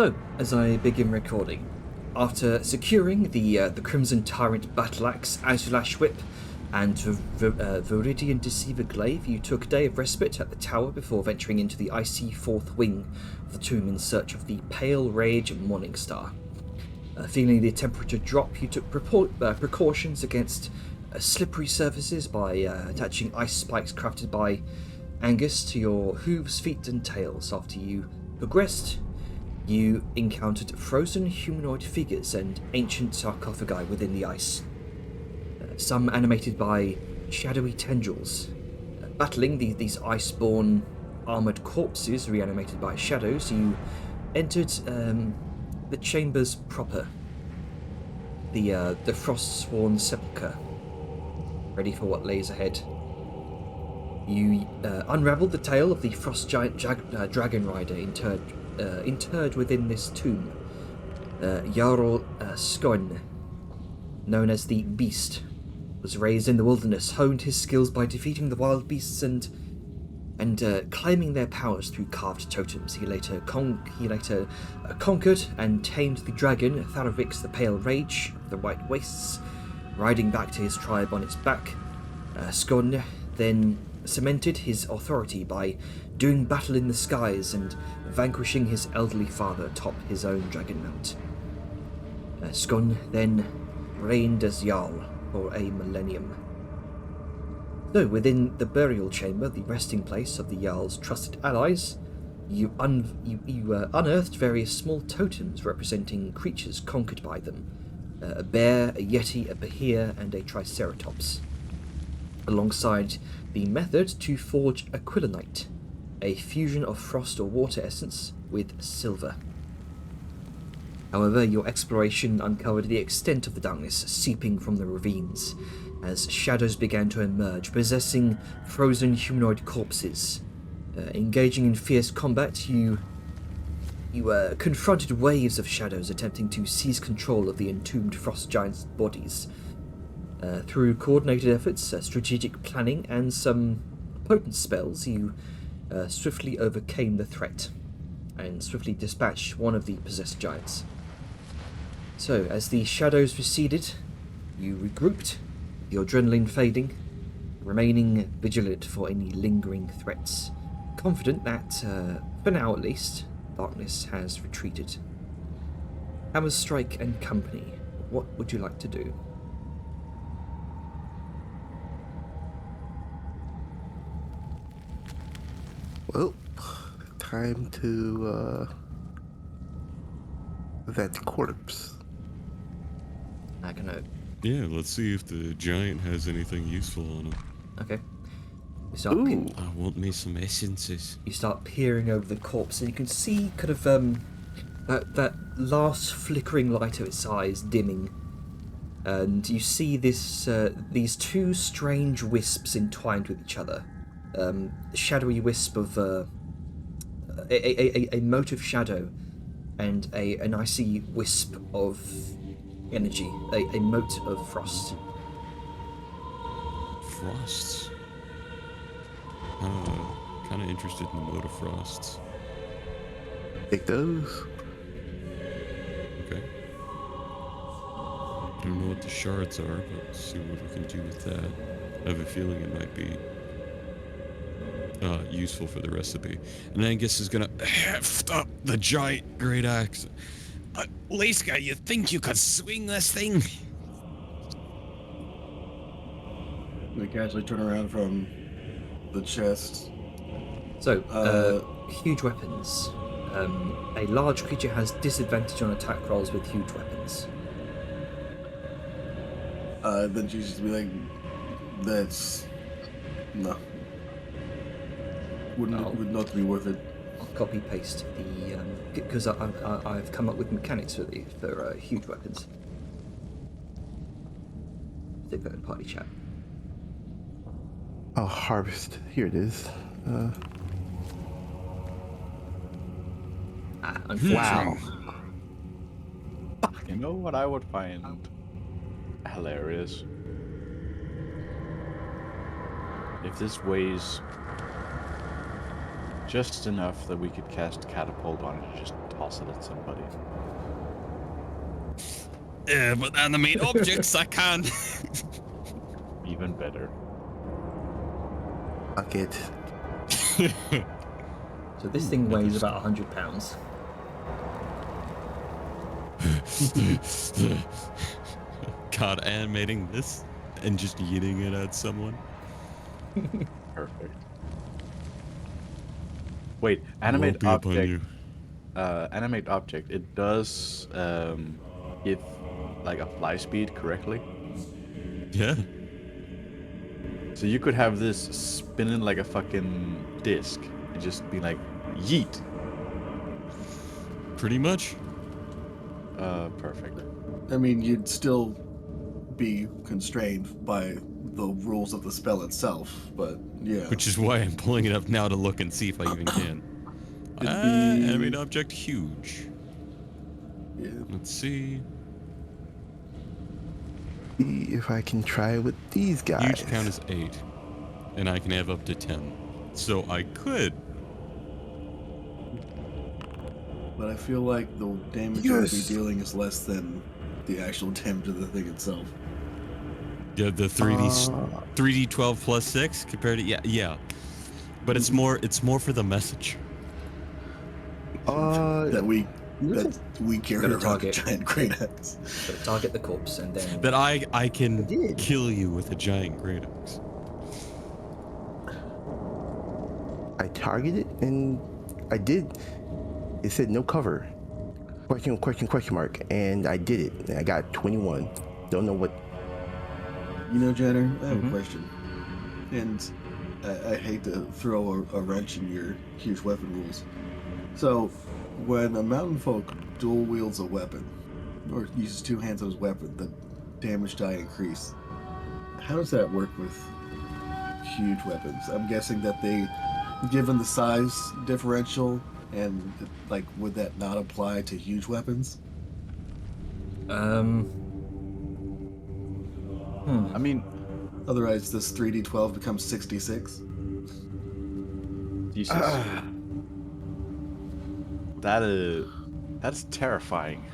So, as I begin recording, after securing the Crimson Tyrant Battle Axe, Azulash Whip, and Viridian Deceiver Glaive, you took a day of respite at the tower before venturing into the icy fourth wing of the tomb in search of the Pale Rage Morningstar. Feeling the temperature drop, you took precautions against slippery surfaces by attaching ice spikes crafted by Angus to your hooves, feet, and tails. After you progressed, you encountered frozen humanoid figures and ancient sarcophagi within the ice, some animated by shadowy tendrils. Battling these ice-born armoured corpses reanimated by shadows, you entered the chambers proper, the frost-sworn sepulchre, ready for what lays ahead. You unravelled the tale of the frost giant dragon rider interred within this tomb. Jarl Skon, known as the Beast, was raised in the wilderness, honed his skills by defeating the wild beasts and claiming their powers through carved totems. He later conquered and tamed the dragon Tharavix, the Pale Rage of the White Wastes, riding back to his tribe on its back. Skon then cemented his authority by doing battle in the skies and vanquishing his elderly father atop his own dragon mount. Skon then reigned as Jarl for a millennium. So, within the burial chamber, the resting place of the Jarl's trusted allies, you unearthed various small totems representing creatures conquered by them. A bear, a yeti, a behir, and a triceratops. Alongside the method to forge aquilonite, a fusion of frost or water essence with silver. However, your exploration uncovered the extent of the darkness seeping from the ravines, as shadows began to emerge, possessing frozen humanoid corpses. Engaging in fierce combat, you confronted waves of shadows attempting to seize control of the entombed frost giants' bodies. Through coordinated efforts, strategic planning, and some potent spells, you swiftly overcame the threat and swiftly dispatched one of the possessed giants. So, as the shadows receded, you regrouped, your adrenaline fading, remaining vigilant for any lingering threats, confident that, for now at least, darkness has retreated. Hammerstrike and company, what would you like to do? Well, time to vet corpse. I can know. Yeah, let's see if the giant has anything useful on him. Okay. You start, Ooh. I want me some essences. you start peering over the corpse, and you can see kind of that last flickering light of its eyes dimming, and you see these two strange wisps entwined with each other. A shadowy wisp of a mote of shadow, and an icy wisp of energy, a mote of frost. Frosts. Kind of interested in the mode of frosts. Take those. Okay. I don't know what the shards are, but let's see what we can do with that. I have a feeling it might be useful for the recipe. And Angus is gonna heft up the giant great axe. Leiska, you think you could swing this thing? They casually turn around from the chest. So, huge weapons. A large creature has disadvantage on attack rolls with huge weapons. Then she's just be like, that's... no. Would not be worth it. I'll copy paste the because I've come up with mechanics for huge weapons. Stick that in party chat. I'll harvest. Here it is. Unfortunately, Wow. You know what I would find hilarious? If this weighs Just enough that we could cast catapult on it and just toss it at somebody. Yeah, but animate objects I can. Even better. Fuck it. So this thing weighs about 100 pounds. God, animating this and just yeeting it at someone. Perfect. Wait, Won't animate be upon object. you. Animate object. It does give like a fly speed correctly. Yeah. So you could have this spinning like a fucking disc and just be like, yeet. Pretty much. Perfect. I mean, you'd still be constrained by the rules of the spell itself, but yeah. Which is why I'm pulling it up now to look and see if I even can. It'd be- Animate object huge. Yeah. Let's see. See if I can try with these guys. Huge count is 8. And I can have up to 10. So I could. But I feel like the damage you'll be Yes. dealing is less than the actual damage of the thing itself. Yeah, the 3D 12 plus 6 compared to yeah. But it's more for the message. That we carry Gotta around a target. giant great axe. But target the corpse and then That I can did. kill you with a giant great axe. I targeted and I did. It said no cover. Question mark. And I did it. And I got 21. Don't know what. You know, Jenner, I have a question. And I hate to throw a wrench in your huge weapon rules. So, when a mountain folk dual wields a weapon, or uses two hands as a weapon, the damage die increase. How does that work with huge weapons? I'm guessing that they, given the size differential, and like, would that not apply to huge weapons? I mean, Otherwise, this 3d12 becomes 66. Jesus. That's terrifying.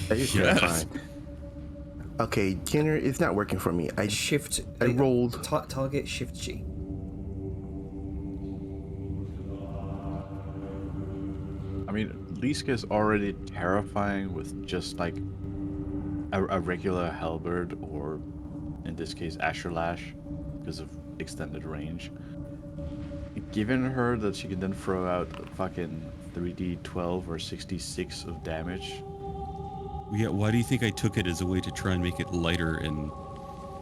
That is Yes. terrifying. Okay, Jenner, it's not working for me. I shift. I rolled. Target shift G. I mean, Liska is already terrifying with just like a regular halberd, or in this case, Asher Lash, because of extended range. Given her that she can then throw out a fucking 3d12 or 66 of damage. Yeah, why do you think I took it as a way to try and make it lighter and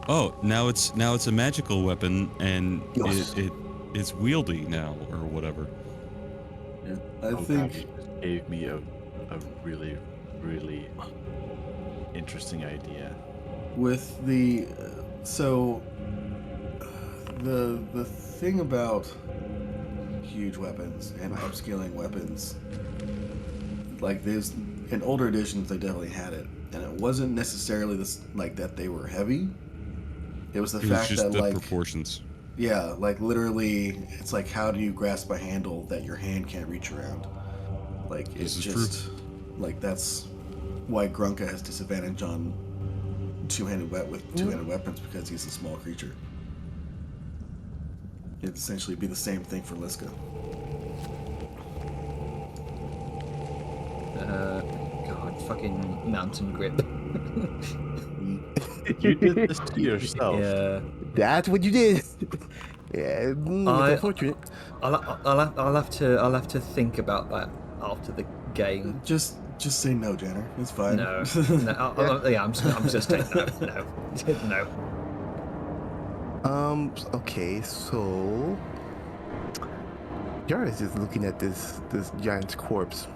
oh, now it's a magical weapon and Yes. it is wieldy now or whatever. Yeah. I Oh, God, think it just gave me a really, really interesting idea. with the the thing about huge weapons and upscaling weapons, like there's in older editions they definitely had it, and it wasn't necessarily this like that they were heavy. It was the It was fact just that the like proportions. yeah, like literally it's like how do you grasp a handle that your hand can't reach around? Like it's This is just like that's why Grunka has disadvantage on two-handed weapons because he's a small creature. It'd essentially be the same thing for Liska. God, fucking mountain grip. You did this to yourself. Yeah. That's what you did. Yeah, I- it's unfortunate. I'll have to think about that after the game. Just say no, Jenner. It's fine. No, yeah, I'm just saying no, no. Okay, so Yara is just looking at this giant's corpse.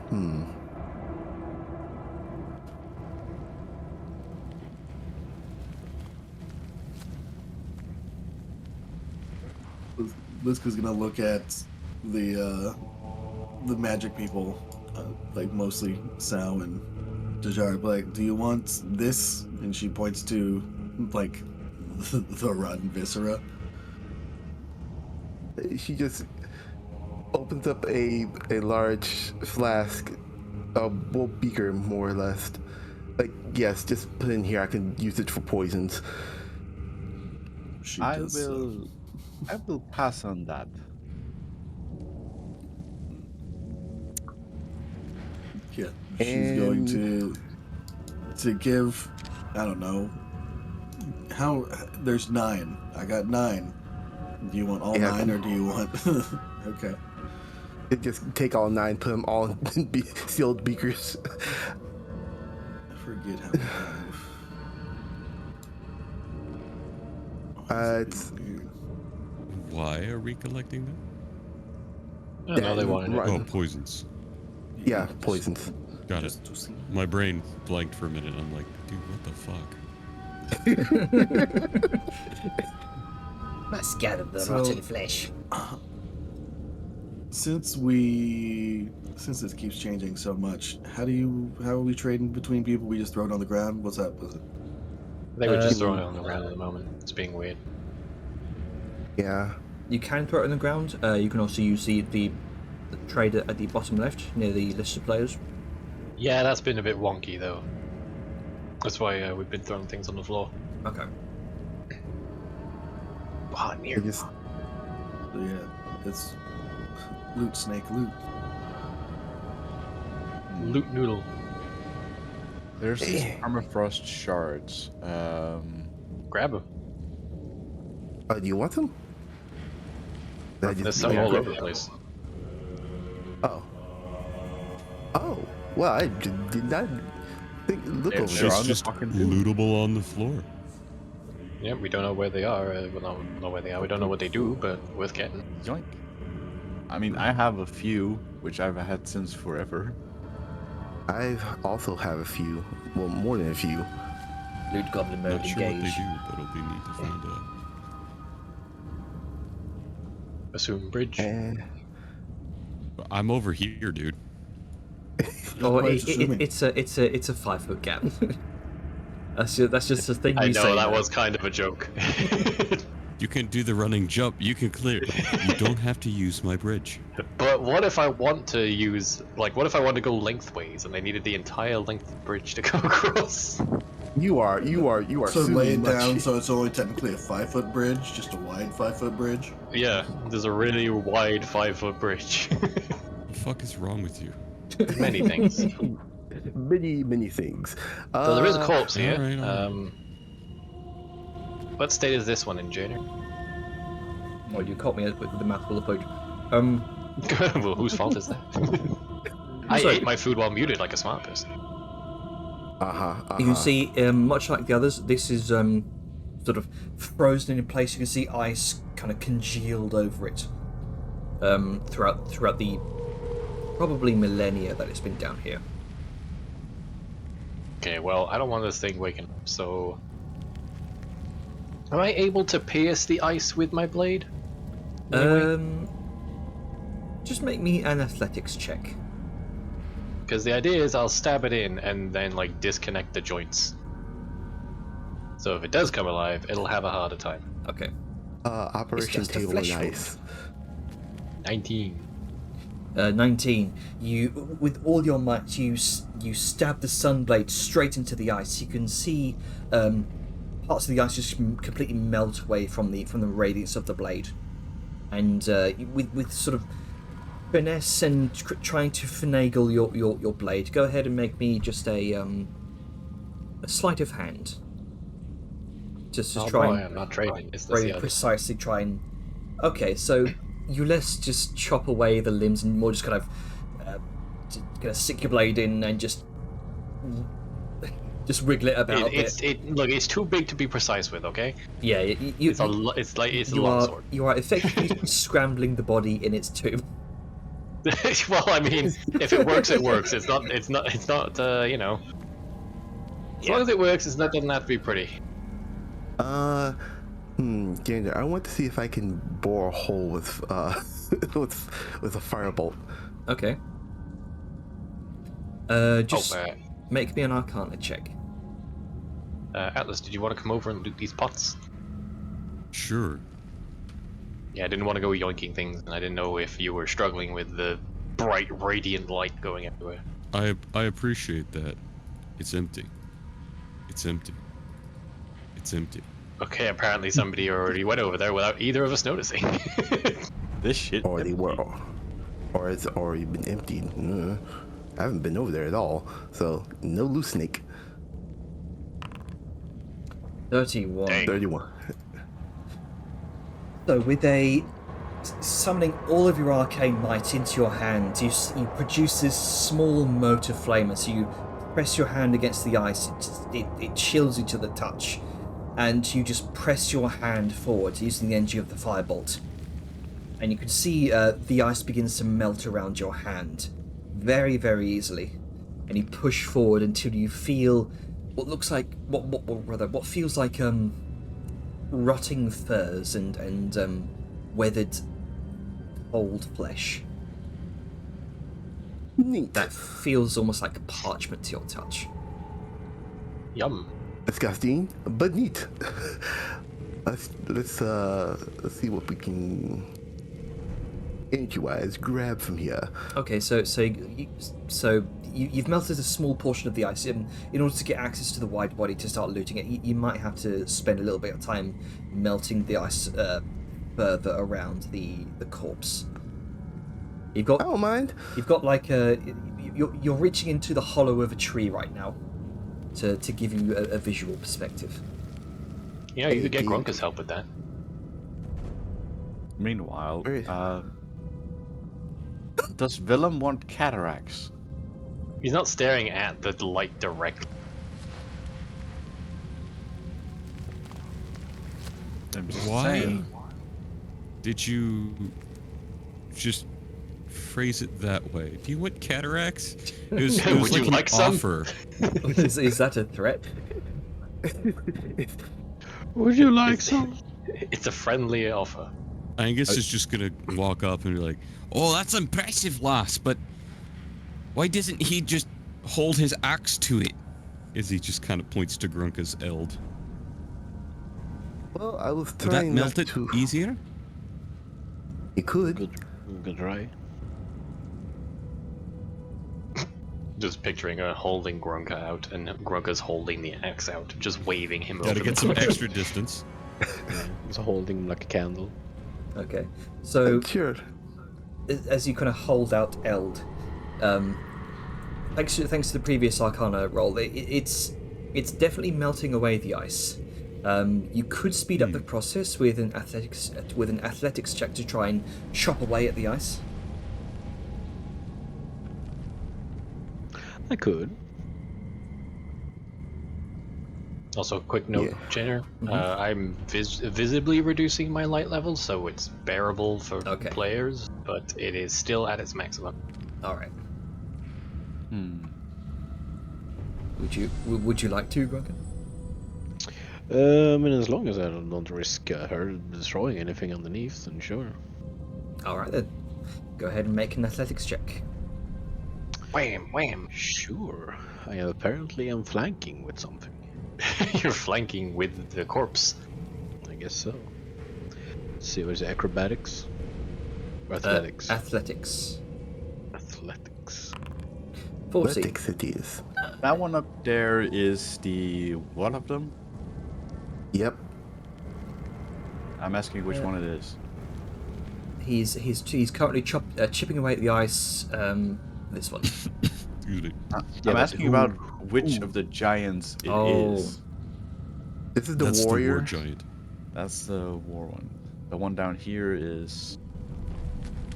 Liska's gonna look at the magic people, like mostly Sao and Dajar. Like, do you want this? And she points to like the rotten viscera. She just opens up a large flask, well, beaker more or less. Like, yes, just put it in here. I can use it for poisons. She I does. will pass on that. Yeah, she's going And- to give. I don't know. How there's 9. I got 9. Do you want all Yeah. 9 or do you want? Okay. It just take all 9, put them all in sealed beakers. I forget how. It's Weird. Why are we collecting them? No, they wanted it. right. Oh, poisons. Yeah, poisons. Got it. Just to see. My brain blanked for a minute. I'm like, dude, what the fuck? Let's gather the So- rotten flesh. Since this keeps changing so much, how are we trading between people? We just throw it on the ground. What's that? Was it? They were just Um, throwing it on the ground at the moment. It's being weird. Yeah. You can throw it on the ground. You can also use the trader at the bottom left near the list of players. Yeah, that's been a bit wonky though. That's why we've been throwing things on the floor. Okay. Wow, They near. just So yeah, it's loot, snake, loot. Loot noodle. There's these permafrost shards. Grab them. do you want them? Did I just- There's some yeah, all grab- over the place. Oh. Oh. Well, I did not look Yeah, over sure. there. It's on the just fucking dude. lootable on the floor. Yeah, we don't know where they are. We don't know where they are. We don't know what they do, but worth getting. Yoink. I mean, I have a few, which I've had since forever. I also have a few. Well, more than a few. Loot goblin mode Not sure what they engaged. do, but it'll be neat to find out. Assume bridge. And But I'm over here, dude. Oh, Everybody's assuming. it's a 5-foot gap. that's just a thing I we know say. that now. was kind of a joke. You can do the running jump. You can clear. You don't have to use my bridge. But what if I want to use, like, what if I want to go lengthways and they needed the entire length of the bridge to go across? you are So assuming lay it much. down so it's only technically a 5-foot bridge, just a wide 5-foot bridge. Yeah, there's a really wide 5-foot bridge. What the fuck is wrong with you? Many things. many things. So there is a corpse here. alright, alright. What state is this one in, Jader? Oh, you caught me with the mouthful of food. Well, whose fault is that? I Sorry. ate my food while muted like a smart person. You can see, much like the others, this is sort of frozen in place. You can see ice kind of congealed over it throughout the probably millennia that it's been down here. Okay, well, I don't want this thing waking up, so... Am I able to pierce the ice with my blade? Just make me an athletics check. Because the idea is I'll stab it in and then, like, disconnect the joints. So if it does come alive, it'll have a harder time. Okay. Operation just a Table flesh and wound. Ice. 19. 19. You, with all your might, you stab the sunblade straight into the ice. You can see parts of the ice just completely melt away from the radiance of the blade, and with sort of finesse and trying to finagle your blade. Go ahead and make me just a sleight of hand. Just to Oh try boy, and I'm not trading. Is this very the other? precisely try and. Okay, so you less just chop away the limbs and more just kind of stick your blade in and just wriggle it about a bit. Look, it's too big to be precise with, okay? Yeah, It's a you long are sword. you are effectively scrambling the body in its tomb. Well, I mean, if it works, it works. It's not. You know. As long as it works, it doesn't have to be pretty. Gander, I want to see if I can bore a hole with with a firebolt. Okay. Just make me an Arcana check. Atlas, did you want to come over and loot these pots? Sure. Yeah, I didn't want to go yoinking things, and I didn't know if you were struggling with the bright, radiant light going everywhere. I appreciate that. It's empty. It's empty. It's empty. Okay, apparently somebody already went over there without either of us noticing. This shit. Or they empty. were, or it's already been emptied. I haven't been over there at all, so no loose snake. 31. Dang. 31. So with a summoning all of your arcane might into your hand, you produce this small mote of flame as you press your hand against the ice. It chills you to the touch, and you just press your hand forward using the energy of the firebolt. And you can see the ice begins to melt around your hand very, very easily. And you push forward until you feel what looks like what feels like rotting furs and weathered old flesh Neat. that feels almost like parchment to your touch. Yum. Disgusting, but neat. Let's see what we can energy-wise grab from here. Okay, so you've melted a small portion of the ice. In order to get access to the wide body to start looting it, you might have to spend a little bit of time melting the ice further around the corpse. I don't mind. You've got like you're reaching into the hollow of a tree right now to give you a visual perspective. Yeah, you could get Grunkus help with that. Meanwhile, Where- does Willem want cataracts? He's not staring at the light directly. I'm just Why saying. did you just phrase it that way? Do you want cataracts? It was Would like you an like some? offer. is that a threat? Would you like some? It's a friendly offer. Angus is just gonna walk up and be like, "Oh, that's impressive, lass, but why doesn't he just hold his axe to it?" As he just kind of points to Grunka's eld. Well, I was Would that trying melt not it to. easier? It could. Good try. Just picturing her holding Grunka out, and Grunka's holding the axe out, just waving him Gotta over get the some cliff. extra distance. Yeah, it's holding like a candle. Okay, so Sure. as you kind of hold out Eld, thanks to the previous Arcana roll, it's definitely melting away the ice. You could speed up the process with an athletics check to try and chop away at the ice. I could. Also, a quick note, Yeah. Jenner. I'm visibly reducing my light level, so it's bearable for Okay. players, but it is still at its maximum. All right. Hmm. Would you like to, Grunka? I mean, as long as I don't risk her destroying anything underneath, then sure. All right then. Go ahead and make an athletics check. Wham, wham. Sure. I apparently am flanking with something. You're flanking with the corpse. I guess so. Let's see, what is it? Acrobatics? Or athletics? Athletics. Athletics. 40. Athletics it is. That one up there is the one of them? Yep. I'm asking which one it is. He's currently chipping away at the ice. This one. Excuse me. Yeah, I'm but asking who- about which of the giants it is. Oh. This is the That's warrior. the war giant. That's the war one. The one down here is.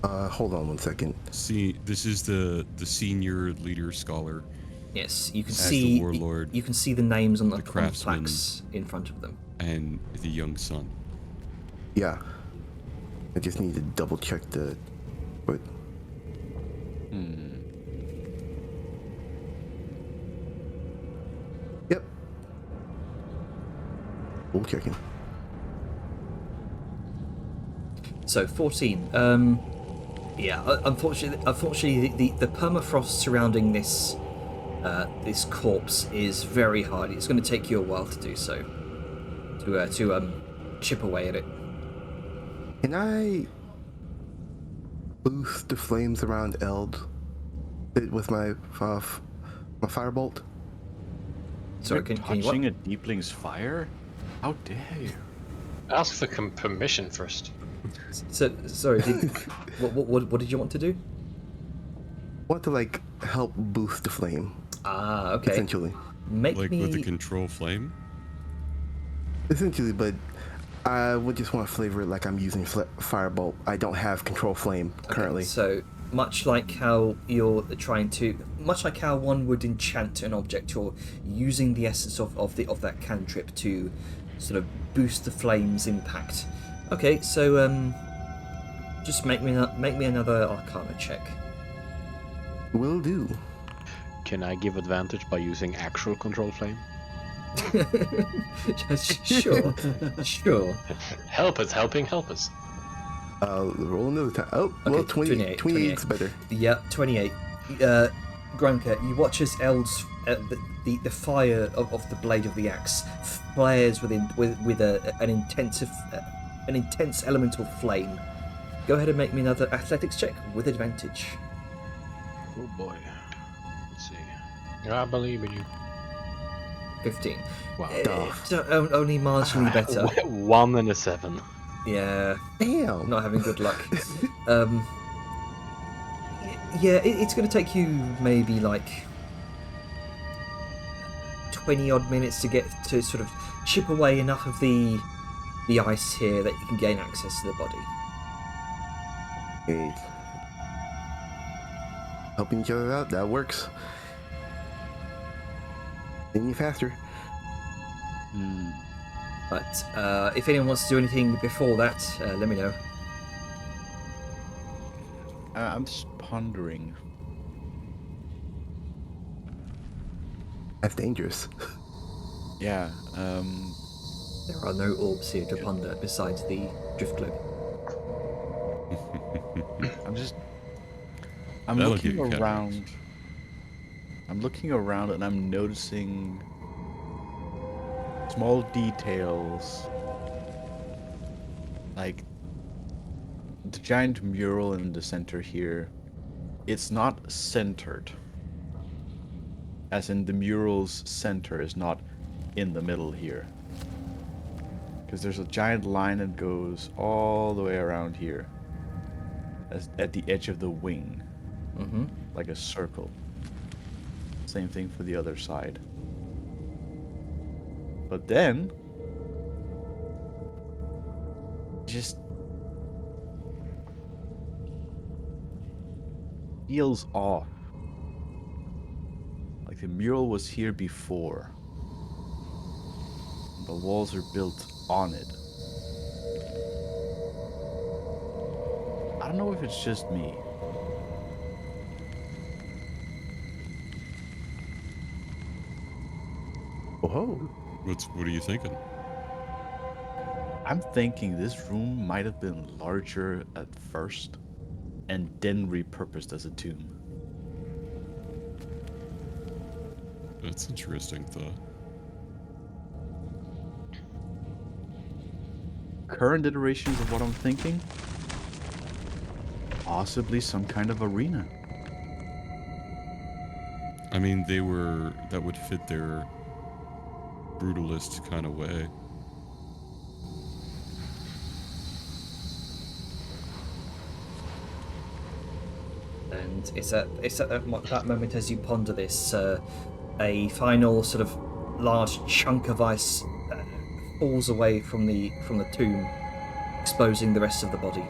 Hold on one second. See, this is the senior leader scholar. Yes, you can As the see. warlord, You can see the names on the craftsman. plaques in front of them. And the young son. Yeah. I just need to double check the. But yep. Double checking. So 14. Unfortunately, the permafrost surrounding this this corpse is very hard. It's going to take you a while to do so. To chip away at it. Can I boost the flames around Eld with my firebolt? Sorry, You're can you touching what? a deepling's fire? How dare you? Ask for permission first. So sorry. What did you want to do? I want to like help boost the flame, Ah, okay. essentially. Make Like me. with the control flame? Essentially, but I would just want to flavor it like I'm using firebolt. I don't have control flame currently. So much like how much like how one would enchant an object, you're using the essence of that cantrip to sort of boost the flame's impact. Okay, so just make me another Arcana check. Will do. Can I give advantage by using actual control flame? Sure, sure. Help us, helping, help us. Roll another time. Oh, well, Okay, 28. 28's better. Yeah, 28. Grunker, you watch as Eld's the fire of the blade of the axe flares with an intense elemental flame. Go ahead and make me another athletics check with advantage. Oh boy. Let's see. I believe in you. 15. Wow. Only marginally better. 1 and a 7. Yeah, Damn. not having good luck. Yeah, it's going to take you maybe like 20 odd minutes to get to sort of chip away enough of the ice here that you can gain access to the body. Hey. Helping each other out, that works. Then you faster. But if anyone wants to do anything before that, let me know. I'm just pondering. That's dangerous. Yeah, There are no orbs here to ponder besides the drift globe. I'm That'll looking give you around. I'm looking around and I'm noticing small details. Like the giant mural in the center here. It's not centered. As in the mural's center is not in the middle here. Because there's a giant line that goes all the way around here. At the edge of the wing. Mm-hmm. Like a circle. Same thing for the other side. But then, just feels off. Like the mural was here before. The walls are built on it. I don't know if it's just me. Whoa. What are you thinking? I'm thinking this room might have been larger at first and then repurposed as a tomb. That's interesting thought. Current iterations of what I'm thinking? Possibly some kind of arena. I mean, that would fit their brutalist kind of way. And it's at that moment as you ponder this, a final sort of large chunk of ice falls away from the tomb, exposing the rest of the body.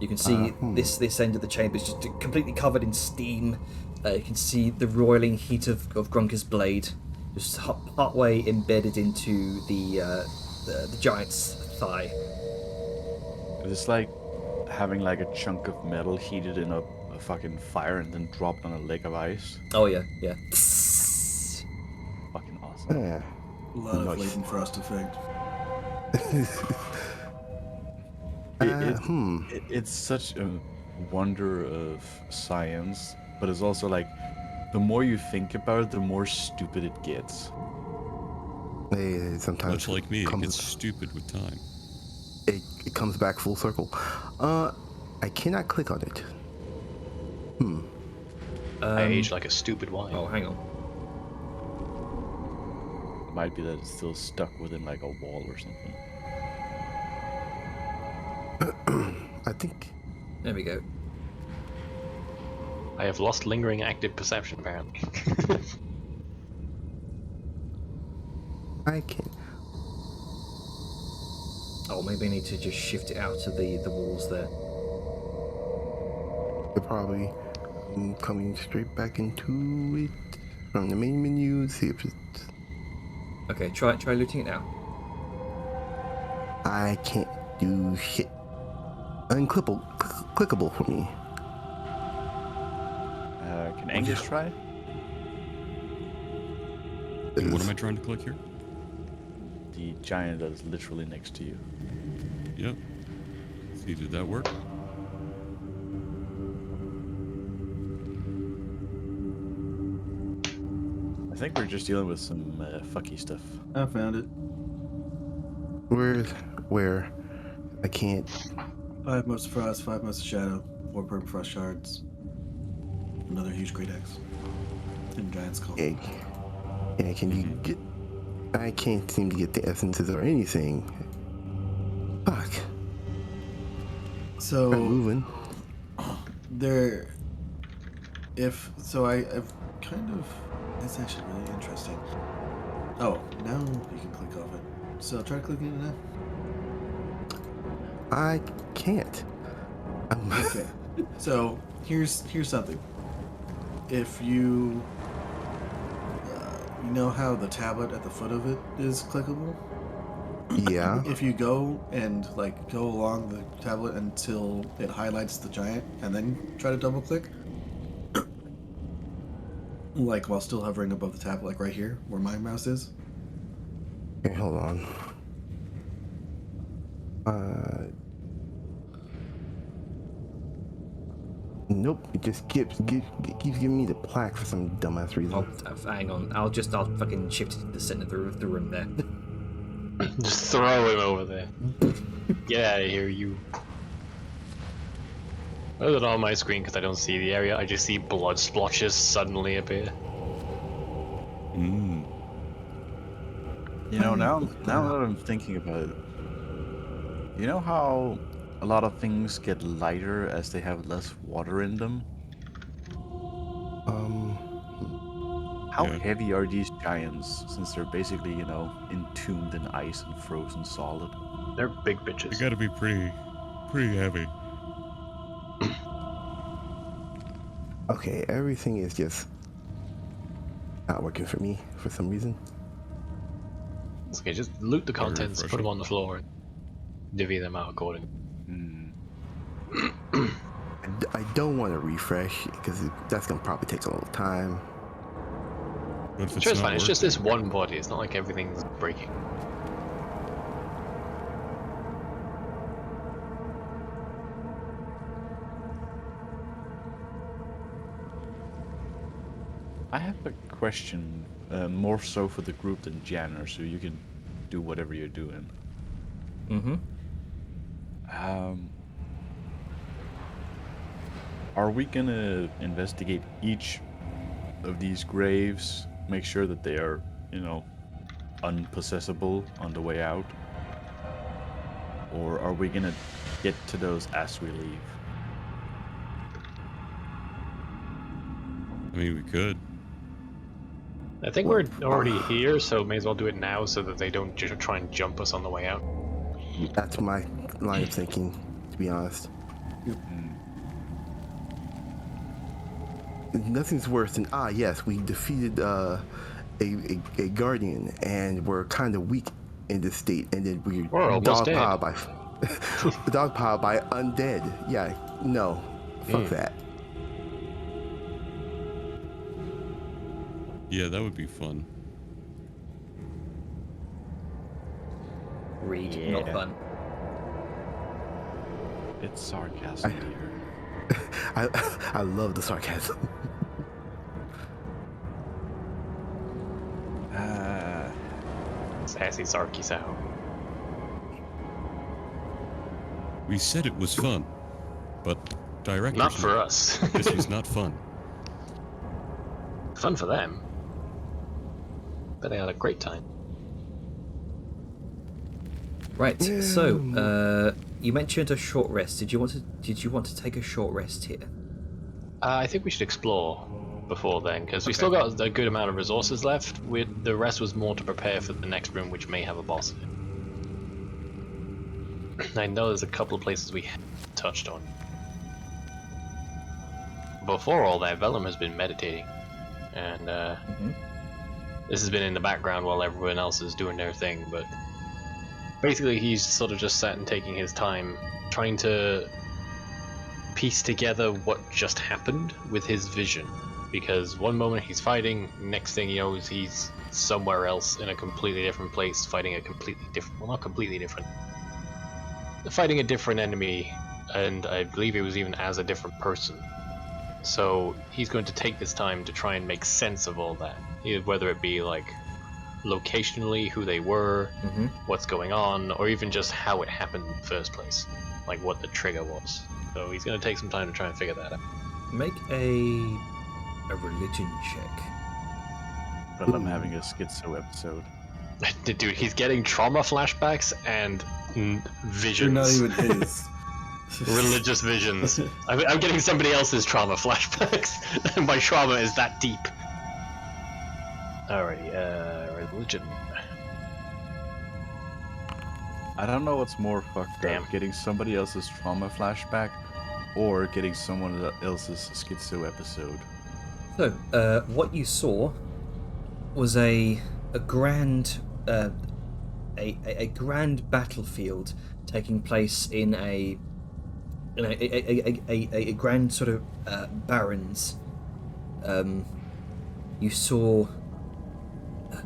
You can see this end of the chamber is just completely covered in steam. You can see the roiling heat of Grunker's blade, just partway embedded into the giant's thigh. It's like having like a chunk of metal heated in a fucking fire and then dropped on a lake of ice. Oh yeah, yeah. Fucking awesome. Yeah. A lot of Nice. Leighton Frost effect. It's such a wonder of science, but it's also like the more you think about it, the more stupid it gets. Sometimes Much like me, it comes, gets stupid with time. it comes back full circle. I cannot click on it. I age like a stupid wine. Oh, hang on. It might be that it's still stuck within like a wall or something. I think There we go. I have lost lingering active perception, apparently. I can. Oh, maybe I need to just shift it out of the walls there. They're probably coming straight back into it from the main menu. See if it's. Okay, try looting it now. I can't do shit. Clickable for me. Can Angus try? And what am I trying to click here? The giant that is literally next to you. Yep. See, did that work? I think we're just dealing with some fucky stuff. I found it. Where? I can't. 5 Motes of Frost, 5 Motes of Shadow, 4 Permafrost Shards, another huge Great Axe, and Giant Skull. Yeah, can you get? I can't seem to get the essences or anything. Fuck. So I'm moving. there, I've kind of. It's actually really interesting. Oh, now you can click off it. So try clicking it now. I can't. Okay. So here's something. If you you know how the tablet at the foot of it is clickable? Yeah. If you go and go along the tablet until it highlights the giant and then try to double click, while still hovering above the tablet, right here where my mouse is. Okay, hold on. Nope. It just keeps giving me the plaque for some dumbass reason. Oh, hang on. I'll fucking shift it to the center of the room there. Just throw him over there. Get out of here, you. Other than on my screen, because I don't see the area, I just see blood splotches suddenly appear. Mm. You know, now that I'm thinking about it, you know how a lot of things get lighter as they have less water in them? How Yeah. heavy are these giants, since they're basically, entombed in ice and frozen solid? They're big They bitches. gotta be pretty heavy. Okay, everything is just not working for me for some reason. It's okay, just loot the contents, put refreshing. them on the floor, and divvy them out accordingly. I don't want to refresh because that's gonna probably take a little time. But if it's Sure, it's not fine. It's just working- this one body. It's not like everything's breaking. I have a question, more so for the group than Janner, so you can do whatever you're doing. Mm-hmm. Are we gonna investigate each of these graves, make sure that they are, unpossessable on the way out? Or are we gonna get to those as we leave? I mean, we could. I think we're already here, so may as well do it now so that they don't just try and jump us on the way out. That's my line of thinking, to be honest. Nothing's worse than yes, we defeated a guardian and we're kind of weak in this state, and then We're almost dead. dogpiled by dogpiled by undead. Yeah, no, fuck that. Yeah, that would be fun. Read, Yeah. not fun. It's sarcasm here. I love the sarcasm. Passy Sarky sound. We said it was fun, but directors Not for us. This was not fun. Fun for them. But they had a great time. Right. So, you mentioned a short rest. Did you want to take a short rest here? I think we should explore before then, because we still got a good amount of resources left. The rest was more to prepare for the next room, which may have a boss in it. I know there's a couple of places we haven't touched on. Before all that, Vellum has been meditating, and this has been in the background while everyone else is doing their thing, but basically he's sort of just sat and taking his time, trying to piece together what just happened with his vision. Because one moment he's fighting, next thing he knows he's somewhere else in a completely different place, fighting a completely different, well, not completely different, fighting a different enemy, and I believe it was even as a different person. So he's going to take this time to try and make sense of all that, whether it be like locationally, who they were, what's going on, or even just how it happened in the first place, like what the trigger was. So he's going to take some time to try and figure that out. Make a religion check. But I'm having a schizo episode. Dude, he's getting trauma flashbacks and visions. They're not even his. Religious visions. I'm getting somebody else's trauma flashbacks. My trauma is that deep. Alrighty, religion. I don't know what's more fucked Damn. up, getting somebody else's trauma flashback or getting someone else's schizo episode. So, what you saw was a grand battlefield taking place in a grand sort of barrens. You saw a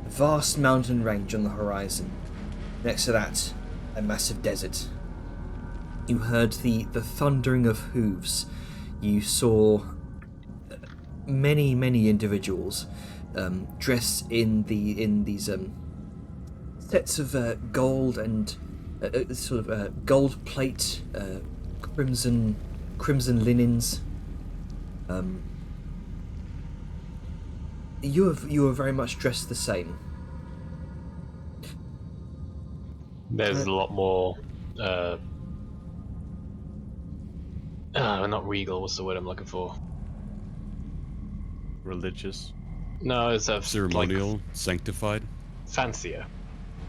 vast mountain range on the horizon. Next to that, a massive desert. You heard the thundering of hooves. You saw many individuals dressed in these sets of gold and sort of gold plate, crimson linens. You are very much dressed the same. There's a lot more. Not regal. What's the word I'm looking for? Religious. No, it's a Ceremonial, like, sanctified, fancier.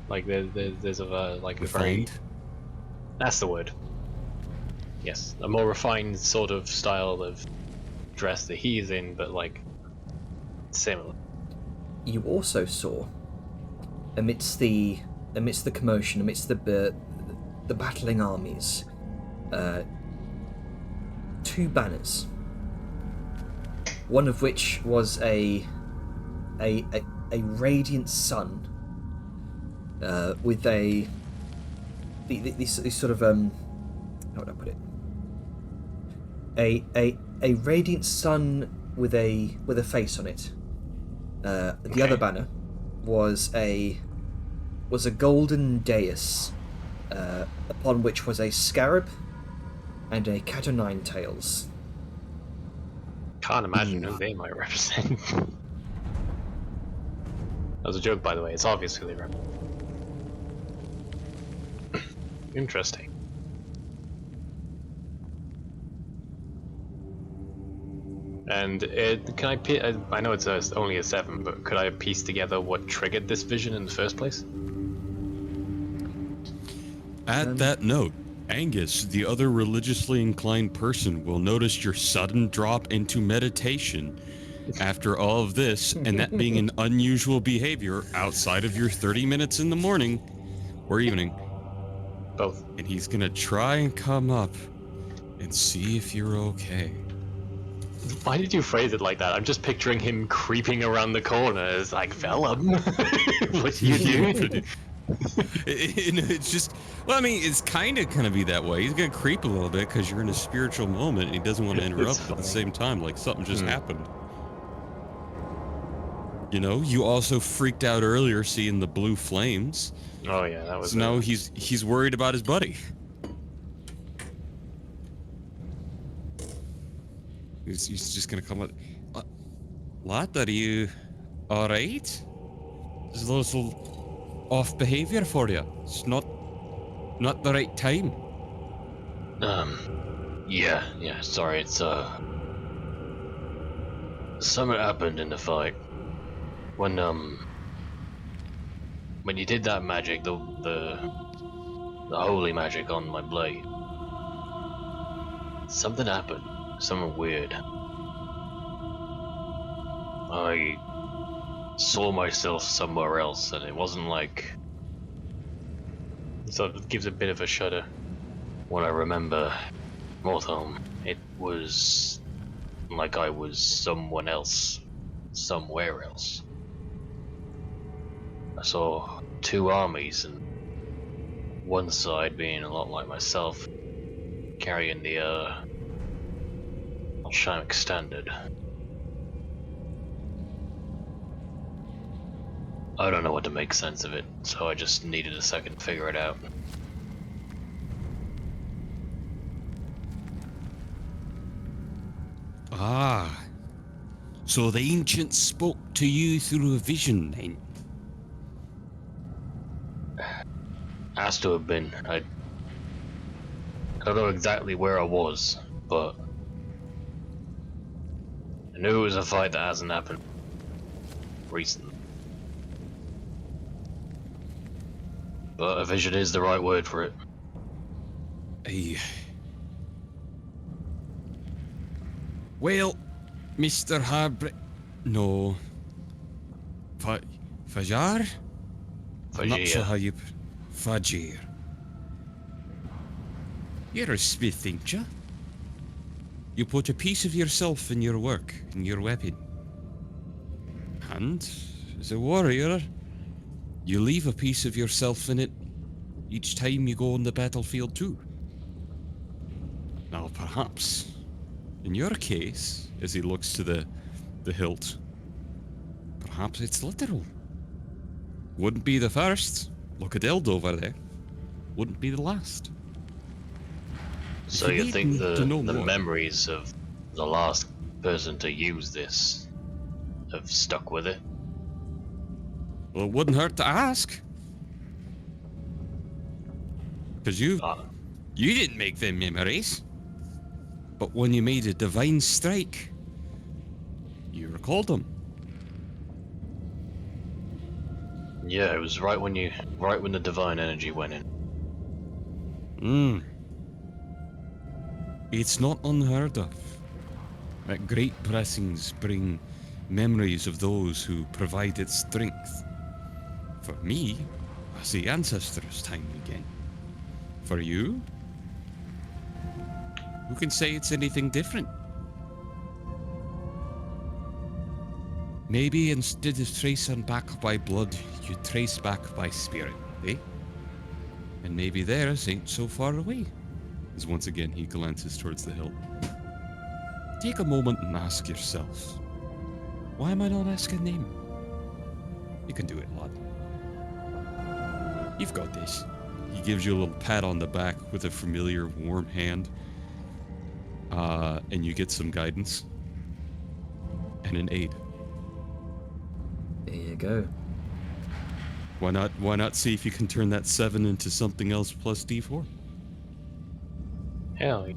Like there's a like a very. refined. That's the word. Yes, a more refined sort of style of dress that he's in, but like similar. You also saw, amidst the commotion, amidst the battling armies, two banners. One of which was a radiant sun with these sort of how would I put it? A radiant sun with a face on it. The other banner was a golden dais, upon which was a scarab and a cat o' nine tails. Can't imagine who they might represent. That was a joke, by the way. It's obvious who they represent. Interesting. And can I know it's only a 7, but could I piece together what triggered this vision in the first place? At that note, Angus, the other religiously inclined person, will notice your sudden drop into meditation after all of this, and that being an unusual behavior outside of your 30 minutes in the morning or evening. Both. And he's gonna try and come up and see if you're okay. Why did you phrase it like that? I'm just picturing him creeping around the corner as like, Vellum, what you doing? It's just, well, I mean, it's kind of gonna be that way. He's gonna creep a little bit because you're in a spiritual moment and he doesn't want to interrupt at the same time, like something just happened. You know, you also freaked out earlier seeing the blue flames. Oh yeah, that was. So now he's worried about his buddy. He's just gonna come up. Lad, are you all right? Is a little off behavior for you? It's not the right time. Yeah. Sorry, it's something happened in the fight when you did that magic, the holy magic on my blade. Something happened. Something weird. I saw myself somewhere else, and it wasn't like. So it gives a bit of a shudder when I remember Morthholm. It was like I was someone else, somewhere else. I saw two armies, and one side being a lot like myself, carrying the Shamrock standard. I don't know what to make sense of it, so I just needed a second to figure it out. Ah, so the ancients spoke to you through a vision, then? Has to have been. I don't know exactly where I was, but I knew it was a fight that hasn't happened recently. But a vision is the right word for it. Well, Mr. Harbri... No. Fajar? I'm not sure how you... Fajir. You're a smith, ain't ya? You put a piece of yourself in your work, in your weapon. And, as a warrior, you leave a piece of yourself in it each time you go on the battlefield too. Now perhaps, in your case, as he looks to the hilt, perhaps it's literal. Wouldn't be the first. Look at Eld over there. Wouldn't be the last. So you think the more. memories of the last person to use this have stuck with it? Well, it wouldn't hurt to ask. Because you didn't make them memories. But when you made a divine strike, you recalled them. Yeah, it was right when the divine energy went in. It's not unheard of that great blessings bring memories of those who provided strength. For me, I see ancestors time and again. For you, who can say it's anything different? Maybe instead of tracing back by blood, you trace back by spirit, eh? And maybe theirs ain't so far away. As once again he glances towards the hill. Take a moment and ask yourself, why am I not asking them? You can do it, lad. You've got this. He gives you a little pat on the back with a familiar warm hand. And you get some guidance. And an aid. There you go. Why not see if you can turn that 7 into something else plus D4? Hell,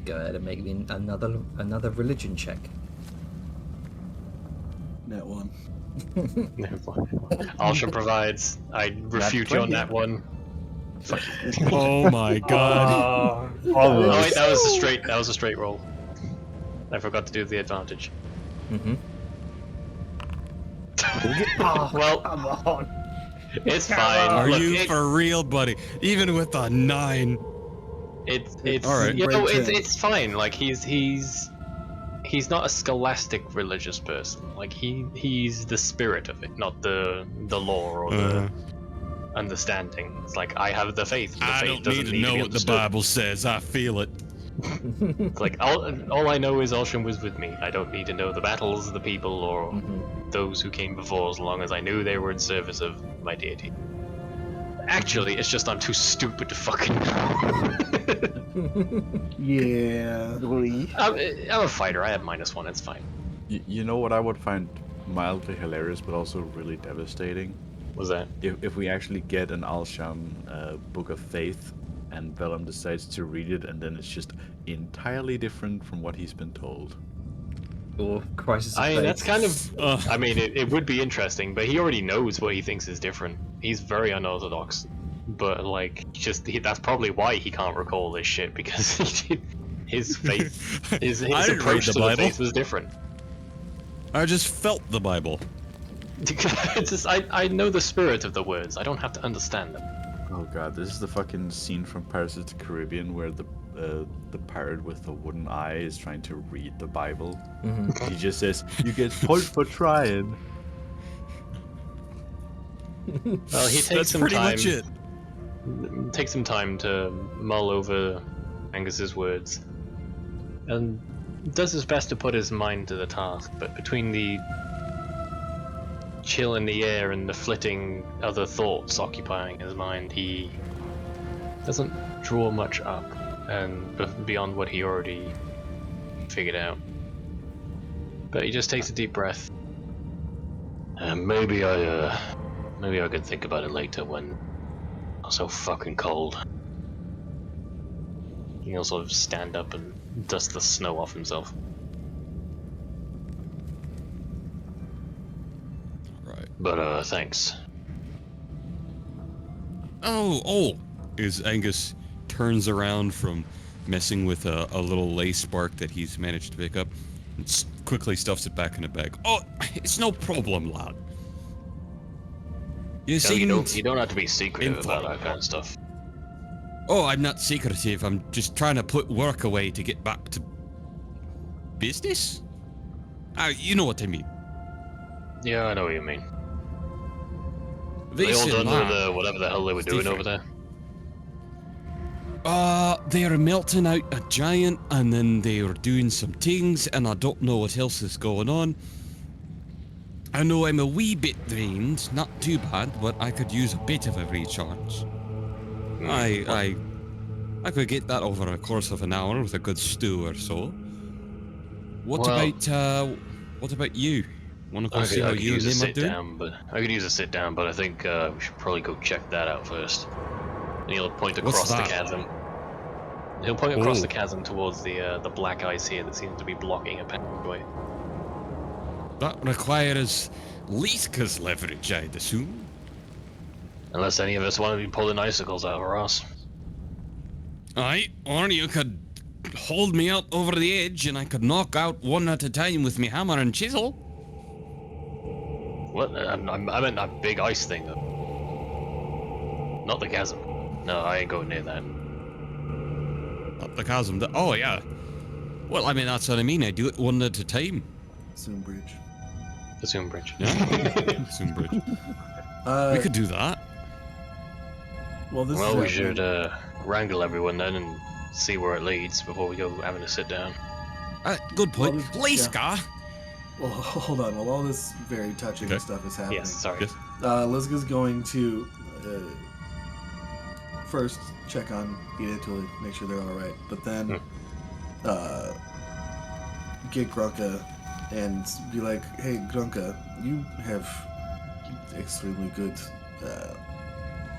Go ahead and make me another religion check. Net one. Alsha provides. I refute you on that one. Oh my god. Oh wait, that was a straight roll. I forgot to do the advantage. Mm-hmm. Well, Come on. it's fine. Are Look, you for real, buddy? Even with a 9. It's All right. you know, Great it's fine. Like he's not a scholastic religious person. Like he's the spirit of it, not the lore or the understanding. It's like I have the faith. The I faith don't doesn't need to need know be what the understood. Bible says. I feel it. It's like, all I know is Ocean was with me. I don't need to know the battles, the people, or those who came before, as long as I knew they were in service of my deity. Actually, it's just I'm too stupid to fucking know. Yeah. I'm a fighter. I have -1. It's fine. You know what I would find mildly hilarious, but also really devastating? What's that? If we actually get an Al-Sham Book of Faith, and Vellum decides to read it, and then it's just entirely different from what he's been told. Or Crisis of I mean, Faith. that's kind of. I mean, it would be interesting, but he already knows what he thinks is different. He's very unorthodox, but like, that's probably why he can't recall this shit, because his faith, his I didn't read approach the to the Bible. faith was different. I just felt the Bible. It's just, I know the spirit of the words. I don't have to understand them. Oh god, this is the fucking scene from Pirates of the Caribbean where the pirate with the wooden eye is trying to read the Bible. He just says, "You get point for trying." Well, he takes That's some pretty time. much it. Takes some time to mull over Angus's words, and does his best to put his mind to the task. But between the chill in the air and the flitting other thoughts occupying his mind, he doesn't draw much up and beyond what he already figured out. But he just takes a deep breath. Maybe I could think about it later when I'm so fucking cold. He'll sort of stand up and dust the snow off himself. Right. But thanks. Oh! As Angus turns around from messing with a little lace bark that he's managed to pick up and quickly stuffs it back in a bag. Oh, it's no problem, lad. You No, see, you don't have to be secretive about that kind of stuff. Oh, I'm not secretive. I'm just trying to put work away to get back to business. You know what I mean. Yeah, I know what you mean. This They all and done that. with whatever the hell they were It's doing different. over there. They're melting out a giant, and then they're doing some things, and I don't know what else is going on. I know I'm a wee bit drained, not too bad, but I could use a bit of a recharge. I could get that over a course of an hour with a good stew or so. What about you? Want to go see how I could you and use a him are sit doing? down, but I could use a sit down, but I think we should probably go check that out first. And he'll point What's across the that? chasm. He'll point across Oh. the chasm towards the black ice here that seems to be blocking a passageway. That requires Liska's leverage, I'd assume. Unless any of us want to be pulling icicles out of our ass. Aye, or you could hold me up over the edge and I could knock out one at a time with me hammer and chisel. What? I meant that big ice thing, though. Not the chasm. No, I ain't going near that. Up the chasm. Oh, yeah. Well, I mean, that's what I mean. I do it one at a time. Zoom bridge. The Zoom Bridge. Yeah. Zoom bridge. We could do that. Well, this Well, we is should wrangle everyone then and see where it leads before we go having a sit down. Good point. Well, Liska! Well, hold on. While all this very touching Okay. stuff is happening, Yes, sorry. Yes. Liska's going to first check on Ida to make sure they're all right, but then get Grunka and be like, "Hey, Grunka, you have extremely good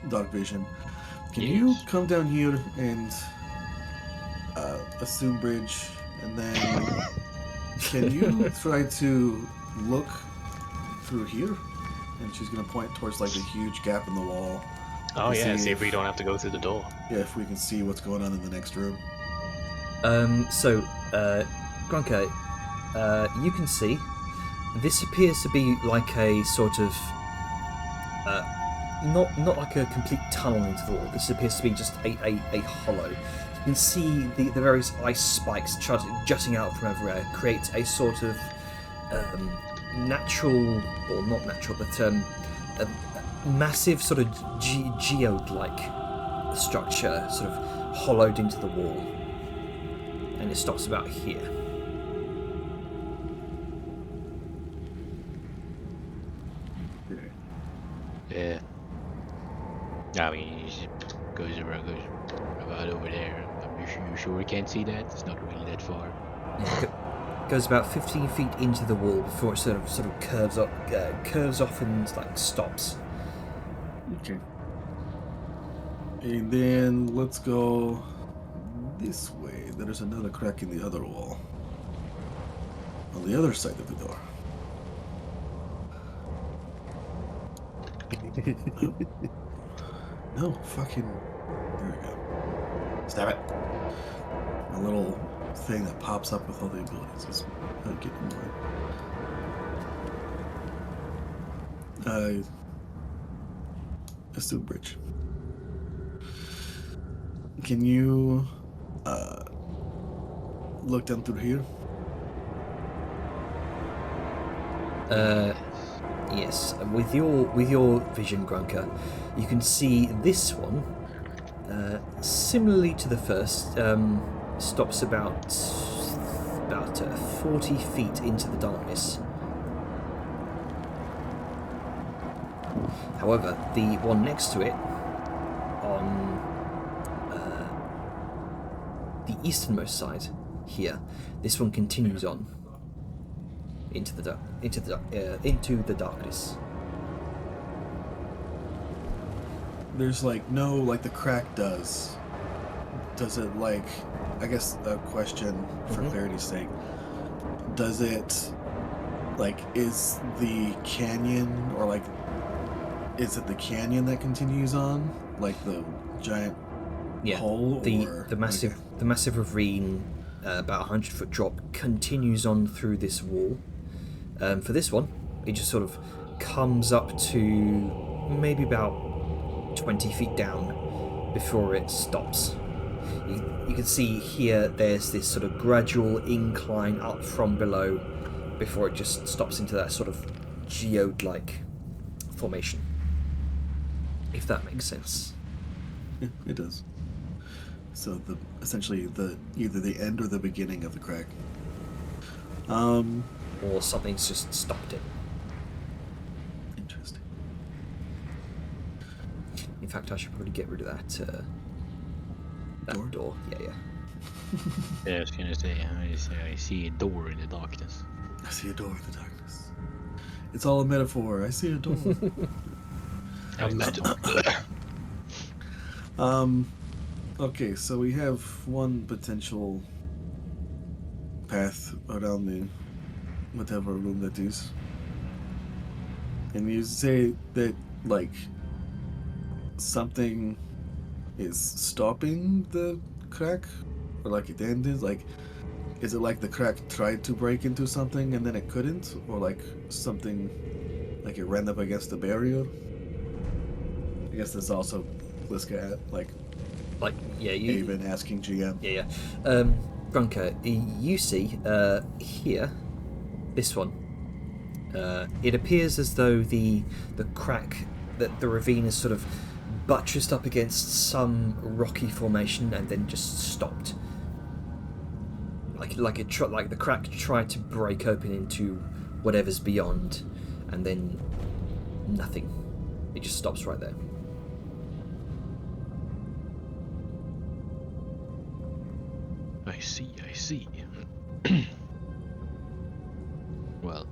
dark vision. Can you Yes. come down here and assume bridge, and then can you try to look through here?" And she's gonna point towards like a huge gap in the wall. Oh to yeah, see if we don't have to go through the door. Yeah, if we can see what's going on in the next room. Grunka, you can see this appears to be like a sort of not like a complete tunnel into the wall. This appears to be just a hollow. You can see the various ice spikes jutting out from everywhere create a sort of natural, or not natural, but a massive sort of geode-like structure, sort of hollowed into the wall. it stops about here. Yeah. I mean, he just goes about over there. You sure we can't see that? It's not really that far. Goes about 15 feet into the wall before it sort of curves off and like stops. Okay. And then let's go this way. There's another crack in the other wall. On the other side of the door. No, fucking. There we go. Stab it. A little thing that pops up with all the abilities is getting annoying. Let's do a bridge. Can you look down through here? Yes. With your vision, Grunker, you can see this one. Similarly to the first, stops about 40 feet into the darkness. However, the one next to it, on the easternmost side here, this one continues on into the darkness. There's like no, like the crack does. Does it like, I guess a question for clarity's sake, does it, like, is the canyon, or like, is it the canyon that continues on? Like the giant hole? The massive ravine, about 100-foot drop, continues on through this wall. For this one, it just sort of comes up to maybe about 20 feet down before it stops. You can see here there's this sort of gradual incline up from below before it just stops into that sort of geode-like formation. If that makes sense. Yeah, it does. So essentially either the end or the beginning of the crack. Or something's just stopped it. Interesting. In fact, I should probably get rid of that door. Yeah. Yeah, I was gonna say, I see a door in the darkness. I see a door in the darkness. It's all a metaphor. I see a door. Okay, so we have one potential path around the whatever room that is. And you say that, like, something is stopping the crack? Or like it ended? Like, is it like the crack tried to break into something and then it couldn't? Or like something, like it ran up against the barrier? I guess that's also Bliska, like Haven asking GM. Yeah. Grunker, you see here, this one. It appears as though the crack that the ravine is sort of buttressed up against some rocky formation and then just stopped. Like the crack tried to break open into whatever's beyond, and then nothing. It just stops right there. I see. Well,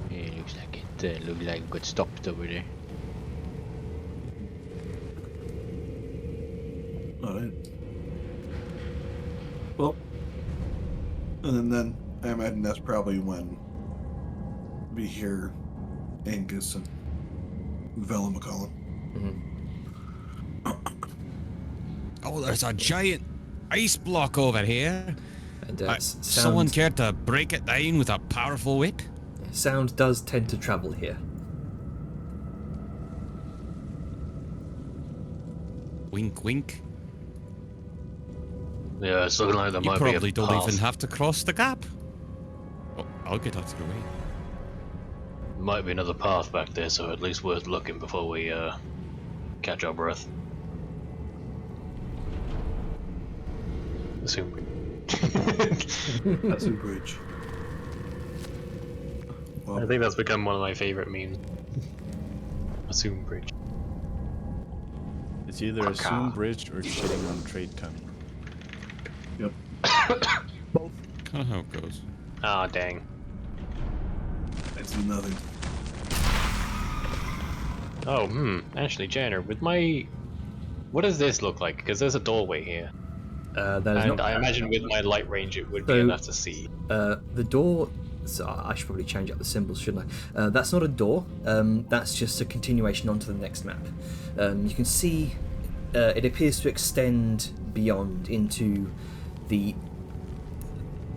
it looks like it got stopped over there. Alright. Well, and then I imagine that's probably when we hear Angus and Vellum McCollum. Oh, there's a giant ice block over here. And someone care to break it down with a powerful whip? Sound does tend to travel here. Wink, wink. Yeah, it's looking like there You might be a probably don't path. even have to cross the gap. Oh, I'll get out of the way. Might be another path back there, so at least worth looking before we catch our breath. Assume bridge. That's a bridge. I think that's become one of my favorite memes. Assume bridge. It's either assume bridge or shitting on trade tunnel. Yep. Kind of how it goes. Ah, dang. I see nothing. Oh, actually, Jenner, with my... What does this look like? Because there's a doorway here. That is And not. I imagine with my light range it would be So- enough to see. The door. So I should probably change up the symbols, shouldn't I? That's not a door. That's just a continuation onto the next map. You can see it appears to extend beyond into the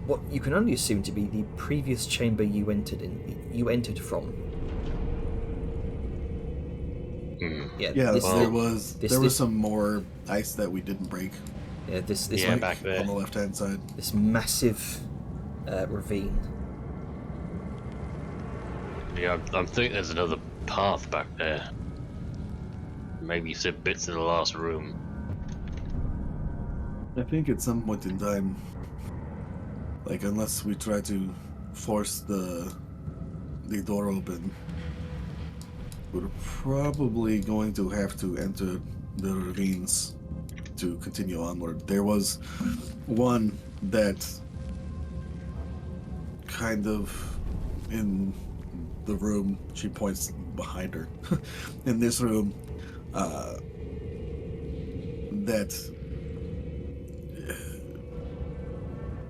what you can only assume to be the previous chamber you entered from. Yeah. Yeah, this- there was this- some more ice that we didn't break. Yeah, this Yeah, like, back there. On the left-hand side. this massive ravine. Yeah, I'm thinking there's another path back there. Maybe some bits of the last room. I think at some point in time, like unless we try to force the door open, we're probably going to have to enter the ravines to continue onward. There was one that kind of in the room, she points behind her, in this room,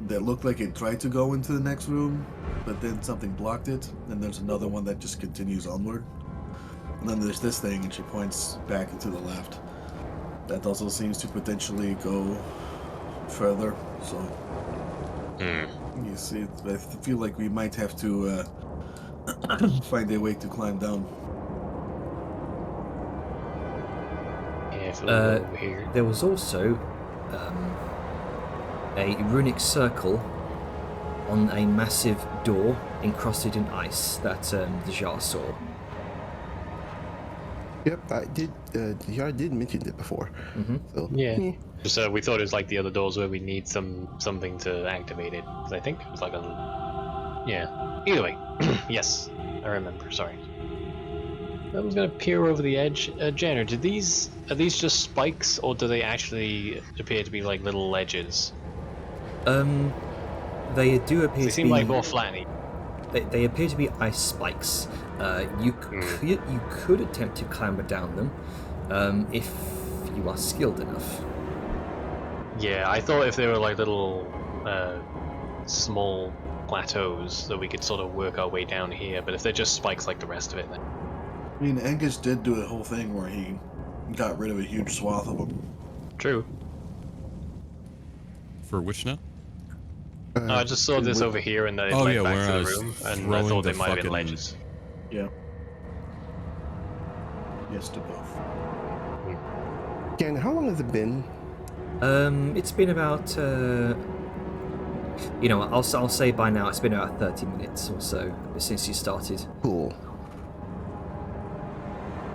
that looked like it tried to go into the next room, but then something blocked it, and there's another one that just continues onward. And then there's this thing, and she points back and to the left. That also seems to potentially go further, so... You see, I feel like we might have to find a way to climb down. Carefully over here. There was also a runic circle on a massive door encrusted in ice that Dejar saw. Yep, I did. Yard did mention it before. So, Yeah. So we thought it was like the other doors where we need something to activate it. 'Cause I think it was like a... Yeah. Either way. Yes. I remember, sorry. I was gonna peer over the edge. Jenner, are these just spikes, or do they actually appear to be like little ledges? They do appear They to seem be. like more flatty. They appear to be ice spikes. You could attempt to clamber down them if you are skilled enough. Yeah, I thought if they were like little small plateaus that we could sort of work our way down here, but if they're just spikes like the rest of it, then... I mean, Angus did do a whole thing where he got rid of a huge swath of them. True. For which now? No, I just saw this over here and it Oh, led yeah, back where to I the was room, and I throwing thought the they might have been fucking- ledges. Yeah. Yes to both. Ken, how long has it been? It's been about. I'll say by now it's been about 30 minutes or so since you started. Cool.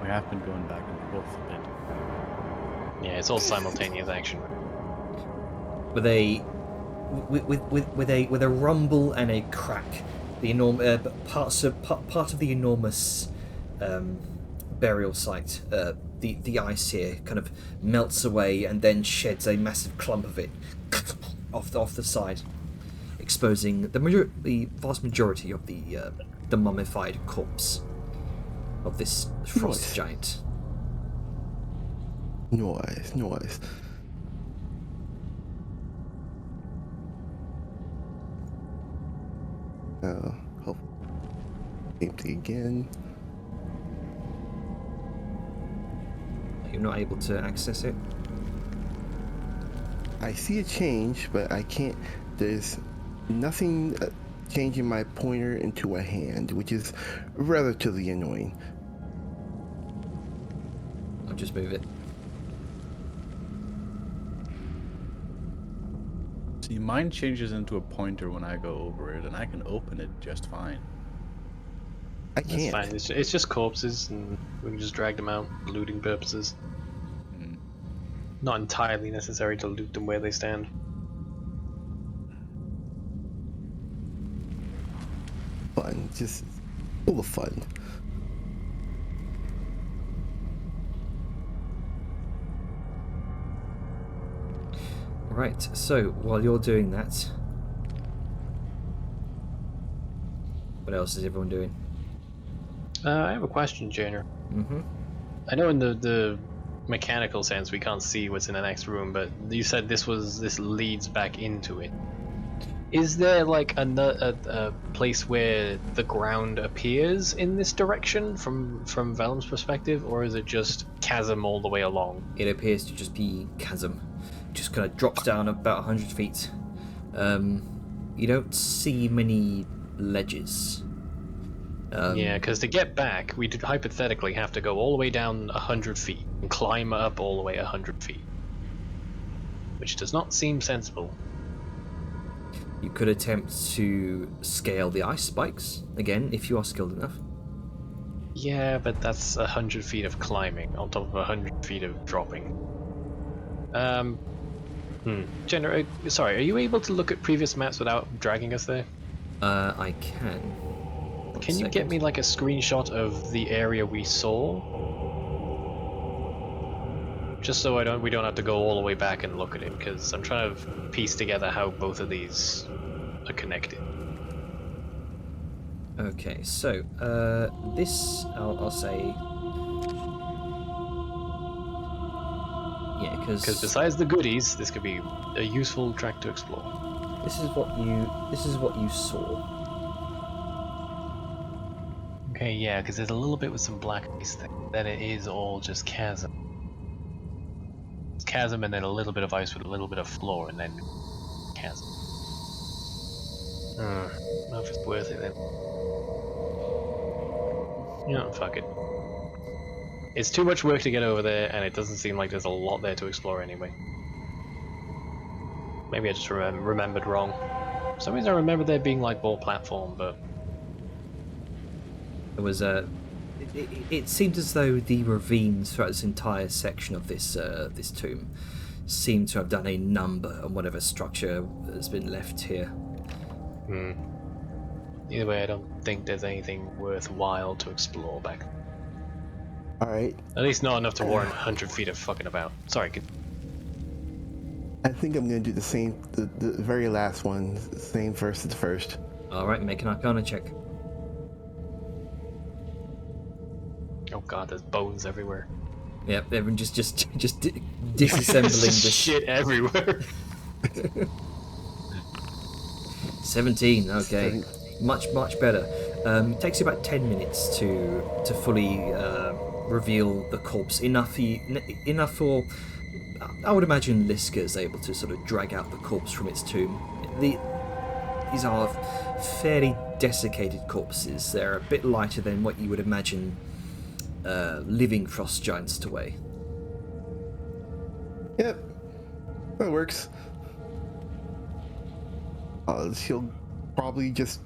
We have been going back and forth a bit. Yeah, it's all simultaneous action. With a rumble and a crack, the part of the enormous burial site, the ice here kind of melts away and then sheds a massive clump of it off the side, exposing the vast majority of the mummified corpse of this frost Nice. giant. Noise. Hope empty again. You're not able to access it. I see a change, but I can't. There's nothing changing my pointer into a hand, which is relatively annoying. I'll just move it. See, mine changes into a pointer when I go over it, and I can open it just fine. I That's can't. fine. It's just corpses, and we can just drag them out for looting purposes. Not entirely necessary to loot them where they stand. fun, just full of fun. Right, so while you're doing that, what else is everyone doing? I have a question, Janer. Mm-hmm. I know in the mechanical sense we can't see what's in the next room, but you said this leads back into it. Is there like a place where the ground appears in this direction from Vellum's perspective, or is it just chasm all the way along? It appears to just be chasm. Just kind of drops down about 100 feet. You don't see many ledges. Yeah, because to get back, we'd hypothetically have to go all the way down 100 feet and climb up all the way 100 feet. Which does not seem sensible. You could attempt to scale the ice spikes, again, if you are skilled enough. Yeah, but that's 100 feet of climbing on top of 100 feet of dropping. Jenna, sorry, are you able to look at previous maps without dragging us there? I can. Can you get me like a screenshot of the area we saw? Just so we don't have to go all the way back and look at it, because I'm trying to piece together how both of these are connected. Okay, so this I'll say, yeah, Because besides the goodies, this could be a useful track to explore. this is what you saw. Okay, yeah, because there's a little bit with some black ice thing. Then it is all just chasm. It's chasm and then a little bit of ice with a little bit of floor and then chasm. I don't know if it's worth it then. Yeah, fuck it. It's too much work to get over there, and it doesn't seem like there's a lot there to explore anyway. Maybe I just remembered wrong. For some reason I remember there being like more platform, but There was it seemed as though the ravines throughout this entire section of this this tomb seem to have done a number on whatever structure has been left here. Either way, I don't think there's anything worthwhile to explore back. All right. At least not enough to warrant 100 feet of fucking about. Sorry. I think I'm gonna do the same, the very last one, same first as the first. All right, make an Arcana check. Oh god, there's bones everywhere. Yep, everyone just disassembling There's the just shit everywhere. 17. Okay, much better. It takes you about 10 minutes to fully reveal the corpse. Enough for I would imagine Liska is able to sort of drag out the corpse from its tomb. These are fairly desiccated corpses. They're a bit lighter than what you would imagine living frost giants to weigh. Yep, that works. She'll probably just,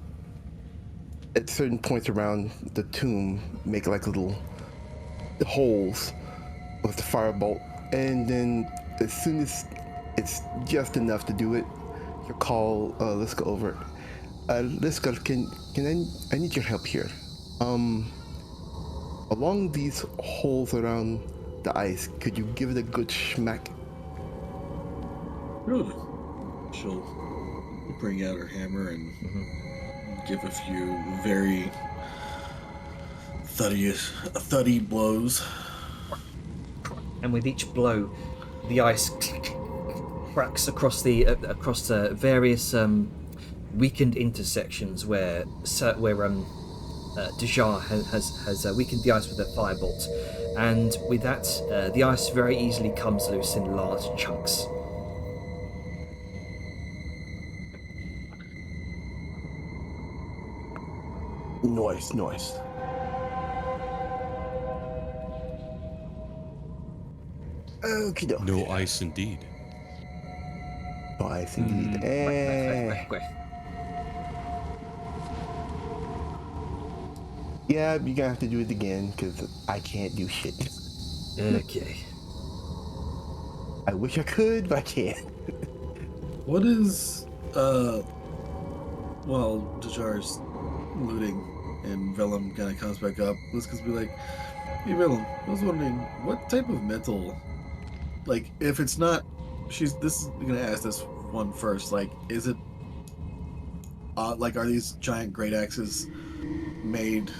at certain points around the tomb, make like little holes with the firebolt, and then as soon as it's just enough to do it, you'll call Liska over. Liska, I need your help here. Along these holes around the ice, could you give it a good smack? Really? She'll bring out her hammer and give a few very thuddy blows. And with each blow, the ice cracks across the various weakened intersections where Dejar has weakened the ice with a firebolt, and with that, the ice very easily comes loose in large chunks. Nice. Okie dokie. No ice indeed. No ice indeed. Yeah, you're gonna have to do it again, because I can't do shit. Okay. I wish I could, but I can't. What is, while Dejar's looting, and Vellum kind of comes back up. Liska's be like, "Hey, Vellum, I was wondering what type of metal, like, if it's not, this is gonna ask this one first. Like, is it, like, are these giant great axes made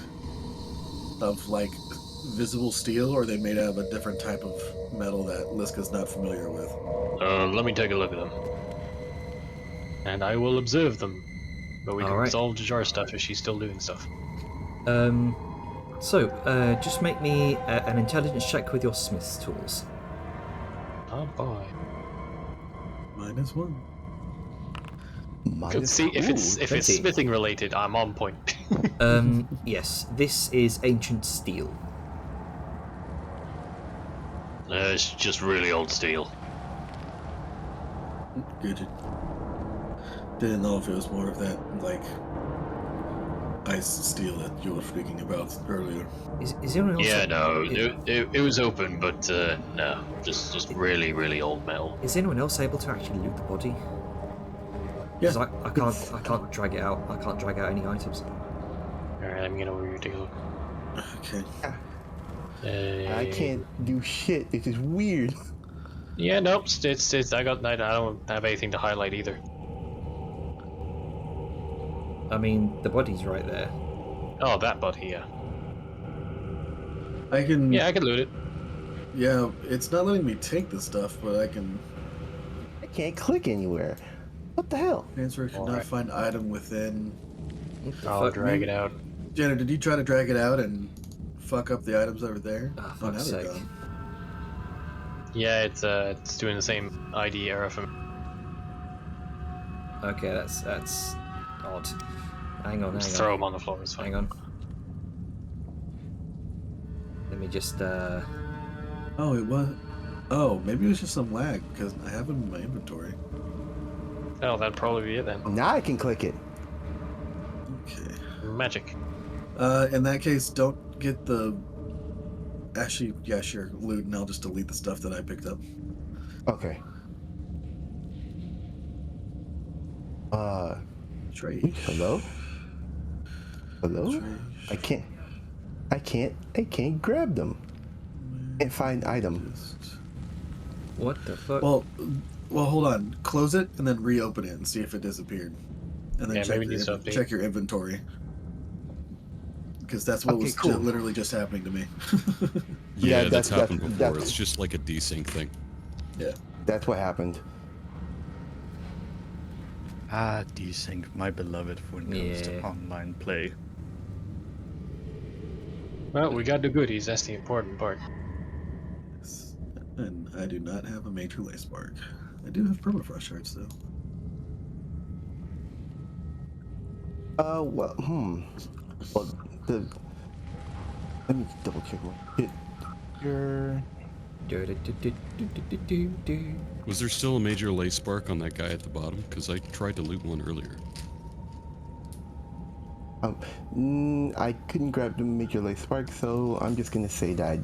of like visible steel, or are they made out of a different type of metal that Liska's not familiar with?" Let me take a look at them. And I will observe them. But we can Alright. resolve Jajar stuff if she's still doing stuff. Just make me an intelligence check with your smith's tools. Oh boy. -1. See, if it's 20. smithing related, I'm on point. Yes, this is ancient steel. It's just really old steel. Good. Didn't know if it was more of that, like, ice steel that you were speaking about earlier. Is anyone else? Yeah, no, it was open, but no, just really, really old metal. Is anyone else able to actually loot the body? Yeah. Because I can't drag it out. I can't drag out any items. Alright, I'm gonna over here take a look. Okay. I can't do shit. It's just weird. Yeah, nope. It's I don't have anything to highlight either. I mean, the body's right there. Oh, that body, yeah. I can. Yeah, I can loot it. Yeah, it's not letting me take the stuff, but I can. I can't click anywhere. What the hell? Answer could not Alright. find item within. What the I'll fuck? drag it out. Jenna, did you try to drag it out and fuck up the items over there? Ah, Oh, now fuck's they're sake. gone. Yeah, it's doing the same ID error for me. Okay, that's odd. Hang on. Just throw them on the floor. It's fine. Hang on. Let me just Oh, it was. Oh, maybe it was just some lag because I have them in my inventory. Oh, that'd probably be it then. Now I can click it. Okay. Magic. In that case, don't get the. Actually, yeah, sure, loot, and I'll just delete the stuff that I picked up. Okay. Trade. Hello? Hello? I can't grab them. Can't find item. what the fuck? Well, hold on. Close it and then reopen it and see if it disappeared. And then Yeah, maybe it needs to update. check your inventory. Because that's what Okay, was cool. literally just happening to me. Yeah, Yeah, that's that's- happened before. that's- It's just like a desync thing. Yeah. That's what happened. Desync, my beloved when it comes to Yeah. online play. Well, we got the goodies. That's the important part. Yes. And I do not have a major lace spark. I do have permafrost shards though. Well, Well, let me double check one. Your Was there still a major lace spark on that guy at the bottom? Because I tried to loot one earlier. I couldn't grab the major lace spark, so I'm just gonna say that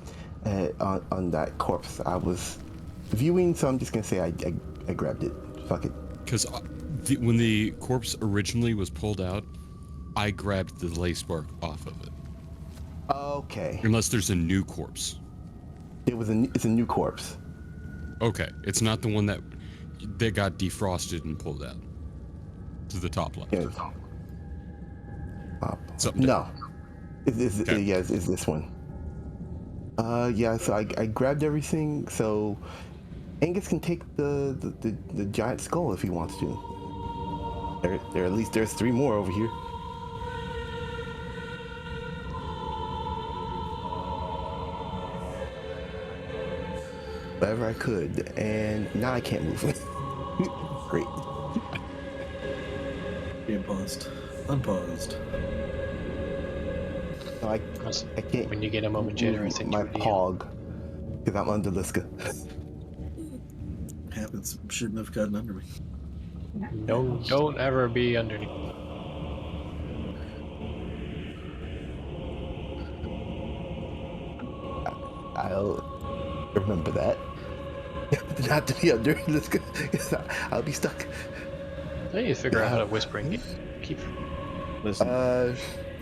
on that corpse I was viewing, so I'm just gonna say I grabbed it. Fuck it. Because when the corpse originally was pulled out, I grabbed the lace spark off of it. Okay. Unless there's a new corpse. It's a new corpse. Okay, it's not the one that got defrosted and pulled out to the top left. Yeah. Something No. It's Okay. it's this one. Yeah. So I grabbed everything. So Angus can take the giant skull if he wants to. There at least there's 3 more over here. Whatever I could, and now I can't move. Great. Being paused. Unpaused. So I can't. When you get a moment, Jenner, I move sent my you a DM. pog because I'm under Liska. Happens. Shouldn't have gotten under me. Don't ever be underneath. I'll remember that. Not to be under Liska. I'll be stuck. I need to figure out how to whisper and keep. Listen,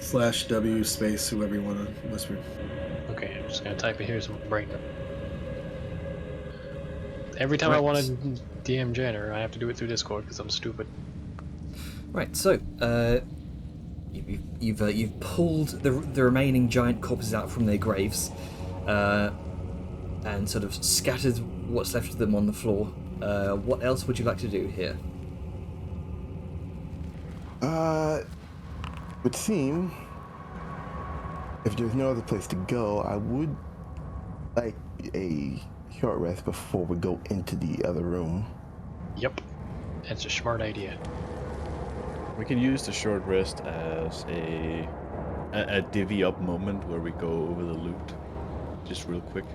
/W space whoever you want to whisper. Okay, I'm just gonna type it here so my brain. Every time I want to DM Jenner, I have to do it through Discord because I'm stupid. Right, so you've pulled the remaining giant corpses out from their graves, and sort of scattered what's left of them on the floor. What else would you like to do here? Would seem if there's no other place to go, I would like a short rest before we go into the other room. Yep, that's a smart idea. We can use the short rest as a divvy up moment where we go over the loot, just real quick.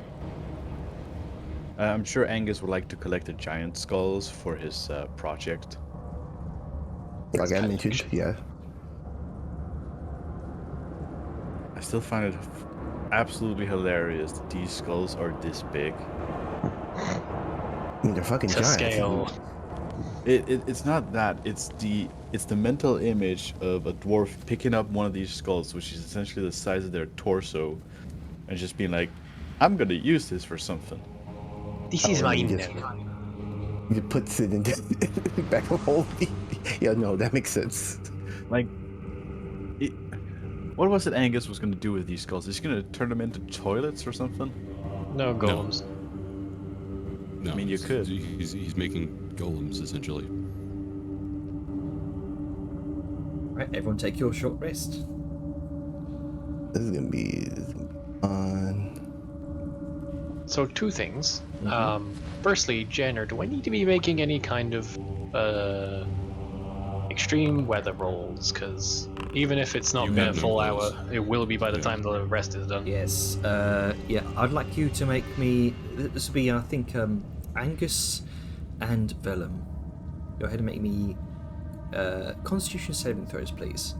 I'm sure Angus would like to collect the giant skulls for his project. Like I mentioned, yeah. I still find it absolutely hilarious that these skulls are this big. I mean, they're fucking To giants. scale. It's not that. It's the mental image of a dwarf picking up one of these skulls, which is essentially the size of their torso, and just being like, "I'm gonna use this for something." This is mine just- now. He puts it in the back of hole. Yeah, no, that makes sense. Like, what was it Angus was gonna do with these skulls? He's gonna turn them into toilets or something? No golems. No, I mean, you could. He's making golems essentially. Right, everyone take your short rest. This is gonna be fun. So two things. Firstly, Jenner, do I need to be making any kind of extreme weather rolls? Because even if it's not You been a have no full goals. hour, it will be by the Yeah. time the rest is done. Yes. Yeah, I'd like you to make me. This will be, I think, Angus and Vellum. Go ahead and make me Constitution saving throws, please.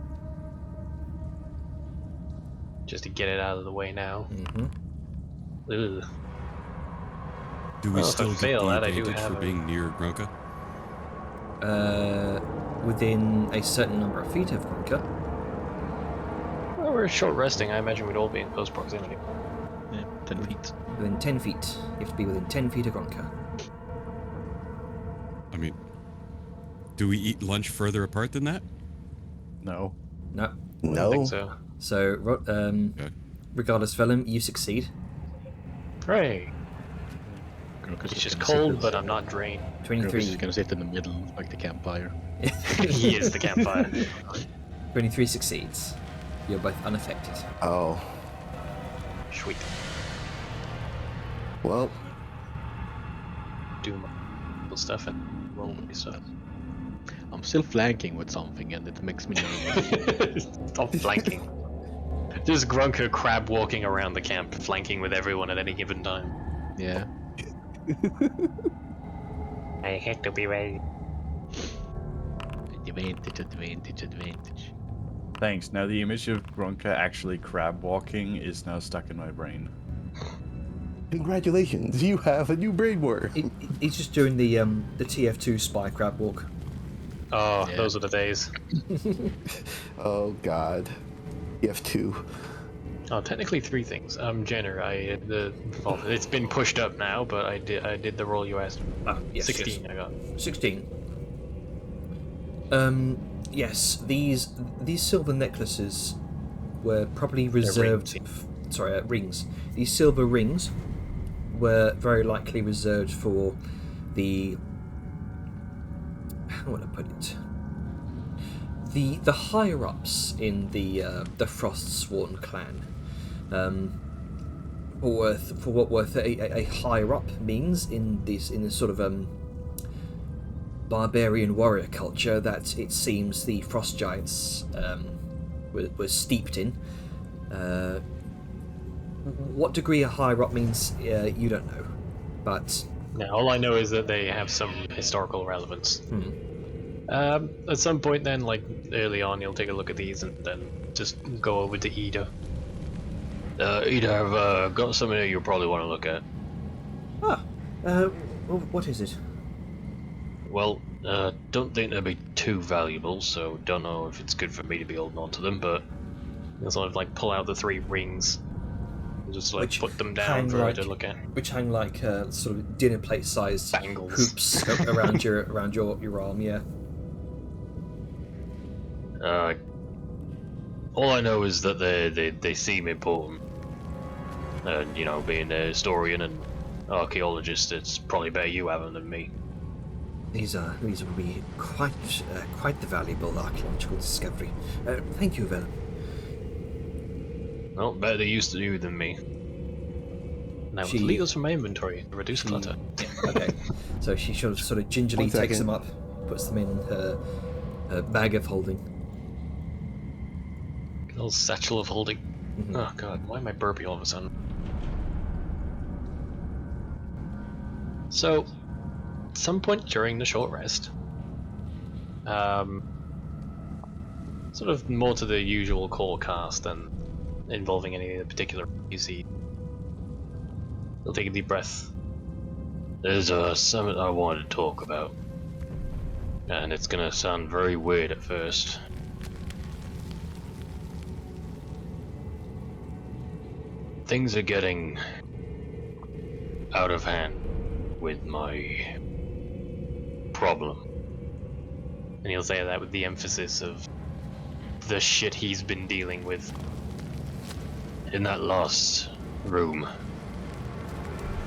Just to get it out of the way now. Ugh. Do we Well, if I still get fail the that, I do advantage have for a- being near Grunka? Within a certain number of feet of Grunka. Well, we're short resting. I imagine we'd all be in close proximity. Yeah, 10 feet. Within 10 feet. You have to be within 10 feet of Grunka. I mean, do we eat lunch further apart than that? No. No. I don't No. think so. So, Okay. regardless, Vellum, you succeed. Hooray! Grokus It's is just gonna sit cold, in- but I'm not drained. Grokus is 23. gonna sit in the middle, like the campfire. He is the campfire. 23 succeeds. You're both unaffected. Oh, Sweet. well, Do my stuff and roll my stuff. I'm still flanking with something, and it makes me nervous. Stop flanking. Just Grunker crab walking around the camp, flanking with everyone at any given time. Yeah. I have to be ready. Advantage. Thanks. Now the image of Grunka actually crab walking is now stuck in my brain. congratulations, you have a new brain word. He's just doing the TF2 spy crab walk. Oh, Yeah. those are the days. Oh God, F2. Oh, technically three things. Jenner, well, it's been pushed up now, but I did the roll you asked. Ah, yes, 16 yes. I got. 16. Yes, these silver necklaces were probably reserved. Rings. These silver rings were very likely reserved for the. How would I put it? The higher ups in the Frostsworn clan. For what a higher up means in this sort of barbarian warrior culture that it seems the frost giants were steeped in. What degree a higher up means, you don't know, but Now, all I know is that they have some historical relevance. At some point, then, like early on, you'll take a look at these and then just go over to Ida. Ida, I've got something that you'll probably want to look at. what is it? Well, don't think they'll be too valuable, so don't know if it's good for me to be holding on to them, but He'll sort of like pull out the 3 rings and just like Which put them down hang for her like- to look at. Which hang like sort of dinner plate sized Bangles. hoops around your arm, yeah. All I know is that they seem important. And, you know, being a historian and archaeologist, it's probably better you have them than me. These would be quite the valuable archaeological discovery. Thank you, Velen. Well, better they used to you than me. Now, She- delete those from my inventory. Reduce clutter. Okay. So she sort of gingerly 1 takes second. them up, puts them in her bag of holding. Little satchel of holding. Mhm. Oh god, why am I burpy all of a sudden? So, at some point during the short rest, sort of more to the usual core cast than involving any particular PC. He'll take a deep breath. There's something I wanted to talk about, and it's gonna sound very weird at first. Things are getting out of hand with my problem. And he'll say that with the emphasis of the shit he's been dealing with. In that last room,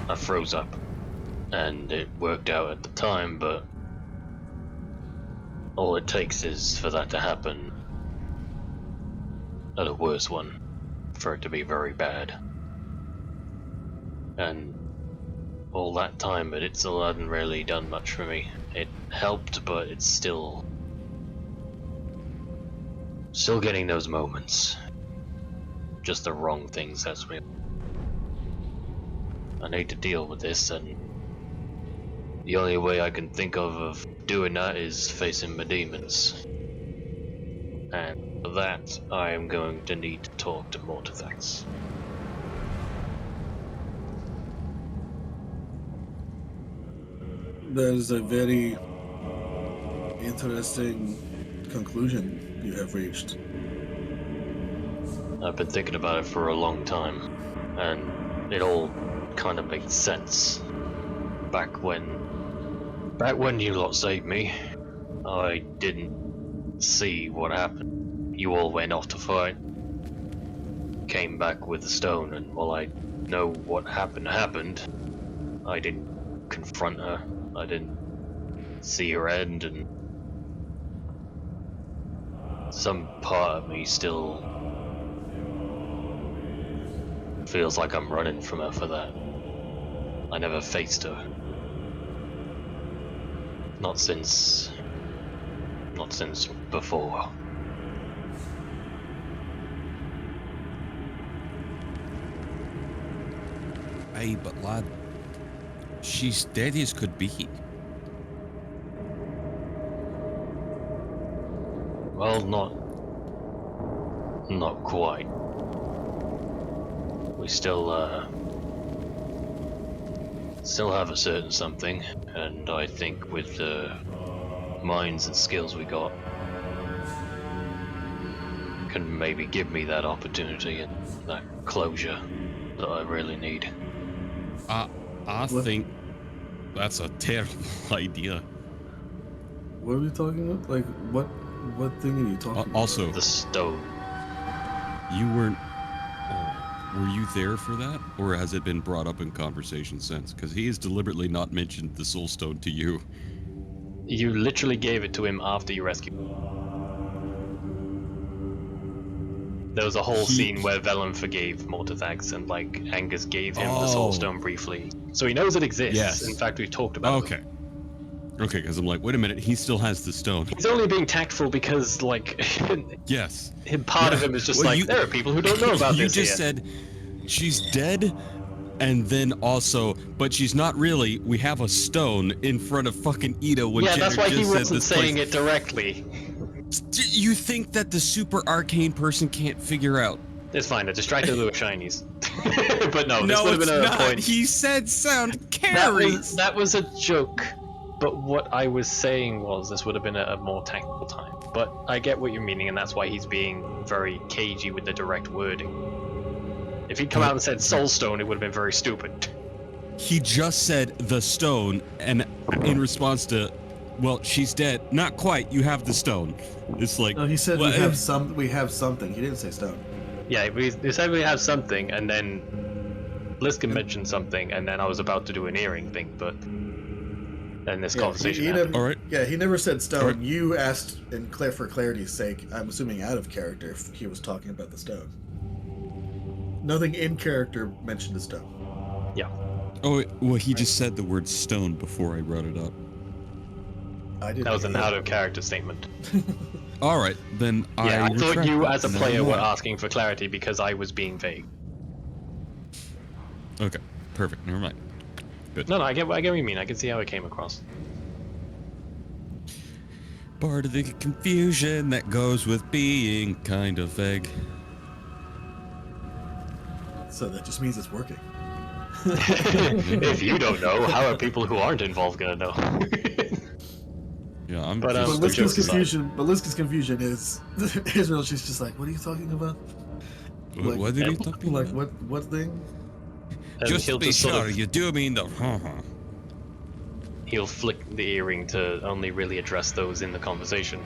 I froze up. And it worked out at the time, but all it takes is for that to happen at a worse one, for it to be very bad. And all that time, but it still hadn't really done much for me. It helped, but it's still getting those moments. Just the wrong things, that's me. I need to deal with this, and the only way I can think of doing that is facing my demons. And for that, I am going to need to talk to Mortifex. There's a very interesting conclusion you have reached. I've been thinking about it for a long time, and it all kind of makes sense. Back when you lot saved me, I didn't see what happened. You all went off to fight, came back with the stone, and while I know what happened, I didn't confront her. I didn't see her end, and some part of me still feels like I'm running from her for that. I never faced her. Not since before. Aye, but lad, she's dead as could be. Well, not quite. We still have a certain something, and I think with the minds and skills we got, can maybe give me that opportunity and that closure that I really need. I think that's a terrible idea. What are we talking about? Like, what thing are you talking about? Also, The stone. you weren't. Were you there for that, or has it been brought up in conversation since? Because he has deliberately not mentioned the Soul Stone to you. You literally gave it to him after you rescued him. There was a whole scene where Velen forgave Mortifex, and like Angus gave him the Soul Stone briefly. So he knows it exists. Yes. In fact, we've talked about it. Okay, because I'm like, wait a minute, he still has the stone. He's only being tactful because, like, Yes. part of him is just Well, like, you- there are people who don't know about You this just here. said she's dead, and then also, but she's not really. We have a stone in front of fucking Ito when Yeah, Jenner that's why he just said wasn't this saying place. it directly. You think that the super arcane person can't figure out? It's fine, I distracted with shinies. But no, this No, would have it's been a not. point. He said sound carries. That was a joke. But what I was saying was this would have been a more tactful time. But I get what you're meaning, and that's why he's being very cagey with the direct wording. If he'd come out and said Soulstone, it would have been very stupid. He just said the stone, and in response to, well, she's dead. Not quite. You have the stone. It's like, No, he said well, we have something. He didn't say stone. Yeah, we said we have something, and then Liska mentioned something, and then I was about to do an earring thing, but then this conversation happened. All right. Yeah, he never said stone. All right. You asked, and for clarity's sake, I'm assuming out of character, if he was talking about the stone. Nothing in character mentioned the stone. Yeah. Oh, well, he just said the word stone before I brought it up. I didn't. That was an hear out of character statement. All right, then Yeah, I thought retract you that. as a Never player were mind. asking for clarity because I was being vague. Okay, perfect. Never mind. Good. No, I get what you mean. I can see how it came across. Part of the confusion that goes with being kind of vague. So that just means it's working. If you don't know, how are people who aren't involved gonna know? Yeah, I'm. But, just- But the Liska's jokes aside. confusion is Israel. She's just like, what are you talking about? what did he talk Like about? what thing? And Just he'll to be sort sure, of- you do mean the. He'll flick the earring to only really address those in the conversation.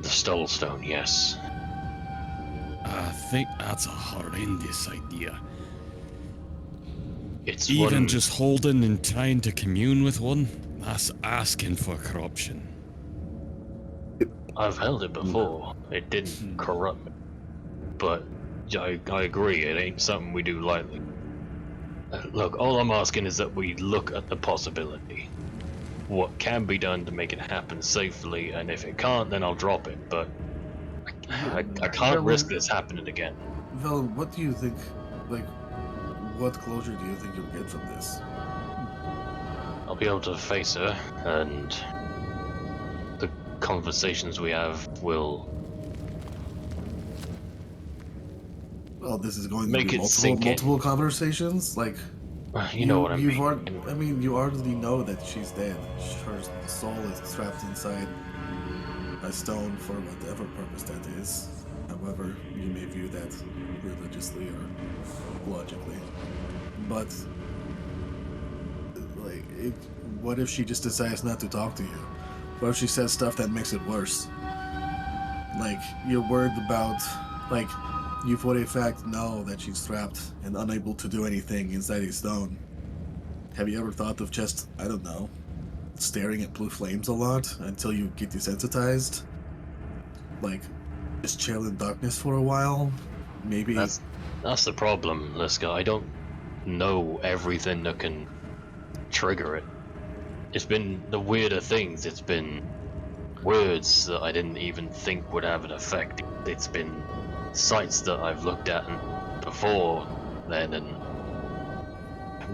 The Stone, yes. I think that's a horrendous idea. It's Even one... just holding and trying to commune with one, that's asking for corruption. I've held it before. It didn't corrupt me. But I agree, it ain't something we do lightly. Look, all I'm asking is that we look at the possibility. What can be done to make it happen safely, and if it can't, then I'll drop it. But I can't risk this happening again. Velen, what do you think? Like, what closure do you think you'll get from this? I'll be able to face her, and the conversations we have will Well, this is going Make to be it multiple sink in. multiple conversations. Like, you know what I you've mean. I mean, you already know that she's dead. Her soul is trapped inside a stone for whatever purpose that is. However, you may view that religiously or logically. But, like, what if she just decides not to talk to you? What if she says stuff that makes it worse? Like, you're worried about, like, you for a fact know that she's trapped and unable to do anything inside a stone. Have you ever thought of just, I don't know, staring at blue flames a lot until you get desensitized? Like, just chill in darkness for a while? Maybe. That's the problem, Liska. I don't know everything that can trigger it. It's been the weirder things. It's been words that I didn't even think would have an effect. It's been sites that I've looked at before then,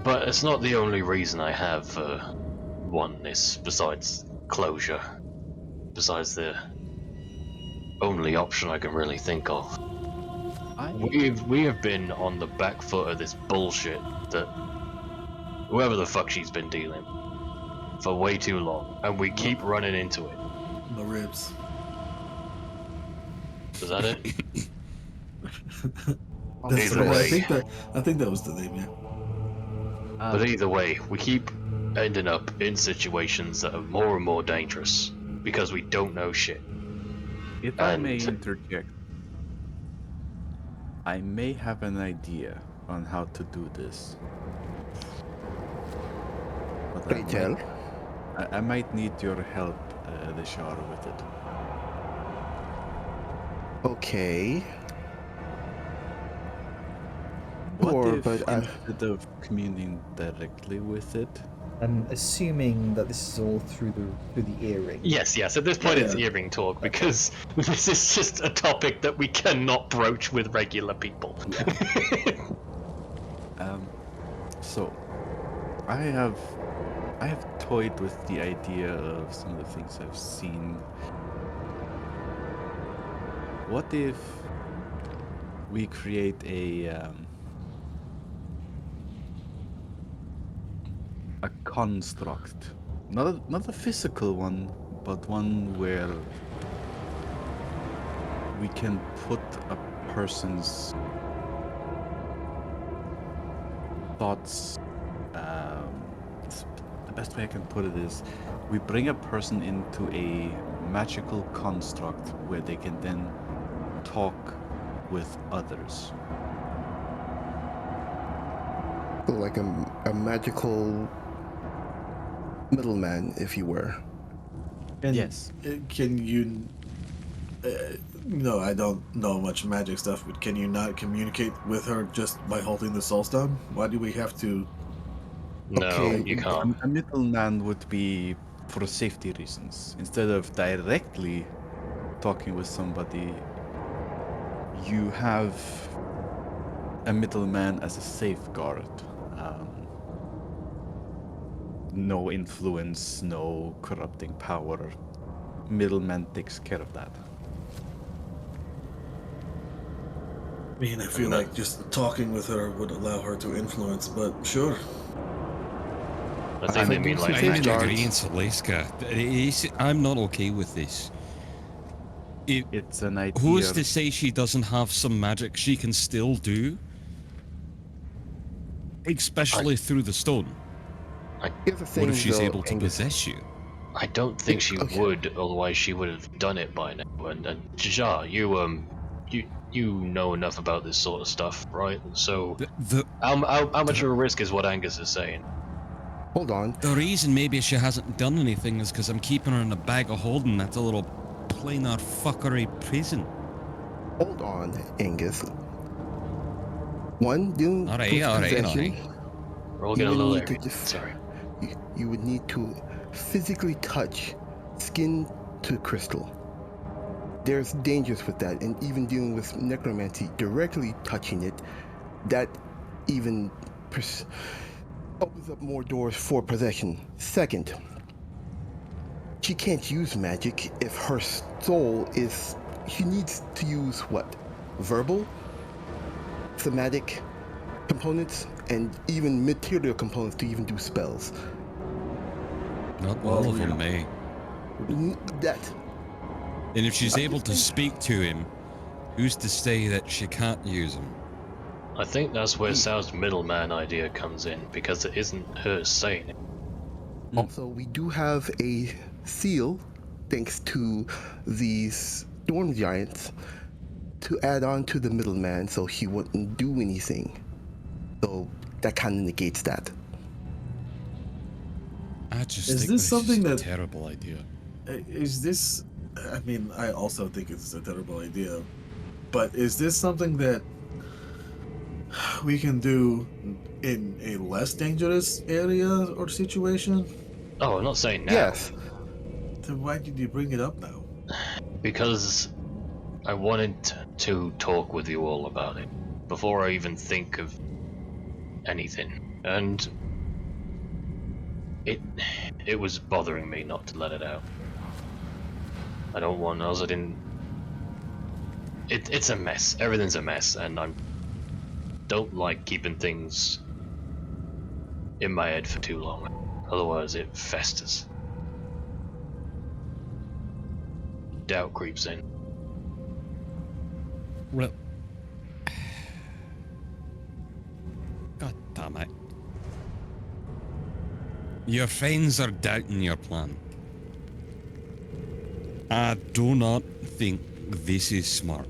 but it's not the only reason I have for oneness besides closure. Besides the only option I can really think of. We have been on the back foot of this bullshit that whoever the fuck she's been dealing for way too long, and we keep running into it. The ribs. Is that it? That's Either the- way. I think that was the name, yeah. But either way, we keep ending up in situations that are more and more dangerous because we don't know shit. If I And- may interject, I may have an idea on how to do this. But Pray tell. I might need your help, Lishar, with it. Okay. What Sure, if but instead of communing directly with it, I'm assuming that this is all through the earring. Yes. At this point, it's Yeah. earring talk because this is just a topic that we cannot broach with regular people. So, I have toyed with the idea of some of the things I've seen. What if we create a construct not a physical one, but one where we can put a person's thoughts. The best way I can put it is, we bring a person into a magical construct where they can then talk with others. So like a magical middleman, if you were. And Yes. Can you? No, I don't know much magic stuff, but can you not communicate with her just by holding the soul stone? Why do we have to? No, Okay, you can't. A middleman would be for safety reasons. Instead of directly talking with somebody, you have a middleman as a safeguard. No influence, no corrupting power. Middleman takes care of that. I mean, I feel like just talking with her would allow her to influence, but sure. I think they mean like I'm in magic. agreement, Alaska. I'm not okay with this. It's an idea. Who's to say she doesn't have some magic she can still do? Especially through the stone. Here's the thing, What if she's though, able to Angus. possess you? I don't think she Okay. would, otherwise she would have done it by now. And Jaja, you know enough about this sort of stuff, right? So how much of a risk is what Angus is saying? Hold on. The reason maybe she hasn't done anything is because I'm keeping her in a bag of holding at a little planar fuckery prison. Hold on, Angus. One, doing Alright, proof alright, possession, alright. We're all you getting a would little need to airy. just- Sorry. you would need to physically touch skin to crystal. There's dangers with that, and even dealing with necromancy, directly touching it, that even opens up more doors for possession. Second, she can't use magic if her soul is. She needs to use what? Verbal, thematic components, and even material components to even do spells. Not all of yeah. them, eh? That. And if she's able to speak to him, who's to say that she can't use him? I think that's where Sal's middleman idea comes in, because it isn't her saying it. Also, we do have a seal, thanks to these storm giants, to add on to the middleman so he wouldn't do anything. So that kind of negates that. I just Is think this something is a that- terrible idea. Is this? I mean, I also think it's a terrible idea, but is this something that we can do in a less dangerous area or situation? Oh, I'm not saying now. Yes. Then why did you bring it up now? Because I wanted to talk with you all about it before I even think of anything, and it was bothering me not to let it out. I don't want else. I didn't. It's a mess. Everything's a mess, and I don't like keeping things in my head for too long. Otherwise, it festers. Doubt creeps in. Well, God damn it. Your friends are doubting your plan. I do not think this is smart.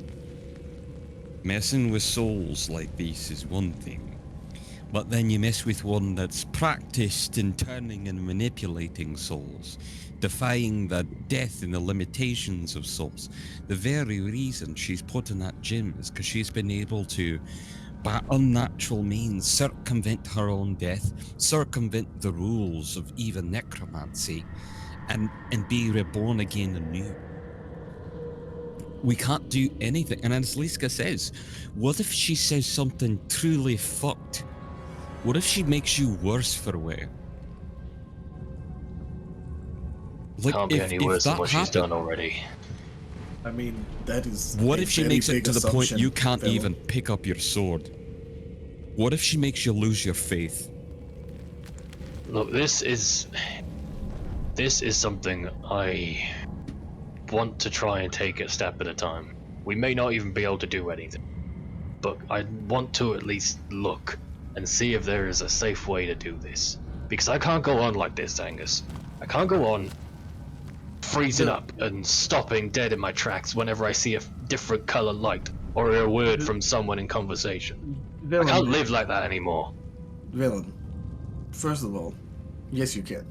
Messing with souls like this is one thing, but then you mess with one that's practiced in turning and manipulating souls, defying the death and the limitations of souls. The very reason she's put in that gym is because she's been able to, by unnatural means, circumvent her own death, circumvent the rules of even necromancy, and be reborn again anew. We can't do anything. And as Liska says, what if she says something truly fucked? What if she makes you worse for wear? Like, Can't be any worse than what she's done already. I mean, that is. What a if she very makes it big to the point assumption, you can't Phil. even pick up your sword? What if she makes you lose your faith? Look, this is This is something I want to try and take a step at a time. We may not even be able to do anything, but I want to at least look and see if there is a safe way to do this. Because I can't go on like this, Angus. I can't go on freezing up and stopping dead in my tracks whenever I see a different color light or a word from someone in conversation. I can't live like that anymore. Villain, first of all, yes you can.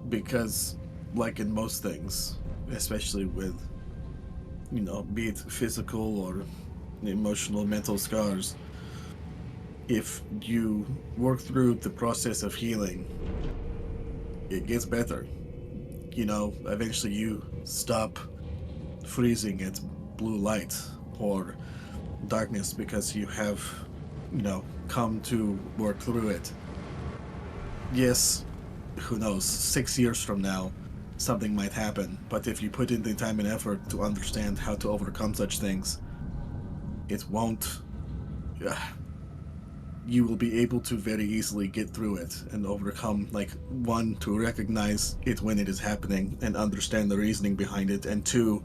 Because, like in most things, especially with, be it physical or emotional, mental scars, if you work through the process of healing, it gets better. Eventually you stop freezing at blue light or darkness because you have, come to work through it. Yes, who knows, 6 years from now, something might happen, but if you put in the time and effort to understand how to overcome such things, it won't... you will be able to very easily get through it and overcome, one, to recognize it when it is happening and understand the reasoning behind it, and two,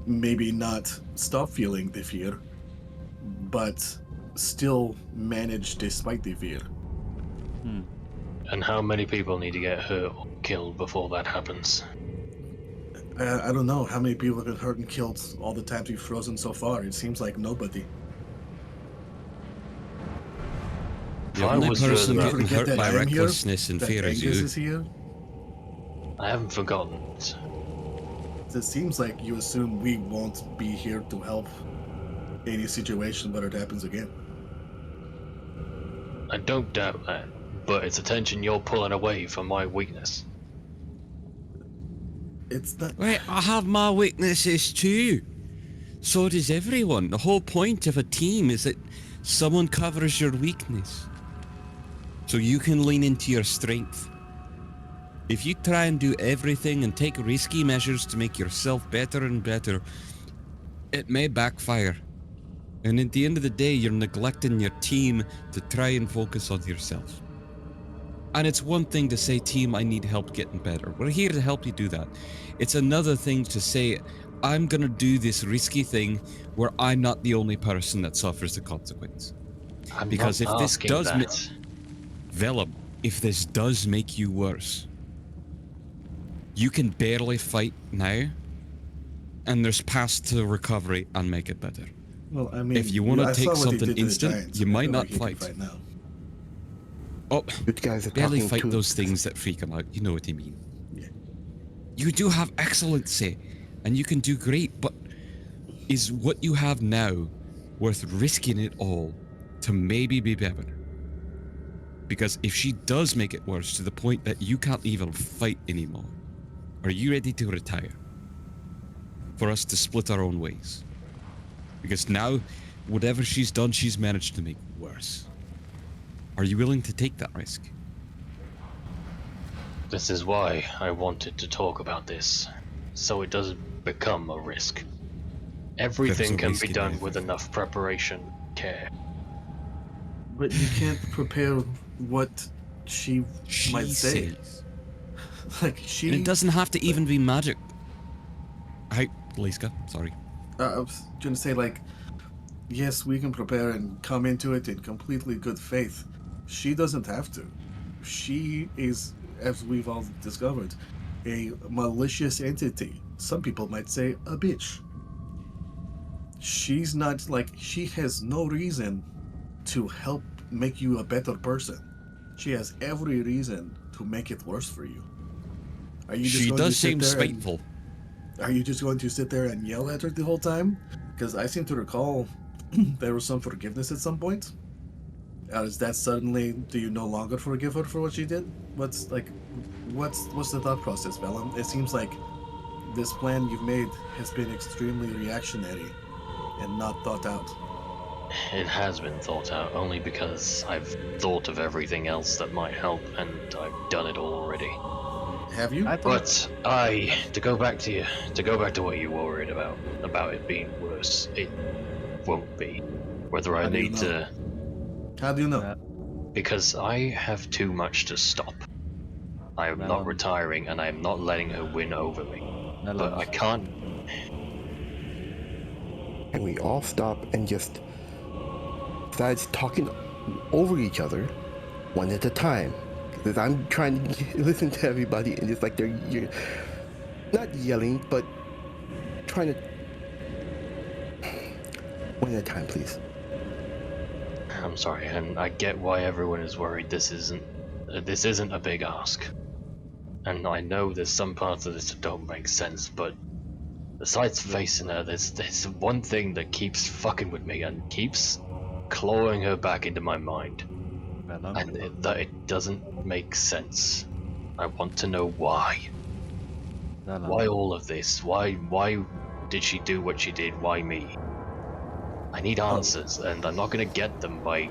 maybe not stop feeling the fear, but still manage despite the fear. And how many people need to get hurt or killed before that happens? I don't know how many people have been hurt and killed all the times we've frozen so far. It seems like nobody. The only person about- getting hurt by I'm here, recklessness and that fear is Angus you. is here. I haven't forgotten. It seems like you assume we won't be here to help any situation where it happens again. I don't doubt that, but it's attention you're pulling away from my weakness. It's not... Right, I have my weaknesses too. So does everyone. The whole point of a team is that someone covers your weakness, so you can lean into your strength. If you try and do everything and take risky measures to make yourself better and better, it may backfire. And at the end of the day, you're neglecting your team to try and focus on yourself. And it's one thing to say, team, I need help getting better. We're here to help you do that. It's another thing to say, I'm gonna do this risky thing where I'm not the only person that suffers the consequence. Because if this does Velum, if this does make you worse, you can barely fight now, and there's paths to recovery and make it better. Well, I mean, if you want to I take saw what he something did to the instant, Giants. you I might feel not like he can fight. now. Oh, You guys are barely talking fight too- those things that freak him out. You know what I mean. Yeah. You do have excellency, and you can do great, but is what you have now worth risking it all to maybe be better? Because if she does make it worse to the point that you can't even fight anymore, are you ready to retire? For us to split our own ways? Because now, whatever she's done, she's managed to make worse. Are you willing to take that risk? This is why I wanted to talk about this, so it doesn't become a risk. Everything can risk be in done with everything. enough preparation, care. But you can't prepare what she might say. says. She... And it doesn't have to even be magic. Hi, Liska, sorry. I was going to say, yes, we can prepare and come into it in completely good faith. She doesn't have to. She is, as we've all discovered, a malicious entity. Some people might say a bitch. She's not, she has no reason to help make you a better person. She has every reason to make it worse for you. Are you just She going to does sit seem there spiteful. Are you just going to sit there and yell at her the whole time? Because I seem to recall there was some forgiveness at some point. Is that suddenly, do you no longer forgive her for what she did? What's the thought process, Velum? It seems like this plan you've made has been extremely reactionary and not thought out. It has been thought out only because I've thought of everything else that might help, and I've done it all already. Have you? But to go back to what you were worried about it being worse, it won't be. Whether I How do you need know? to, How do you know? because I have too much to stop. I am not Melon. retiring, and I am not letting her win over me. But Melon. I can't. And we all stop and just start talking over each other one at a time. Because I'm trying to listen to everybody, and it's like you're not yelling, but trying to. One at a time, please. I'm sorry, and I get why everyone is worried. This isn't a big ask, and I know there's some parts of this that don't make sense. But besides facing her, there's one thing that keeps fucking with me and keeps clawing her back into my mind, Melon. and it doesn't make sense. I want to know why. Melon. Why all of this? Why did she do what she did? Why me? I need answers, and I'm not gonna get them by